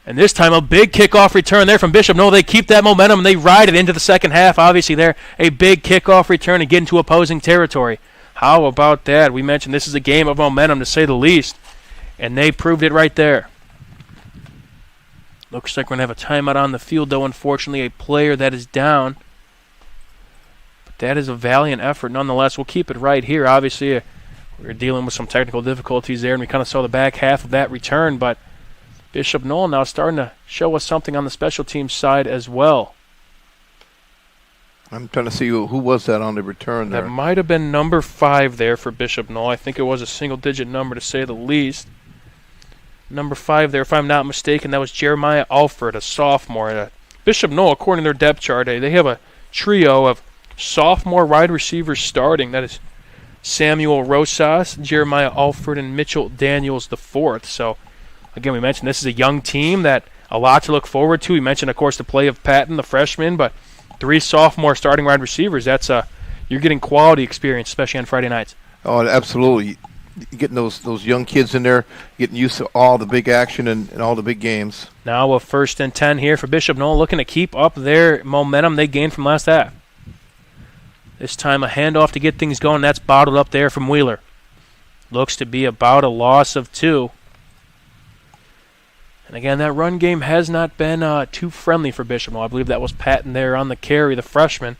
And this time, a big kickoff return there from Bishop Noll. They keep that momentum, and they ride it into the second half. Obviously, there, a big kickoff return and get into opposing territory. How about that? We mentioned this is a game of momentum, to say the least, and they proved it right there. Looks like we're going to have a timeout on the field, though, unfortunately, a player that is down. But that is a valiant effort nonetheless. We'll keep it right here. Obviously, we're dealing with some technical difficulties there, and we kind of saw the back half of that return, but Bishop Noll now starting to show us something on the special teams side as well. I'm trying to see who was that on the return there. That might have been number 5 there for Bishop Noll. I think it was a single-digit number, to say the least. Number 5 there, if I'm not mistaken, that was Jeremiah Alford, a sophomore. Bishop Noll, according to their depth chart, they have a trio of sophomore wide receivers starting. That is Samuel Rosas, Jeremiah Alford, and Mitchell Daniels IV. So, again, we mentioned this is a young team that a lot to look forward to. We mentioned, of course, the play of Patton, the freshman, but 3 sophomore starting wide receivers. That's you're getting quality experience, especially on Friday nights. Oh, absolutely. Getting those young kids in there, getting used to all the big action and all the big games. Now a 1st and 10 here for Bishop Noll, looking to keep up their momentum they gained from last half. This time a handoff to get things going. That's bottled up there from Wheeler. Looks to be about a loss of 2. And again, that run game has not been too friendly for Bishop Noll. I believe that was Patton there on the carry, the freshman.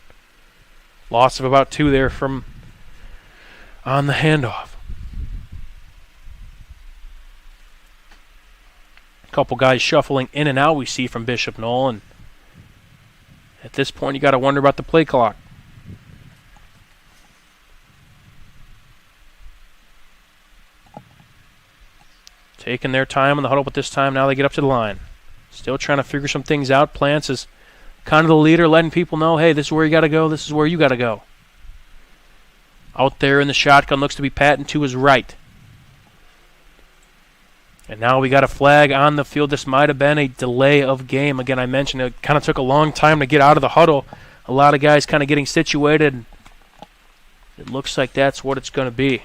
Loss of about 2 there from on the handoff. Couple guys shuffling in and out we see from Bishop Noll, and at this point you got to wonder about the play clock. Taking their time on the huddle, but this time now they get up to the line. Still trying to figure some things out. Plants is kind of the leader, letting people know, hey, this is where you got to go, this is where you got to go. Out there in the shotgun looks to be Patton to his right. And now we got a flag on the field. This might have been a delay of game. Again, I mentioned it kind of took a long time to get out of the huddle. A lot of guys kind of getting situated. It looks like that's what it's going to be.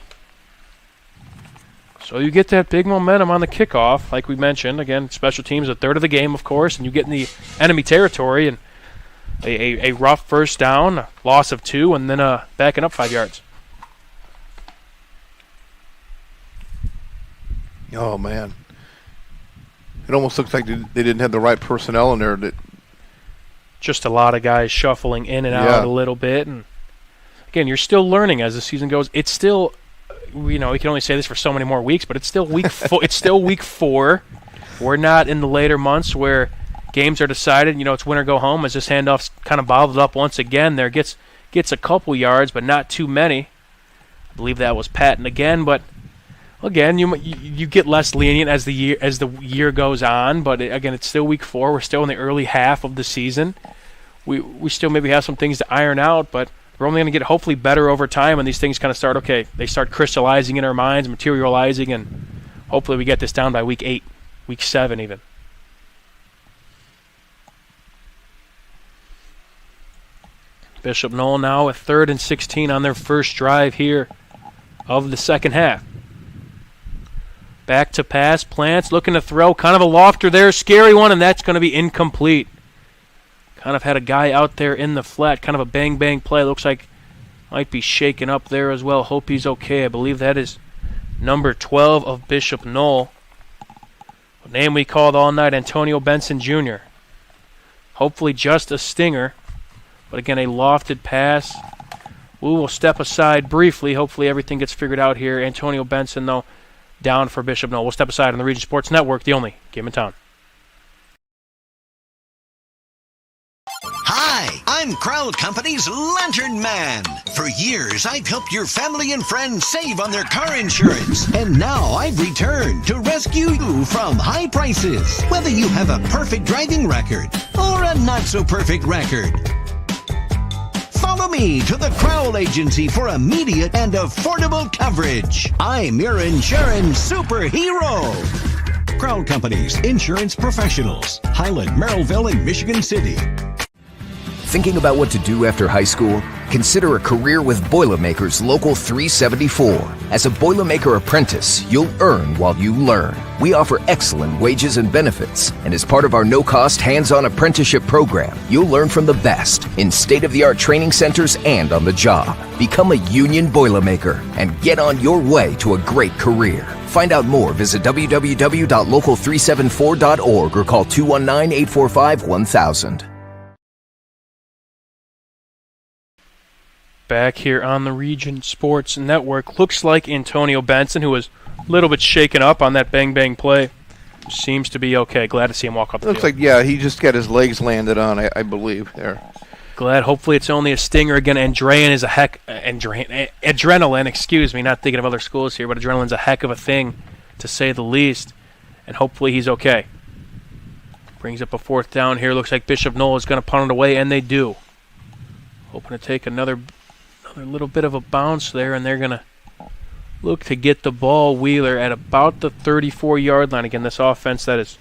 So you get that big momentum on the kickoff, like we mentioned. Again, special teams, a third of the game, of course, and you get in the enemy territory, and a rough first down, a loss of 2, and then backing up 5 yards. Oh, man. It almost looks like they didn't have the right personnel in there. Just a lot of guys shuffling in and out a little bit. And again, you're still learning as the season goes. It's still, we can only say this for so many more weeks, but it's still week it's still week 4. We're not in the later months where games are decided. It's win or go home. As this handoff's kind of bottled up once again, there gets a couple yards, but not too many. I believe that was Patton again, but again, you get less lenient as the year goes on, but again, it's still week 4. We're still in the early half of the season. We still maybe have some things to iron out, but we're only going to get hopefully better over time, and these things kind of they start crystallizing in our minds, materializing, and hopefully we get this down by week 8, week 7 even. Bishop Noll now with 3rd and 16 on their first drive here of the second half. Back to pass. Plants looking to throw. Kind of a lofter there. Scary one, and that's going to be incomplete. Kind of had a guy out there in the flat. Kind of a bang-bang play. Looks like might be shaken up there as well. Hope he's okay. I believe that is number 12 of Bishop Noll. A name we called all night, Antonio Benson Jr. Hopefully just a stinger. But again, a lofted pass. We will step aside briefly. Hopefully everything gets figured out here. Antonio Benson, though, down for Bishop Noll. We'll step aside on the Region Sports Network, the only game in town. Hi, I'm Crowd Company's Lantern Man. For years, I've helped your family and friends save on their car insurance. And now I've returned to rescue you from high prices. Whether you have a perfect driving record or a not-so-perfect record. Follow me to the Crowell Agency for immediate and affordable coverage. I'm your insurance superhero. Crowd Companies, insurance professionals. Highland, Merrillville, and Michigan City. Thinking about what to do after high school? Consider a career with Boilermakers Local 374. As a Boilermaker apprentice, you'll earn while you learn. We offer excellent wages and benefits, and as part of our no-cost hands-on apprenticeship program, you'll learn from the best in state-of-the-art training centers and on the job. Become a union Boilermaker and get on your way to a great career. Find out more, visit www.local374.org or call 219-845-1000. Back here on the Region Sports Network. Looks like Antonio Benson, who was a little bit shaken up on that bang-bang play, seems to be okay. Glad to see him walk up the Looks field. like, yeah, he just got his legs landed on, I believe, there. Glad. Hopefully it's only a stinger. Again, adrenaline, excuse me, not thinking of other schools here, but adrenaline's a heck of a thing, to say the least. And hopefully he's okay. Brings up a 4th down here. Looks like Bishop Noll is going to punt it away, and they do. Hoping to take another little bit of a bounce there, and they're going to look to get the ball, Wheeler, at about the 34-yard line. Again, this offense that is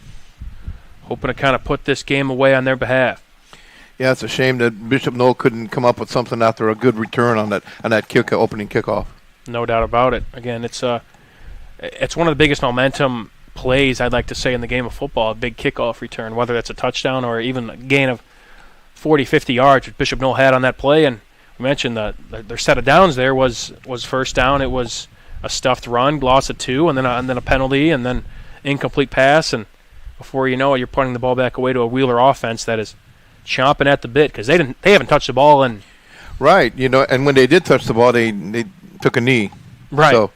hoping to kind of put this game away on their behalf. Yeah, it's a shame that Bishop Noll couldn't come up with something after a good return on that opening kickoff. No doubt about it. Again, it's one of the biggest momentum plays, I'd like to say, in the game of football, a big kickoff return, whether that's a touchdown or even a gain of 40, 50 yards, which Bishop Noll had on that play. And we mentioned their set of downs there was first down. It was a stuffed run, loss of 2, and then a penalty, and then incomplete pass. And before you know it, you're punting the ball back away to a Wheeler offense that is chomping at the bit because they haven't touched the ball in. Right, and when they did touch the ball, they took a knee. Right. So.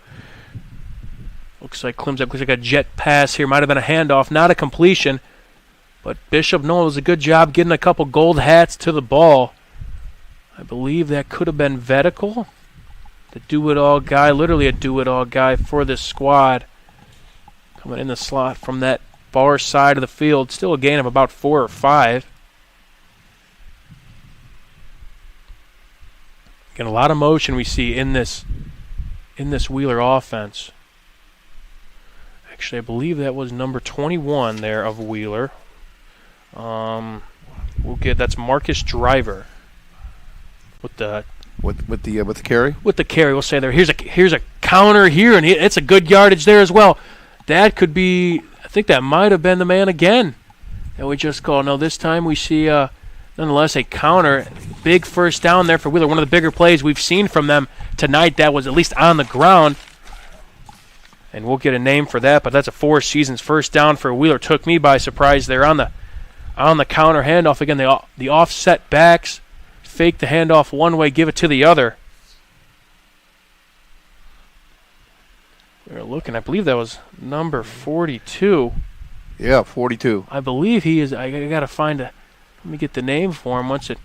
Looks like a jet pass here. Might have been a handoff, not a completion. But Bishop Noll does a good job getting a couple gold hats to the ball. I believe that could have been Vetical, the do-it-all guy, literally a do-it-all guy for this squad. Coming in the slot from that far side of the field. Still a gain of about 4 or 5. Again, a lot of motion we see in this Wheeler offense. Actually, I believe that was number 21 there of Wheeler. That's Marcus Driver with the carry. With the carry, we'll say there. Here's a counter here, and it's a good yardage there as well. That could be. I think that might have been the man again that we just called. No, this time we see nonetheless a counter, big first down there for Wheeler. One of the bigger plays we've seen from them tonight. That was at least on the ground. And we'll get a name for that, but that's a 4 seasons first down for Wheeler. Took me by surprise there on the counter handoff. Again, the offset backs, fake the handoff one way, give it to the other. We're looking, I believe that was number 42. Yeah, 42. I believe he is. I got to find let me get the name for him once it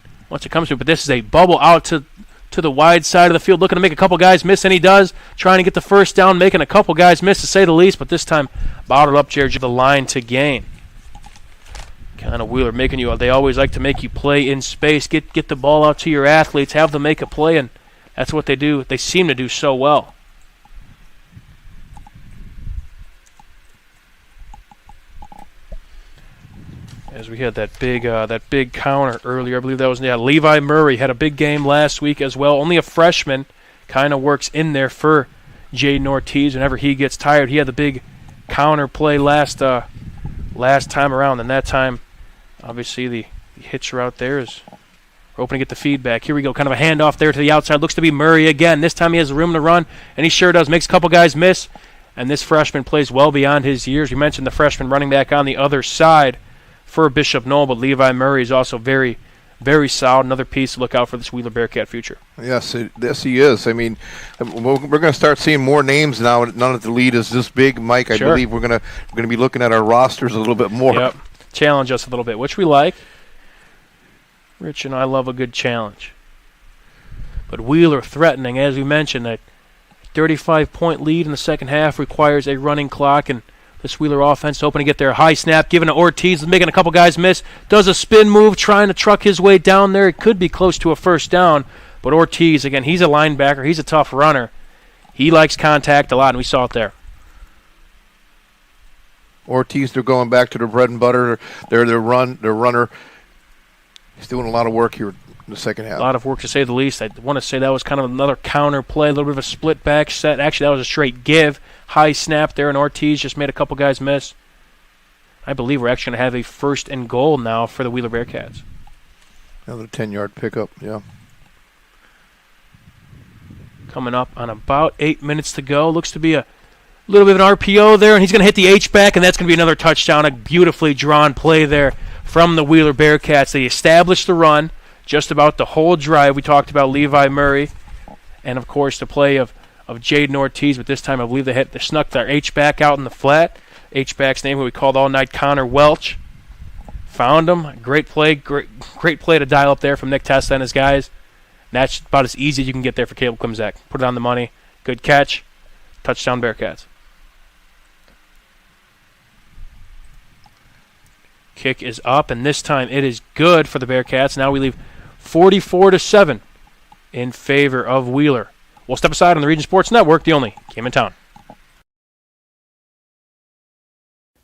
comes to it. But this is a bubble out to the wide side of the field, looking to make a couple guys miss, and he does. Trying to get the first down, making a couple guys miss, to say the least, but this time bottled up Jared the line to gain. Kind of Wheeler making you. They always like to make you play in space, get the ball out to your athletes, have them make a play, and that's what they do. They seem to do so well. As we had that big counter earlier, I believe that was Levi Murray had a big game last week as well. Only a freshman, kind of works in there for Jaden Ortiz whenever he gets tired. He had the big counter play last time around, and that time, obviously the hitch route there is we're hoping to get the feedback. Here we go, kind of a handoff there to the outside. Looks to be Murray again. This time he has room to run, and he sure does. Makes a couple guys miss, and this freshman plays well beyond his years. You mentioned the freshman running back on the other side for Bishop Noll, but Levi Murray is also very, very solid. Another piece to look out for this Wheeler Bearcat future. Yes, he is. I mean, we're going to start seeing more names now. None of the lead is this big, Mike. I believe we're going to be looking at our rosters a little bit more. Yep, challenge us a little bit, which we like. Rich and I love a good challenge. But Wheeler threatening, as we mentioned, that 35-point lead in the second half requires a running clock, and this Wheeler offense hoping to get their high snap, giving to Ortiz, making a couple guys miss. Does a spin move, trying to truck his way down there. It could be close to a first down, but Ortiz, again, he's a linebacker. He's a tough runner. He likes contact a lot, and we saw it there. Ortiz, they're going back to their bread and butter. Their runner. He's doing a lot of work here in the second half. A lot of work, to say the least. I want to say that was kind of another counter play, a little bit of a split back set. Actually, that was a straight give. High snap there, and Ortiz just made a couple guys miss. I believe we're actually going to have a 1st and goal now for the Wheeler Bearcats. Another 10-yard pickup, yeah. Coming up on about 8 minutes to go. Looks to be a little bit of an RPO there, and he's going to hit the H-back, and that's going to be another touchdown. A beautifully drawn play there from the Wheeler Bearcats. They established the run just about the whole drive. We talked about Levi Murray and, of course, the play of Jaden Ortiz, but this time I believe they snuck their H-back out in the flat. H-back's name, who we called all night, Connor Welch. Found him. Great play. Great play to dial up there from Nick Testa and his guys. And that's about as easy as you can get there for Caleb Klimzak. Put it on the money. Good catch. Touchdown Bearcats. Kick is up, and this time it is good for the Bearcats. Now we leave 44-7 in favor of Wheeler. We'll step aside on the Region Sports Network, the only game in town.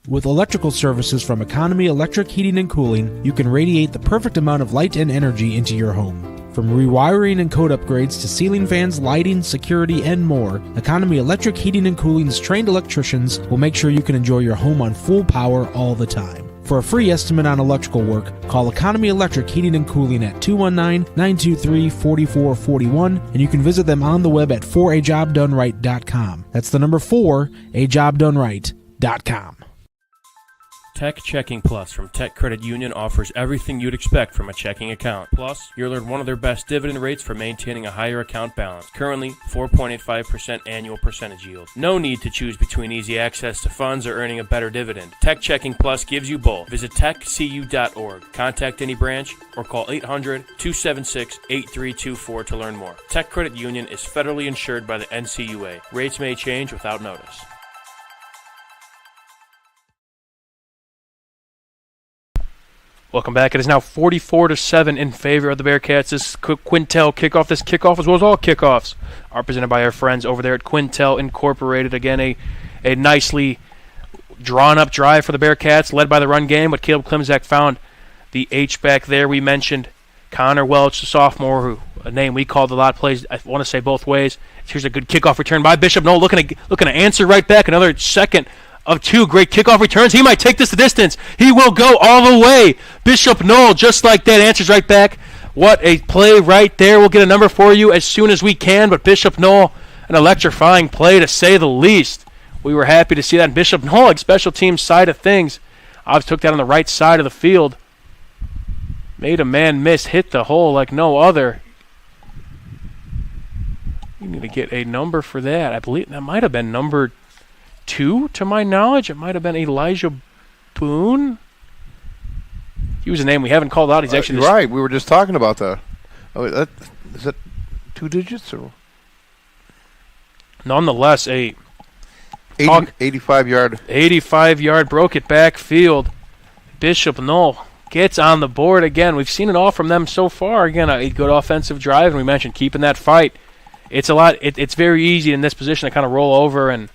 With electrical services from Economy Electric Heating and Cooling, you can radiate the perfect amount of light and energy into your home. From rewiring and code upgrades to ceiling fans, lighting, security, and more, Economy Electric Heating and Cooling's trained electricians will make sure you can enjoy your home on full power all the time. For a free estimate on electrical work, call Economy Electric Heating and Cooling at 219-923-4441, and you can visit them on the web at 4ajobdoneright.com. That's the number 4ajobdoneright.com. Tech Checking Plus from Tech Credit Union offers everything you'd expect from a checking account. Plus, you'll earn one of their best dividend rates for maintaining a higher account balance. Currently, 4.85% annual percentage yield. No need to choose between easy access to funds or earning a better dividend. Tech Checking Plus gives you both. Visit techcu.org, contact any branch, or call 800-276-8324 to learn more. Tech Credit Union is federally insured by the NCUA. Rates may change without notice. Welcome back. It is now 44-7 in favor of the Bearcats. This Quintel kickoff. This kickoff, as well as all kickoffs, are presented by our friends over there at Quintel Incorporated. Again, a nicely drawn-up drive for the Bearcats, led by the run game, but Caleb Klimzak found the H-back there. We mentioned Connor Welch, the sophomore, who a name we called a lot of plays. I want to say both ways. Here's a good kickoff return by Bishop Noll, looking to answer right back. Another second of 2 great kickoff returns. He might take this the distance. He will go all the way. Bishop Noll, just like that, answers right back. What a play right there. We'll get a number for you as soon as we can, but Bishop Noll, an electrifying play to say the least. We were happy to see that. And Bishop Noll, like special teams side of things, obviously took that on the right side of the field. Made a man miss, hit the hole like no other. You need to get a number for that. I believe that might have been number 2, to my knowledge. It might have been Elijah Boone. He was a name we haven't called out. He's actually right. We were just talking about that. Oh, is that 2 digits or? Nonetheless, a 85-yard broke it back field. Bishop Noll gets on the board again. We've seen it all from them so far. Again, a good offensive drive, and we mentioned keeping that fight. It's a lot. It's very easy in this position to kind of roll over and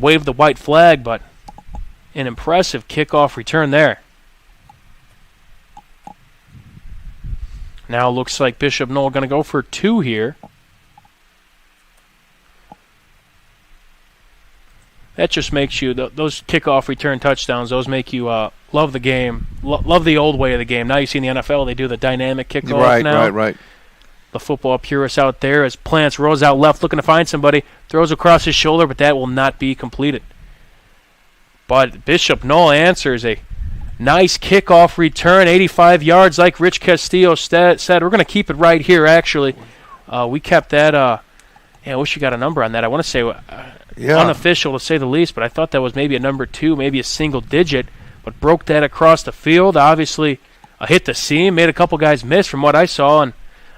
wave the white flag, but an impressive kickoff return there. Now looks like Bishop Noll going to go for 2 here. That just makes you, those kickoff return touchdowns, those make you love the game, love the old way of the game. Now you see in the NFL, they do the dynamic kickoff now. Right. The football purists out there, as Plants rolls out left looking to find somebody, throws across his shoulder, but that will not be completed. But Bishop Noll answers a nice kickoff return, 85 yards, like Rich Castillo said. We're going to keep it right here, actually. We kept that. I wish you got a number on that. I want to say unofficial, to say the least, but I thought that was maybe a number 2, maybe a single digit, but broke that across the field. Obviously, hit the seam, made a couple guys miss from what I saw, and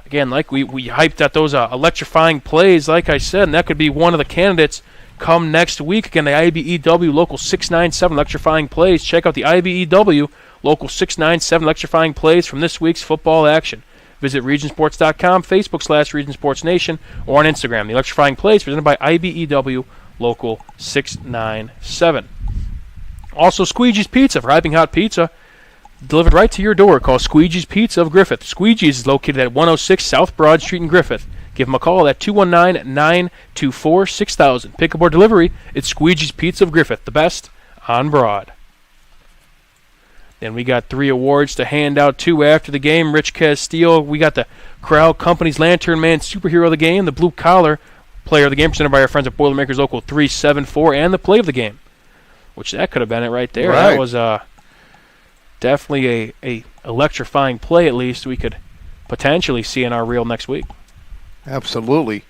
again, like we hyped at those electrifying plays, like I said, and that could be one of the candidates come next week. Again, the IBEW Local 697 electrifying plays. Check out the IBEW Local 697 electrifying plays from this week's football action. Visit regionsports.com, Facebook/RegionSportsNation, or on Instagram. The electrifying plays presented by IBEW Local 697. Also, Squeegee's Pizza for Hyping Hot Pizza. Delivered right to your door. Call Squeegee's Pizza of Griffith. Squeegee's is located at 106 South Broad Street in Griffith. Give them a call at 219-924-6000. Pickup or delivery, it's Squeegee's Pizza of Griffith, the best on Broad. Then we got 3 awards to hand out, 2 after the game. Rich Castillo, we got the Corral Company's Lantern Man Superhero of the Game, the Blue Collar Player of the Game, presented by our friends at Boilermakers Local 374, and the Play of the Game, which that could have been it right there. Right. That was definitely a electrifying play, at least, we could potentially see in our reel next week. Absolutely.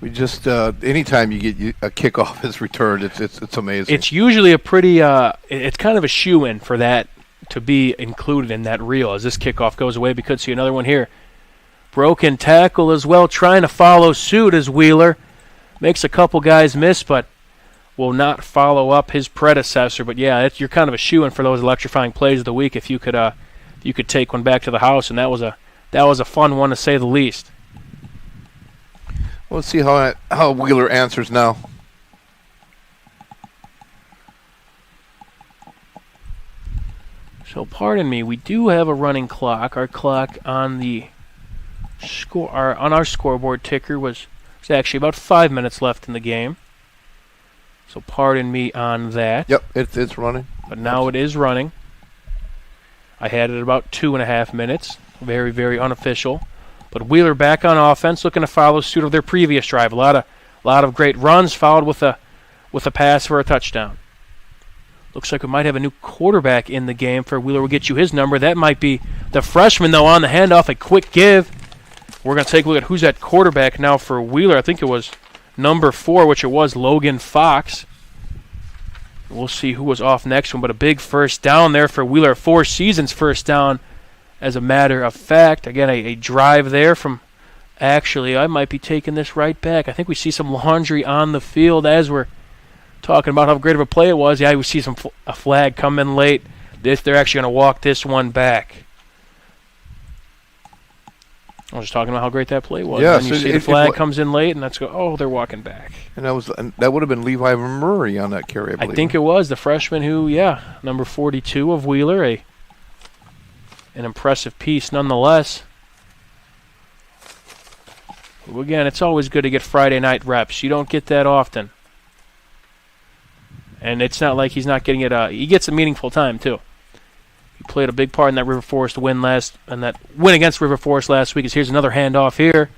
We just anytime you get a kickoff is returned, it's amazing. It's usually a pretty it's kind of a shoe-in for that to be included in that reel. As this kickoff goes away, we could see another one here. Broken tackle as well, trying to follow suit as Wheeler makes a couple guys miss, but will not follow up his predecessor. But yeah, you're kind of a shoe-in for those electrifying plays of the week if you could take one back to the house, and that was a fun one to say the least. Let's see how Wheeler answers now. So pardon me, we do have a running clock. Our clock on the on our scoreboard ticker was actually about 5 minutes left in the game. So pardon me on that. Yep, it's running. But now it is running. I had it about 2.5 minutes. Very, very unofficial. But Wheeler back on offense, looking to follow suit of their previous drive. A lot of great runs, followed with a pass for a touchdown. Looks like we might have a new quarterback in the game for Wheeler. We'll get you his number. That might be the freshman, though, on the handoff. A quick give. We're going to take a look at who's at quarterback now for Wheeler. I think it was number 4, which it was Logan Fox. We'll see who was off next one, but a big first down there for Wheeler. 4 seasons first down, as a matter of fact. Again, a drive there from... Actually, I might be taking this right back. I think we see some laundry on the field as we're talking about how great of a play it was. Yeah, we see a flag come in late. They're actually going to walk this one back. I was just talking about how great that play was. Yeah, and you see the flag comes in late, and let's go, oh, they're walking back. And that would have been Levi Murray on that carry, I believe. I think it was the freshman who, number 42 of Wheeler, an impressive piece nonetheless. Again, it's always good to get Friday night reps. You don't get that often. And it's not like he's not getting it. He gets a meaningful time, too. He played a big part in that River Forest win against River Forest last week. Here's another handoff here,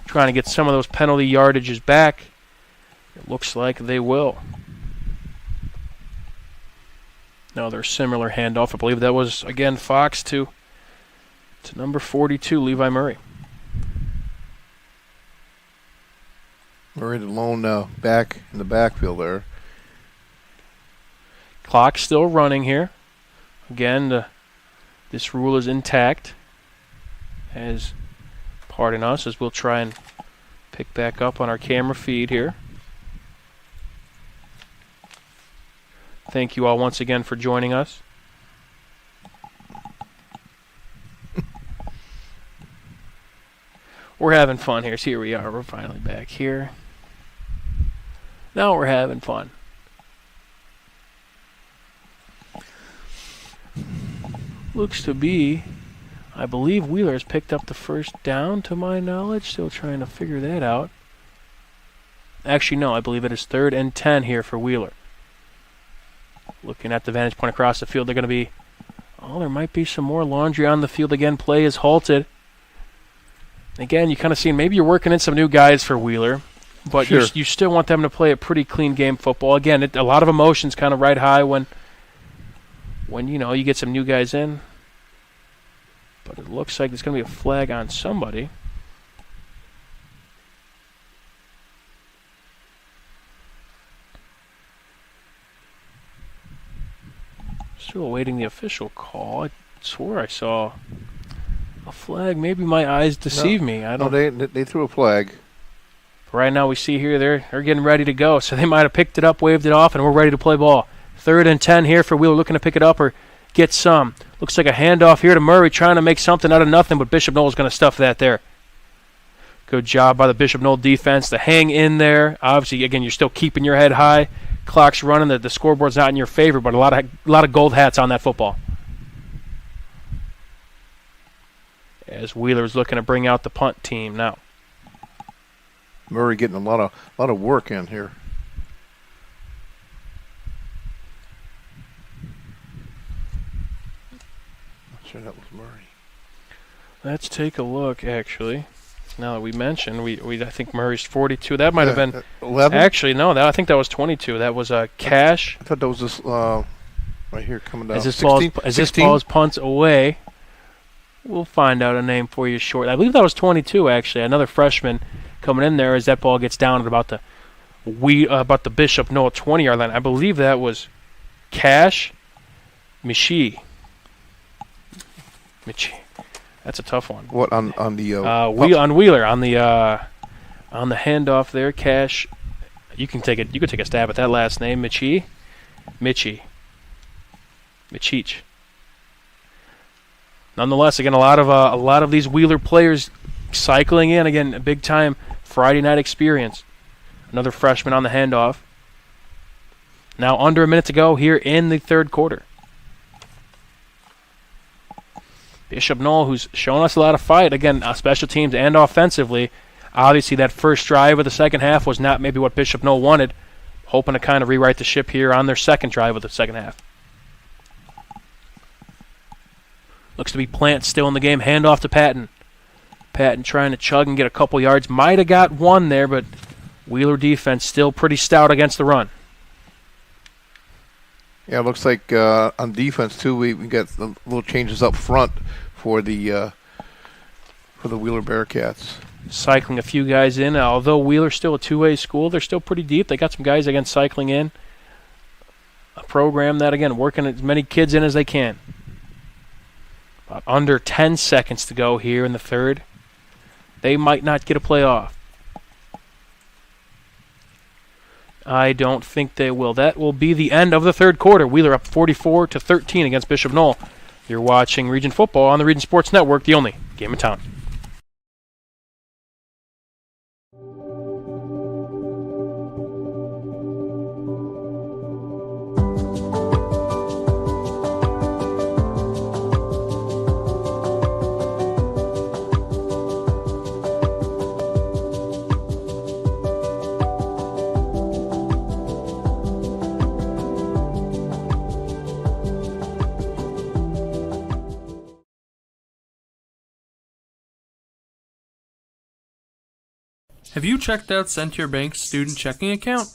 trying to get some of those penalty yardages back. It looks like they will. Another similar handoff. I believe that was, again, Fox to number 42, Levi Murray. Murray alone back in the backfield there. Clock still running here. Again, this rule is intact. Pardon us, as we'll try and pick back up on our camera feed here. Thank you all once again for joining us. We're having fun here. So here we are. We're finally back here. Now we're having fun. Looks to be, I believe Wheeler has picked up the first down to my knowledge. Still trying to figure that out. Actually, no, I believe it is 3rd and 10 here for Wheeler. Looking at the vantage point across the field, they're going to be, there might be some more laundry on the field again. Play is halted. Again, you kind of see maybe you're working in some new guys for Wheeler, but sure, you still want them to play a pretty clean game football. Again, a lot of emotions kind of ride high when you get some new guys in. But it looks like there's going to be a flag on somebody. Still awaiting the official call. I swore I saw a flag. Maybe my eyes deceive me. I don't. No, they threw a flag. Right now we see here they're getting ready to go. So they might have picked it up, waved it off, and we're ready to play ball. 3rd and 10 here for Wheeler, looking to pick it up or get some. Looks like a handoff here to Murray, trying to make something out of nothing, but Bishop Noll is going to stuff that there. Good job by the Bishop Noll defense to hang in there. Obviously, again, you're still keeping your head high, clock's running, the scoreboard's not in your favor, but a lot of gold hats on that football. As Wheeler's looking to bring out the punt team now. Murray getting a lot of work in here. Not sure that was Murray. Let's take a look, actually. Now that we mentioned, I think Murray's 42. That might have been 11. Actually, no, I think that was 22. That was Cash. I thought that was this right here coming down. As this ball's punts away, we'll find out a name for you shortly. I believe that was 22. Actually, another freshman coming in there as that ball gets down at about the Bishop Noll 20-yard line. I believe that was Cash Michi. That's a tough one. What on the on Wheeler on the handoff there, Cash. You can take a stab at that last name, Michich. Nonetheless, again, a lot of these Wheeler players cycling in again, a big time Friday night experience. Another freshman on the handoff. Now under a minute to go here in the third quarter. Bishop Noll, who's shown us a lot of fight, again, special teams and offensively. Obviously, that first drive of the second half was not maybe what Bishop Noll wanted. Hoping to kind of rewrite the ship here on their second drive of the second half. Looks to be Plant still in the game. Handoff to Patton. Patton trying to chug and get a couple yards. Might have got one there, but Wheeler defense still pretty stout against the run. Yeah, it looks like on defense too. We got the little changes up front for the Wheeler Bearcats. Cycling a few guys in. Although Wheeler's still a two-way school, they're still pretty deep. They got some guys again cycling in. A program that again working as many kids in as they can. About under 10 seconds to go here in the third. They might not get a play off. I don't think they will. That will be the end of the third quarter. Wheeler up 44-13 against Bishop Noll. You're watching Region Football on the Region Sports Network, the only game in town. Have you checked out Centier Bank's student checking account?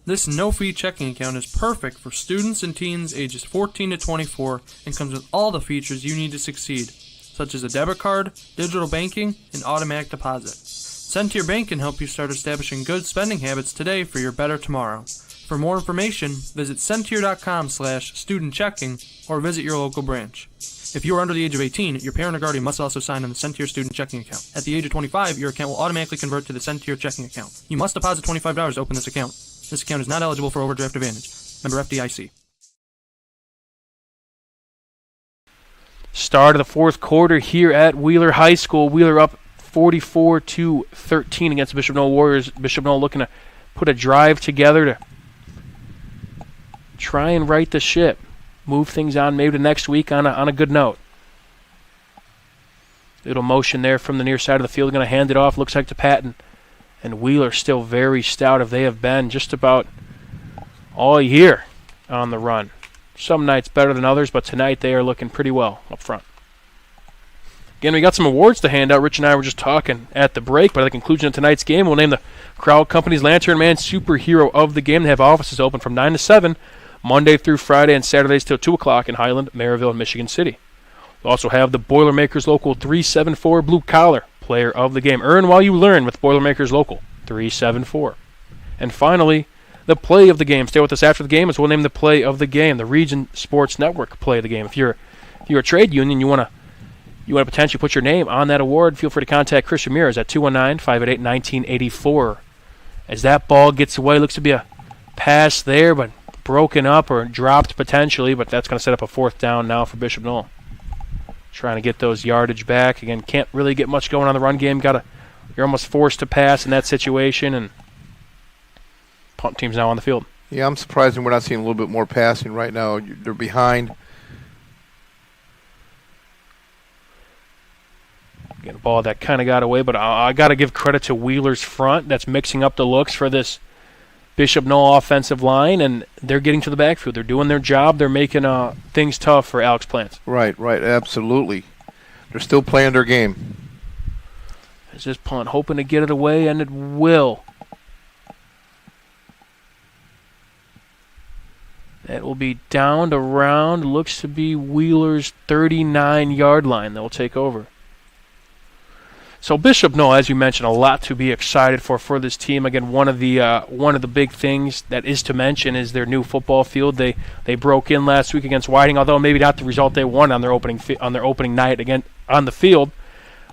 This no-fee checking account is perfect for students and teens ages 14 to 24 and comes with all the features you need to succeed, such as a debit card, digital banking, and automatic deposit. Centier Bank can help you start establishing good spending habits today for your better tomorrow. For more information, visit Centier.com/student-checking or visit your local branch. If you are under the age of 18, your parent or guardian must also sign on the Centier student checking account. At the age of 25, your account will automatically convert to the Centier checking account. You must deposit $25 to open this account. This account is not eligible for overdraft advantage. Member FDIC. Start of the fourth quarter here at Wheeler High School. Wheeler up 44-13 against the Bishop Noll Warriors. Bishop Noll looking to put a drive together to try and right the ship. Move things on maybe to next week on a good note. Little motion there from the near side of the field. Going to hand it off. Looks like to Patton. And Wheeler still very stout as they have been just about all year on the run. Some nights better than others, but tonight they are looking pretty well up front. Again, we got some awards to hand out. Rich and I were just talking at the break, but at the conclusion of tonight's game, we'll name the Crowd Company's Lantern Man Superhero of the Game. They have offices open from 9 to 7, Monday through Friday, and Saturdays till 2 o'clock in Highland, Maryville, and Michigan City. We'll also have the Boilermakers Local 374 Blue Collar Player of the Game. Earn while you learn with Boilermakers Local 374. And finally, the Play of the Game. Stay with us after the game as we'll name the Play of the Game, the Region Sports Network Play of the Game. If you're a trade union, you want to potentially put your name on that award, feel free to contact Chris Ramirez at 219-588-1984. As that ball gets away, looks to be a pass there, but broken up or dropped potentially, but that's going to set up a fourth down now for Bishop Noll. Trying to get those yardage back. Again, can't really get much going on the run game. You're almost forced to pass in that situation, and punt team's now on the field. Yeah, I'm surprised we're not seeing a little bit more passing right now. They're behind. Get a ball that kind of got away, but I got to give credit to Wheeler's front. That's mixing up the looks for this Bishop Noll offensive line, and they're getting to the backfield. They're doing their job. They're making things tough for Alex Plants. Right, absolutely. They're still playing their game. It's just punt, hoping to get it away, and it will. That will be down to around, looks to be Wheeler's 39-yard line that will take over. So Bishop Noll, as you mentioned, a lot to be excited for this team. Again, one of the big things that is to mention is their new football field. They broke in last week against Whiting, although maybe not the result they won on their opening night again on the field.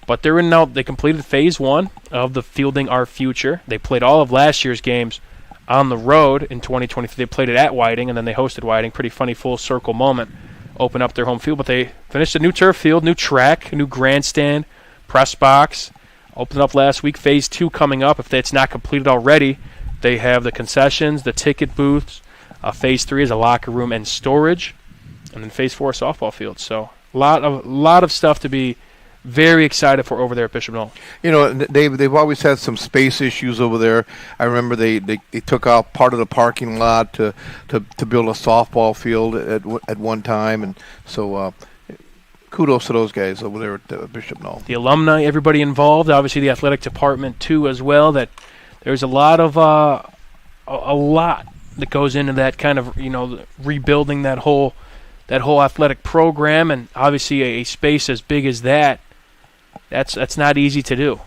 But they're in now. They completed phase 1 of the Fielding Our Future. They played all of last year's games on the road in 2023. They played it at Whiting, and then they hosted Whiting. Pretty funny full circle moment. Open up their home field, but they finished a new turf field, new track, new grandstand, press box. Opened up last week. Phase 2 coming up. If it's not completed already, they have the concessions, the ticket booths. Phase 3 is a locker room and storage, and then phase 4 softball field. So a lot of stuff to be very excited for over there at Bishop Noll. You know, they've always had some space issues over there. I remember they took out part of the parking lot to build a softball field at one time, and so kudos to those guys over there at Bishop Noll. The alumni, everybody involved, obviously the athletic department too as well. That there's a lot that goes into that kind of rebuilding that whole athletic program, and obviously a space as big as that. That's not easy to do.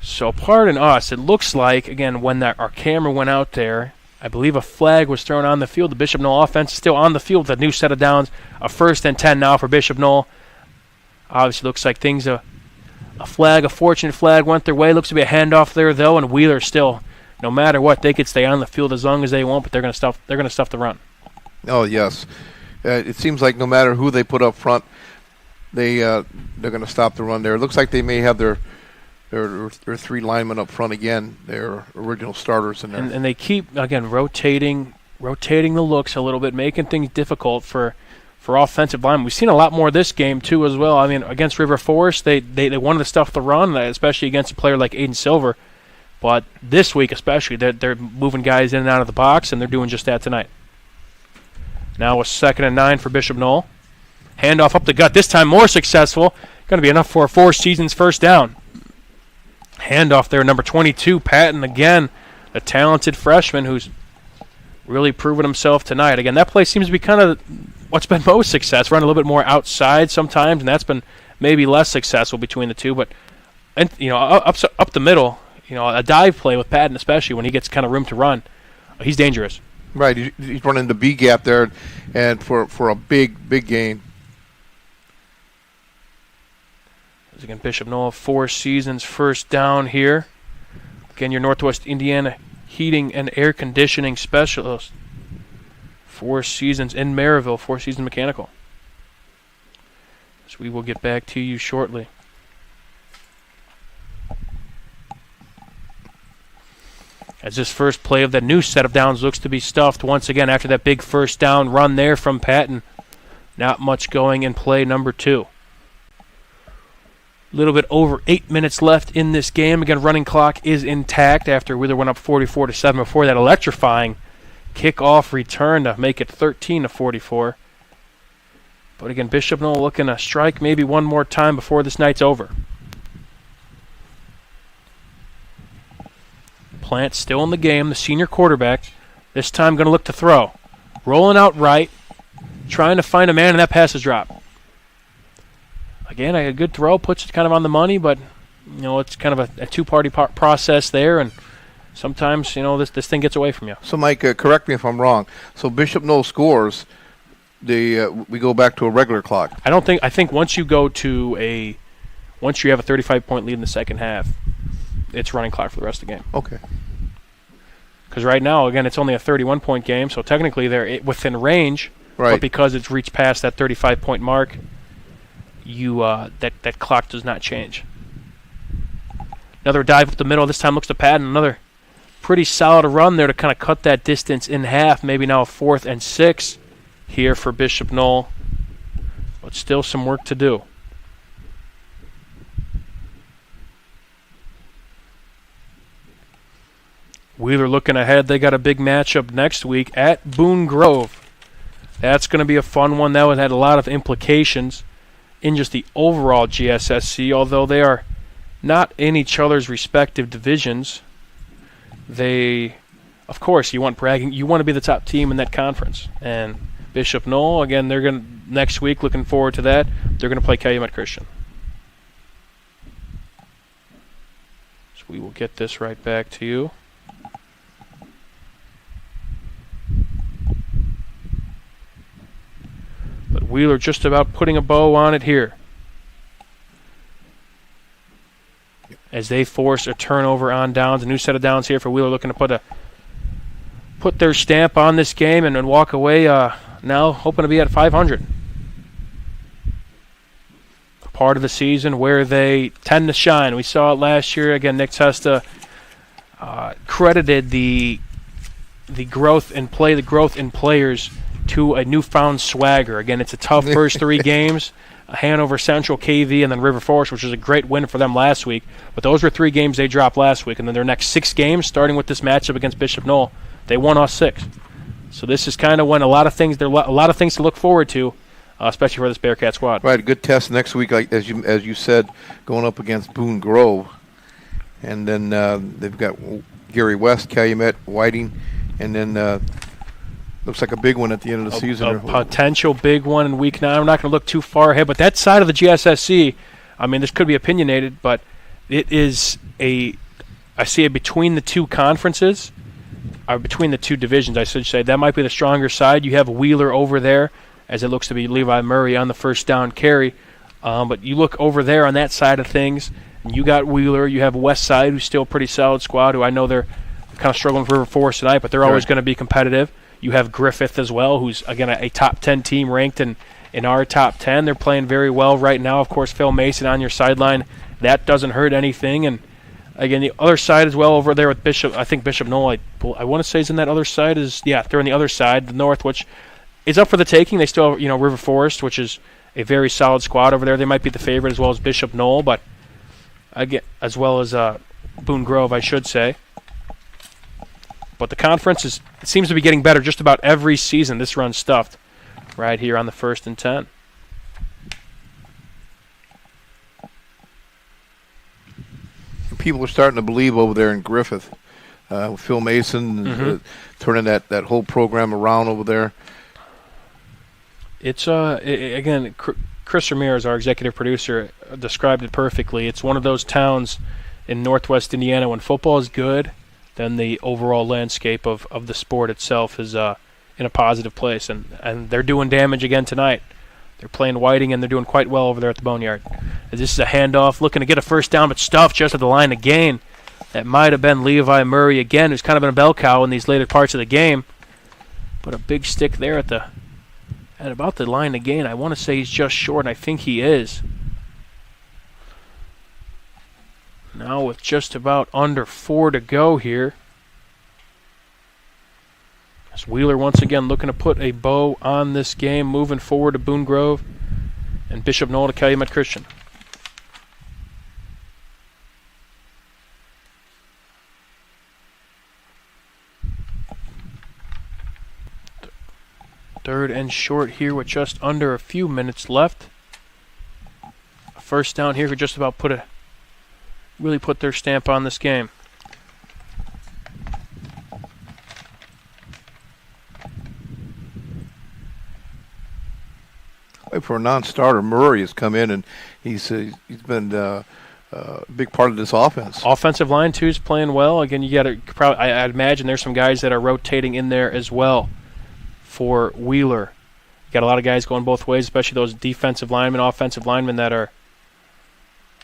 So pardon us. It looks like, again, when our camera went out there, I believe a flag was thrown on the field. The Bishop Noll offense is still on the field with a new set of downs. A 1st and 10 now for Bishop Noll. Obviously looks like things, a fortunate flag went their way. Looks to be a handoff there, though, and Wheeler still, no matter what, they could stay on the field as long as they want, but they're going to stuff the run. Oh, yes. It seems like no matter who they put up front, they're going to stop the run there. It looks like they may have their 3 linemen up front again, their original starters in there. And they keep, again, rotating the looks a little bit, making things difficult for offensive linemen. We've seen a lot more this game, too, as well. I mean, against River Forest, they wanted to stuff the run, especially against a player like Aiden Silver. But this week especially, they're moving guys in and out of the box, and they're doing just that tonight. Now a 2nd and 9 for Bishop Noll. Handoff up the gut, this time more successful. Going to be enough for a 4 seasons first down. Handoff there, number 22, Patton again, a talented freshman who's really proven himself tonight. Again, that play seems to be kind of what's been most successful, run a little bit more outside sometimes, and that's been maybe less successful between the two. But up the middle, a dive play with Patton, especially when he gets kind of room to run, he's dangerous. Right, he's running the B gap there, and for a big gain. Again, Bishop Noll, 4 seasons first down here. Again, your Northwest Indiana heating and air conditioning specialist. 4 seasons in Maryville, 4 seasons mechanical. So we will get back to you shortly. As this first play of that new set of downs looks to be stuffed once again after that big first down run there from Patton. Not much going in play number 2. A little bit over 8 minutes left in this game. Again, running clock is intact after Wheeler went up 44-7 before that electrifying kickoff return to make it 13-44. But again, Bishop Noll looking to strike maybe one more time before this night's over. Plant still in the game, the senior quarterback. This time going to look to throw. Rolling out right, trying to find a man, and that pass is dropped. Again, a good throw, puts it kind of on the money, but it's kind of a two-party process there, and sometimes this thing gets away from you. So, Mike, correct me if I'm wrong. So Bishop Noll scores, we go back to a regular clock. I think once you have a 35-point lead in the second half, it's running clock for the rest of the game. Okay. Because right now, again, it's only a 31-point game, so technically they're within range. Right. But because it's reached past that 35-point mark, that clock does not change. Another dive up the middle. This time looks to Patton. Another pretty solid run there to kind of cut that distance in half. Maybe now a 4th and 6 here for Bishop Noll. But still some work to do. Wheeler looking ahead. They got a big matchup next week at Boone Grove. That's going to be a fun one. That one had a lot of implications in just the overall GSSC, although they are not in each other's respective divisions. They, of course, you want bragging. You want to be the top team in that conference. And Bishop Noll, again, they're going to next week. Looking forward to that. They're going to play Calumet Christian. So we will get this right back to you. But Wheeler just about putting a bow on it here as they force a turnover on downs. A new set of downs here for Wheeler, looking to put their stamp on this game and then walk away now hoping to be at 500. Part of the season where they tend to shine. We saw it last year. Again, Nick Testa credited the growth in play, the growth in players to a newfound swagger. Again, it's a tough first 3 games. Hanover Central, KV, and then River Forest, which was a great win for them last week. But those were 3 games they dropped last week. And then their next 6 games, starting with this matchup against Bishop Noll, they won all 6. So this is kind of when a lot of things to look forward to, especially for this Bearcat squad. Right, a good test next week, like as you said, going up against Boone Grove. And then they've got Gary West, Calumet, Whiting, and then looks like a big one at the end of the season. A potential big one in week 9. I'm not going to look too far ahead, but that side of the GSSC, I mean, this could be opinionated, but it is I see it between the 2 conferences, or between the 2 divisions, I should say. That might be the stronger side. You have Wheeler over there, as it looks to be Levi Murray on the first down carry. But you look over there on that side of things, and you got Wheeler. You have West Side, who's still a pretty solid squad, who I know they're kind of struggling with River Forest tonight, but they're always going to be competitive. You have Griffith as well, who's, again, a top 10 team ranked in our top 10. They're playing very well right now. Of course, Phil Mason on your sideline. That doesn't hurt anything. And, again, the other side as well over there with Bishop. I think Bishop Noll, I want to say is in that other side. They're on the other side, the north, which is up for the taking. They still have, River Forest, which is a very solid squad over there. They might be the favorite as well as Bishop Noll, but, again, as well as Boone Grove, I should say. But the conference it seems to be getting better just about every season. This run's stuffed right here on the 1st and 10. People are starting to believe over there in Griffith. Phil Mason turning that whole program around over there. It's again, Chris Ramirez, our executive producer, described it perfectly. It's one of those towns in Northwest Indiana when football is good, then the overall landscape of the sport itself is in a positive place. And they're doing damage again tonight. They're playing Whiting, and they're doing quite well over there at the Boneyard. This is a handoff, looking to get a first down, but stuffed just at the line of gain. That might have been Levi Murray again, who's kind of been a bell cow in these later parts of the game. But a big stick there at about the line of gain. I want to say he's just short, and I think he is. Now with just about under 4 to go here. As Wheeler once again looking to put a bow on this game, moving forward to Boone Grove and Bishop Noll to Calumet Christian. Third and short here with just under a few minutes left. First down here could just about really put their stamp on this game. For a non-starter, Murray has come in and he's been a big part of this offense. Offensive line too is playing well. Again, you got to probably. I'd imagine there's some guys that are rotating in there as well for Wheeler. You got a lot of guys going both ways, especially those defensive linemen, offensive linemen that are.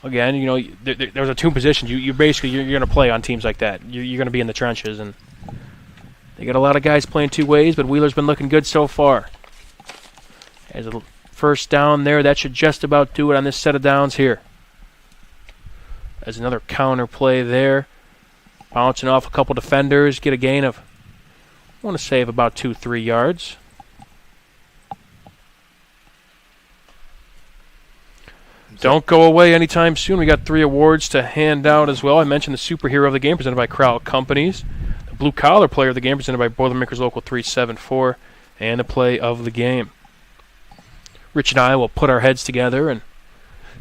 Again, there's a 2 positions. You're going to play on teams like that. You're going to be in the trenches, and they got a lot of guys playing 2 ways. But Wheeler's been looking good so far. As a first down there, that should just about do it on this set of downs here. as another counter play there. Bouncing off a couple defenders, get a gain of, I want to say, of about 2-3 yards. Don't go away anytime soon. We got 3 awards to hand out as well. I mentioned the Superhero of the Game presented by Crowell Companies, the Blue Collar Player of the Game presented by Boilermakers Local 374, and the Play of the Game. Rich and I will put our heads together and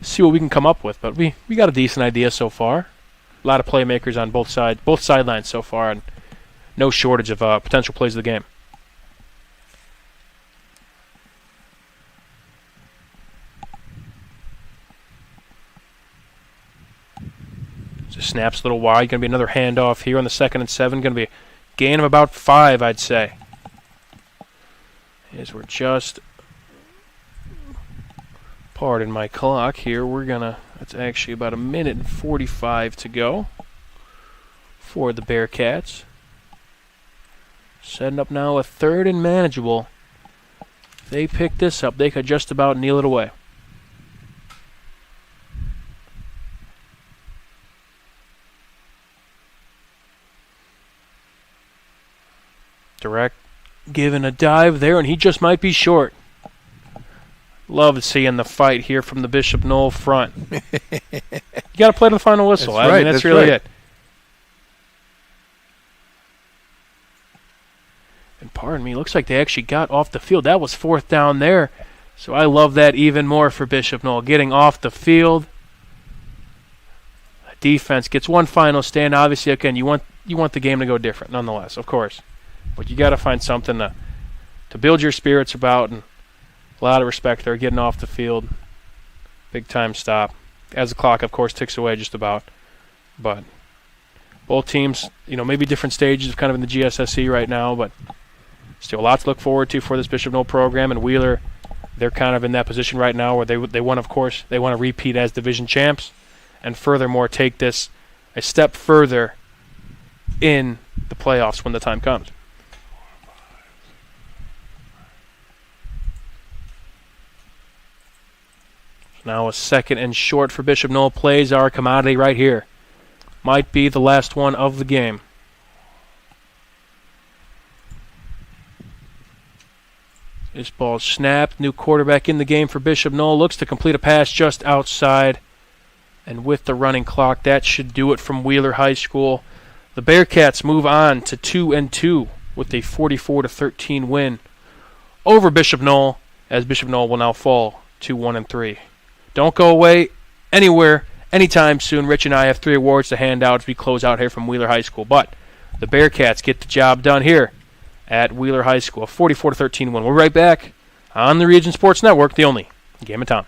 see what we can come up with, but we got a decent idea so far. A lot of playmakers on both sidelines so far, and no shortage of potential plays of the game. Just snaps a little wide. Going to be another handoff here on the 2nd and 7. Going to be a gain of about 5, I'd say. As we're just, pardon my clock here, it's actually about 1:45 to go for the Bearcats. Setting up now a 3rd and manageable. If they pick this up, they could just about kneel it away. Direct giving a dive there, and he just might be short. Love seeing the fight here from the Bishop Noll front. You got to play to the final whistle. That's really it. And pardon me, looks like they actually got off the field. That was 4th down there. So I love that even more for Bishop Noll. Getting off the field. Defense gets one final stand. Obviously, again, you want the game to go different, nonetheless, of course. But you got to find something to build your spirits about, and a lot of respect there, getting off the field. Big time stop. As the clock, of course, ticks away just about. But both teams, maybe different stages of kind of in the GSSE right now, but still a lot to look forward to for this Bishop Noll program. And Wheeler, they're kind of in that position right now where they want to repeat as division champs, and furthermore take this a step further in the playoffs when the time comes. Now a 2nd and short for Bishop Noll. Plays our commodity right here. Might be the last one of the game. This ball snapped. New quarterback in the game for Bishop Noll. Looks to complete a pass just outside. And with the running clock, that should do it from Wheeler High School. The Bearcats move on to 2-2 with a 44-13 win over Bishop Noll, as Bishop Noll will now fall to 1-3. Don't go away anywhere anytime soon. Rich and I have 3 awards to hand out as we close out here from Wheeler High School. But the Bearcats get the job done here at Wheeler High School. A 44-13 win. We're right back on the Region Sports Network, the only game in town.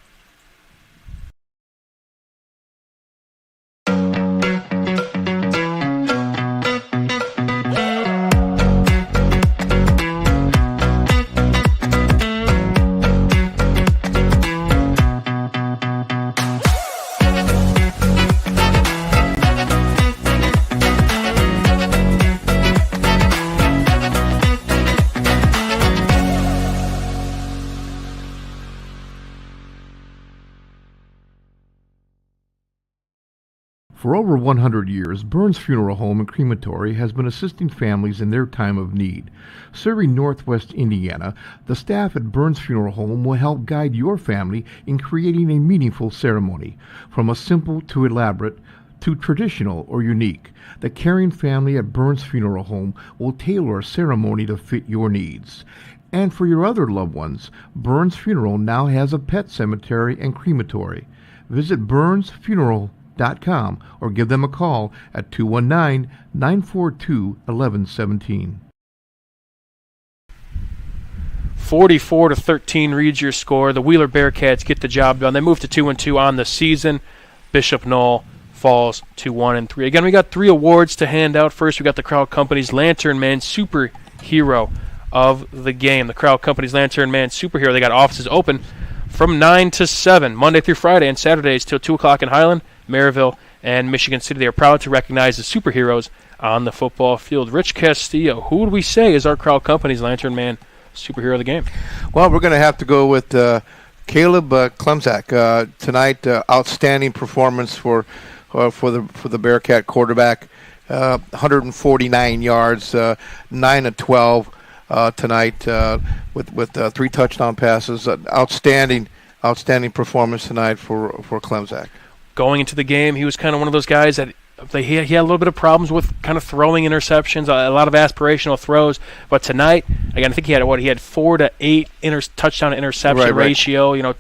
For over 100 years, Burns Funeral Home and Crematory has been assisting families in their time of need. Serving Northwest Indiana, the staff at Burns Funeral Home will help guide your family in creating a meaningful ceremony. From a simple to elaborate to traditional or unique, the caring family at Burns Funeral Home will tailor a ceremony to fit your needs. And for your other loved ones, Burns Funeral now has a pet cemetery and crematory. Visit burnsfuneral.com or give them a call at 219-942-1117. 44-13 reads your score. The Wheeler Bearcats get the job done. They move to 2-2 on the season. Bishop Noll falls to 1-3. Again, we got 3 awards to hand out. First, we got the Crowell Companies Lantern Man Superhero of the game. The Crowell Companies Lantern Man Superhero. They got offices open from 9 to 7, Monday through Friday, and Saturdays till 2 o'clock in Highland, Maryville, and Michigan City. They are proud to recognize the superheroes on the football field. Rich Castillo, who would we say is our Crowell Companies Lantern Man Superhero of the game? Well, we're going to have to go with Caleb Klemzak. Tonight, outstanding performance for for the Bearcat quarterback. 149 yards, 9 of 12 tonight with 3 touchdown passes. Outstanding performance tonight for Klemzak. Going into the game, he was kind of one of those guys that he had a little bit of problems with kind of throwing interceptions, a lot of aspirational throws. But tonight, again, I think he had 4 to 8 touchdown to interception ratio.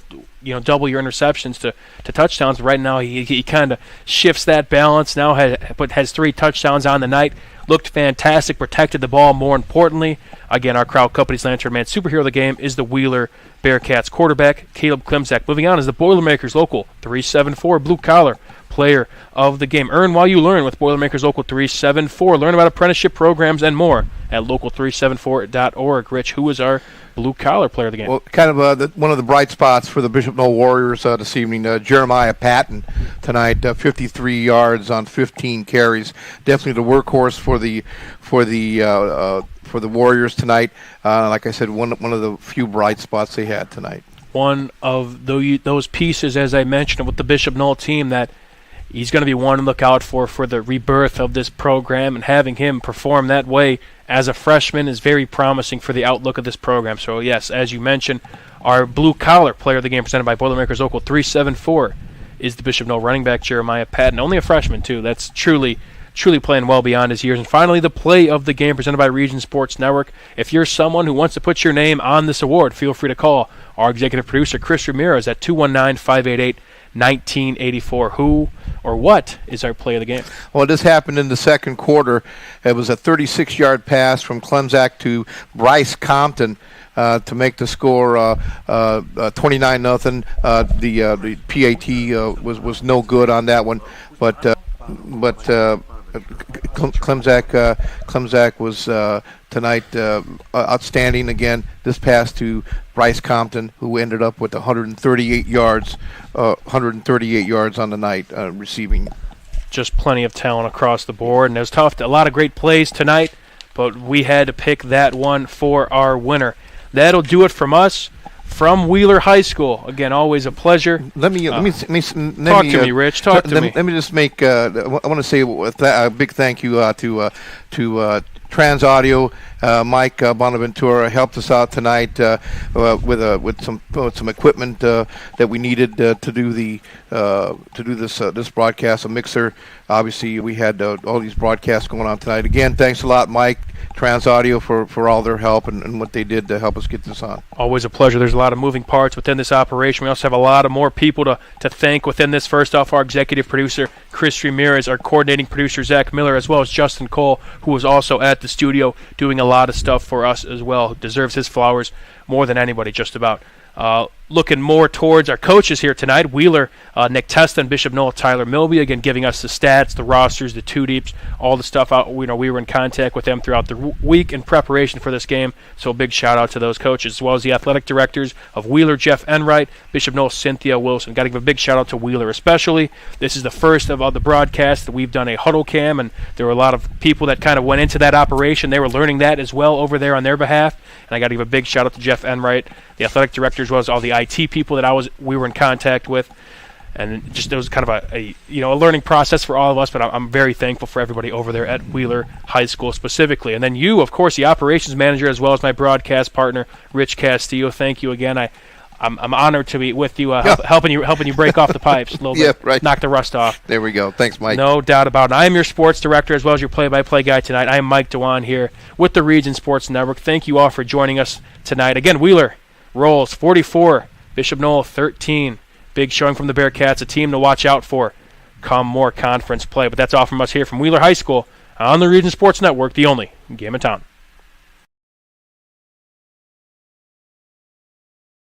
Double your interceptions to touchdowns. Right now, he kind of shifts that balance. Now has 3 touchdowns on the night. Looked fantastic, protected the ball. More importantly, again, our Crowd Company's Lantern Man superhero of the game is the Wheeler Bearcats quarterback, Caleb Klemzak. Moving on is the Boilermakers Local 374 Blue Collar Player of the Game. Earn while you learn with Boilermakers Local 374. Learn about apprenticeship programs and more at local374.org. Rich, who is our Blue Collar Player of the Game? Well, kind of one of the bright spots for the Bishop Noll Warriors this evening, Jeremiah Patton tonight, 53 yards on 15 carries. Definitely the workhorse for the Warriors tonight. Like I said, one of the few bright spots they had tonight. One of those pieces, as I mentioned, with the Bishop Noll team that he's going to be one to look out for the rebirth of this program, and having him perform that way as a freshman is very promising for the outlook of this program. So, yes, as you mentioned, our Blue Collar Player of the Game presented by Boilermakers Local 374 is the Bishop Noll running back, Jeremiah Patton. Only a freshman, too. That's truly playing well beyond his years. And finally, the Play of the Game presented by Region Sports Network. If you're someone who wants to put your name on this award, feel free to call our executive producer, Chris Ramirez, at 219-588-1984. Who or what is our Play of the Game? Well, this happened in the second quarter. It was a 36-yard pass from Klemzak to Bryce Compton to make the score 29-0. The PAT was no good on that one, but Klemzak was tonight outstanding again. This pass to Bryce Compton, who ended up with 138 yards on the night receiving. Just plenty of talent across the board, and it was tough. A lot of great plays tonight, but we had to pick that one for our winner. That'll do it from us. From Wheeler High School. Again, always a pleasure. Let me talk to me, Rich. Talk to me. Let me just make. I want to say a big thank you to Trans Audio. Mike Bonaventura helped us out tonight with some equipment that we needed to do this broadcast. A mixer. Obviously, we had all these broadcasts going on tonight. Again, thanks a lot, Mike. Trans Audio for all their help and what they did to help us get this on. Always a pleasure. There's a lot of moving parts within this operation. We also have a lot of more people to thank within this. First off, our executive producer, Chris Ramirez, our coordinating producer, Zach Miller, as well as Justin Cole, who was also at the studio doing a lot of stuff for us as well. Deserves his flowers more than anybody, just about. Looking more towards our coaches here tonight, Wheeler, Nick Testa, and Bishop Noll, Tyler Milby, again giving us the stats, the rosters, the two deeps, all the stuff out. We were in contact with them throughout the week in preparation for this game, so a big shout out to those coaches, as well as the athletic directors of Wheeler, Jeff Enright, Bishop Noll, Cynthia Wilson. Got to give a big shout out to Wheeler especially. This is the first of the broadcasts that we've done a huddle cam, and there were a lot of people that kind of went into that operation. They were learning that as well over there on their behalf, and I got to give a big shout out to Jeff Enright, the athletic director, as well as all the IT people that we were in contact with, and just it was kind of a learning process for all of us. But I'm very thankful for everybody over there at Wheeler High School specifically, and then you, of course, the operations manager, as well as my broadcast partner, Rich Castillo. Thank you again. I'm honored to be with you, helping you break off the pipes a little bit, right. Knock the rust off. There we go. Thanks, Mike. No doubt about it. I am your sports director as well as your play-by-play guy tonight. I am Mike Dewan here with the Region Sports Network. Thank you all for joining us tonight. Again, Wheeler rolls 44, Bishop Noll 13. Big showing from the Bearcats, a team to watch out for come more conference play. But that's all from us here from Wheeler High School on the Region Sports Network, the only game in town.